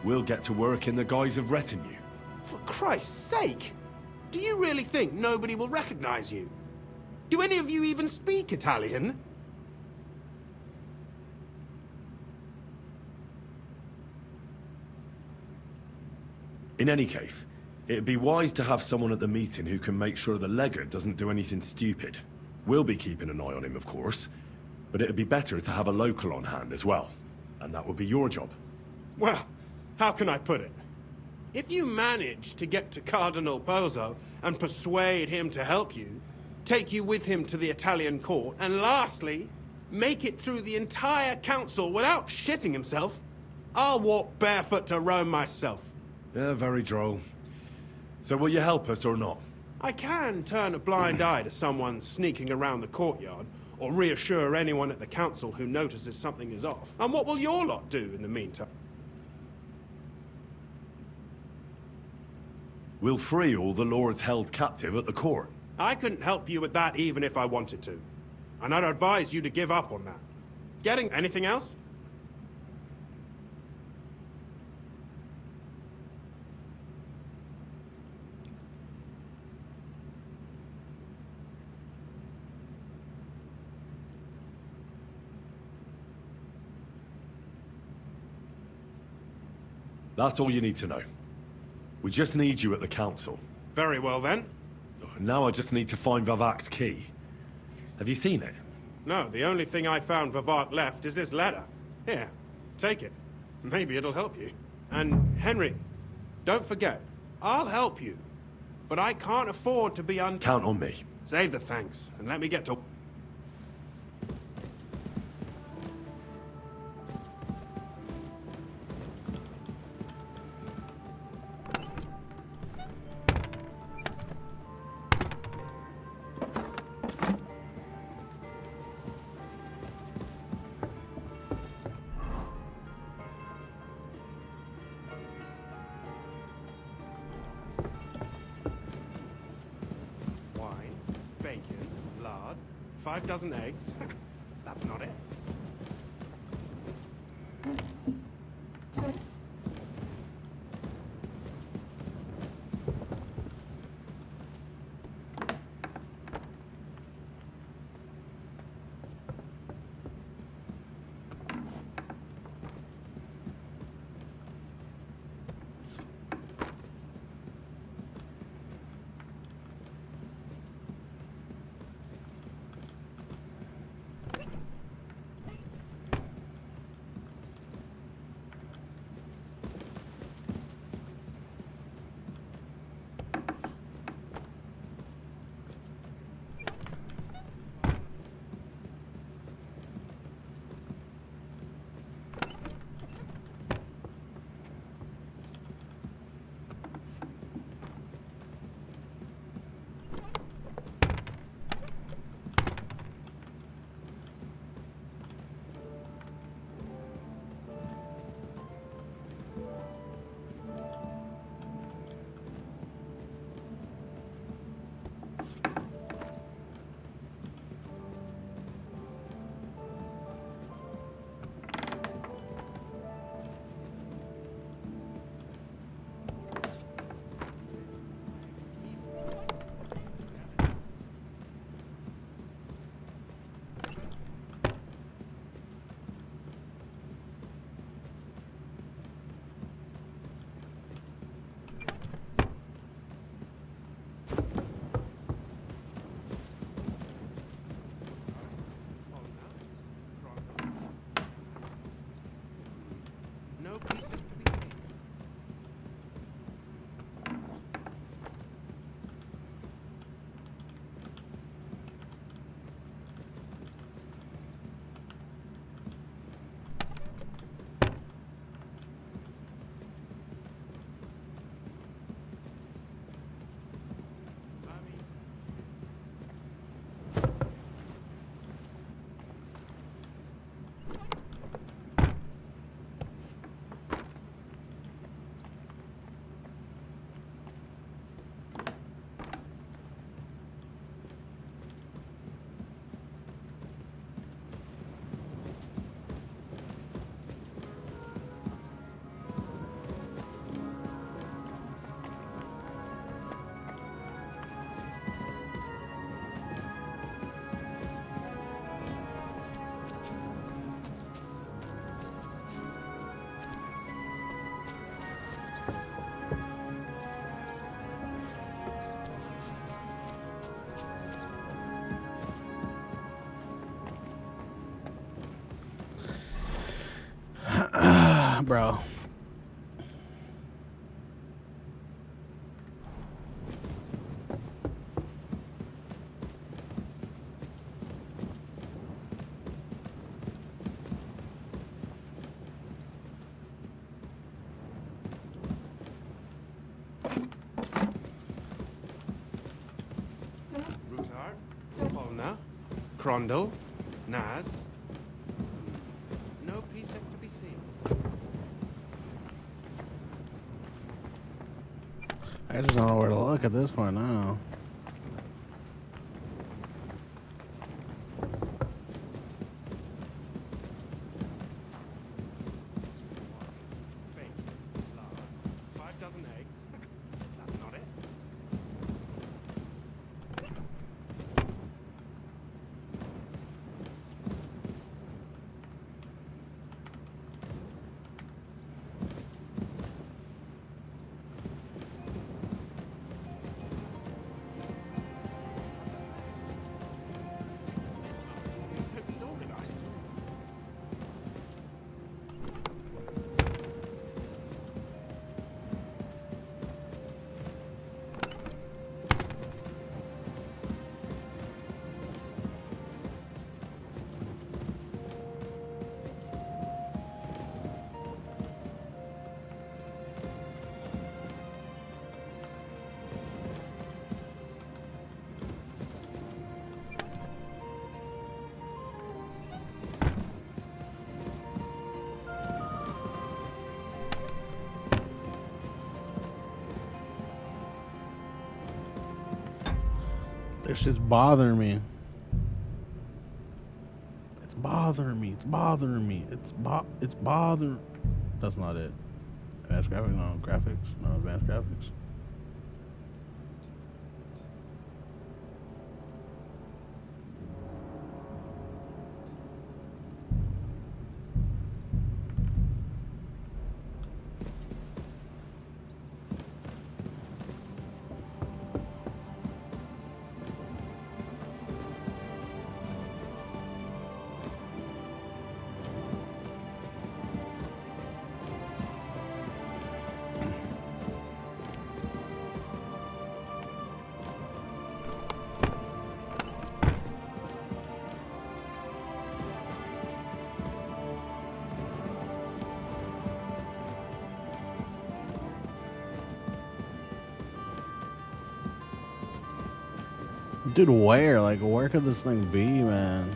we'll get to work in the guise of retinue. For Christ's sake! Do you really think nobody will recognize you? Do any of you even speak Italian? In any case, it'd be wise to have someone at the meeting who can make sure the legate doesn't do anything stupid. We'll be keeping an eye on him, of course, but it'd be better to have a local on hand as well. And that would be your job. Well, how can I put it? If you manage to get to Cardinal Bozo and persuade him to help you, take you with him to the Italian court, and lastly, make it through the entire council without shitting himself, I'll walk barefoot to Rome myself. Yeah, very droll. So will you help us or not? I can turn a blind eye to someone sneaking around the courtyard, or reassure anyone at the council who notices something is off. And what will your lot do in the meantime? We'll free all the lords held captive at the court. I couldn't help you with that even if I wanted to. And I'd advise you to give up on that. Getting anything else? That's all you need to know. We just need you at the council. Very well then. Now I just need to find Vavak's key. Have you seen it? No, the only thing I found Vavak left is this letter. Here, take it. Maybe it'll help you. And Henry, don't forget, I'll help you. But I can't afford to be Count on me. Save the thanks, and let me get to... Wine, bacon, lard, 5 dozen eggs. That's not it. bro. Crondle, Naz. No precept to be seen. I just don't know where to look at this point now. It's just bothering me. It's bothering me. It's bothering me. It's bothering. That's not it. Advanced graphics? No, graphics. No, advanced graphics. Dude, where? Like, where could this thing be, man?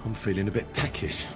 I'm feeling a bit peckish.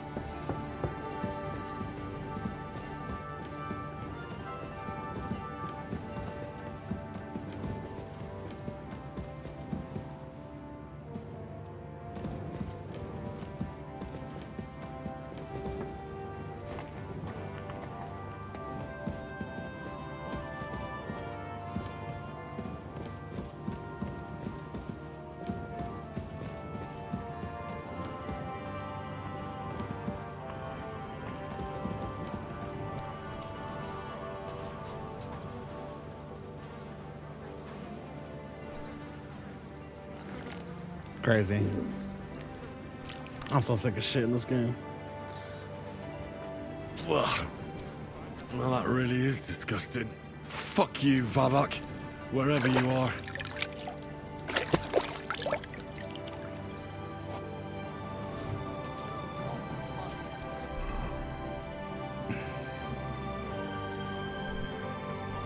Crazy. I'm so sick of shit in this game. Well, that really is disgusting. Fuck you, Vavak, wherever you are.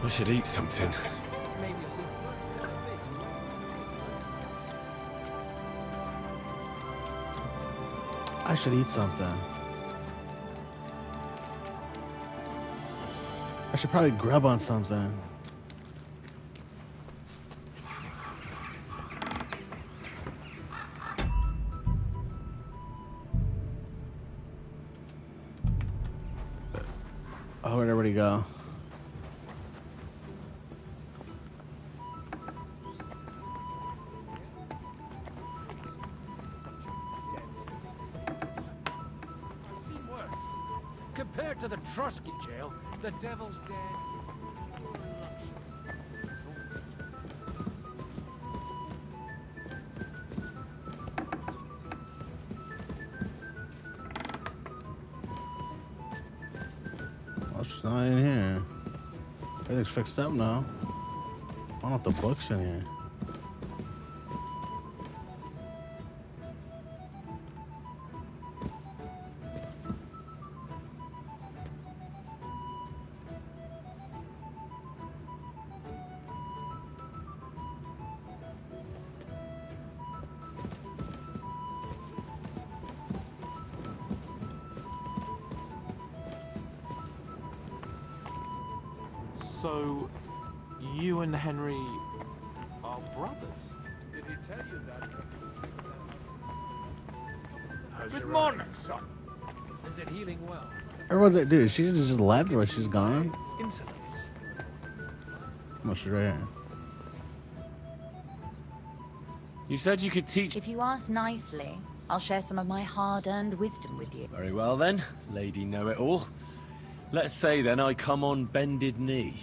I should eat something. I should eat something. I should probably grub on something. Oh, where'd everybody go? Compared to the Trusky jail, the Devil's Den. Oh, she's not in here. Everything's fixed up now. I don't know if the book's in here. So, you and Henry are brothers? Did he tell you that? Good morning, son. Is it healing well? Everyone's like, dude, she just left or she's gone? Insolence. No, she's right here. You said you could teach. If you ask nicely, I'll share some of my hard-earned wisdom with you. Very well then, Lady Know-It-All. Let's say then I come on bended knee.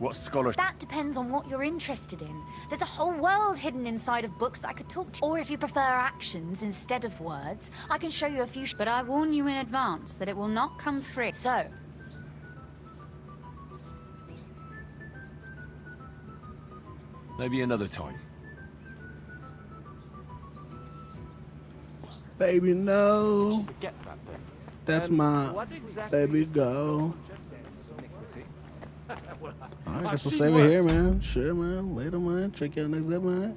What scholarship? That depends on what you're interested in. There's a whole world hidden inside of books I could talk to. Or if you prefer actions instead of words, I can show you a few. But I warn you in advance that it will not come free. So, Maybe another time. Baby, no. Get that then. That's my baby go. Alright, guess we'll save it here, man. Sure, man. Later, man. Check you out next episode, man.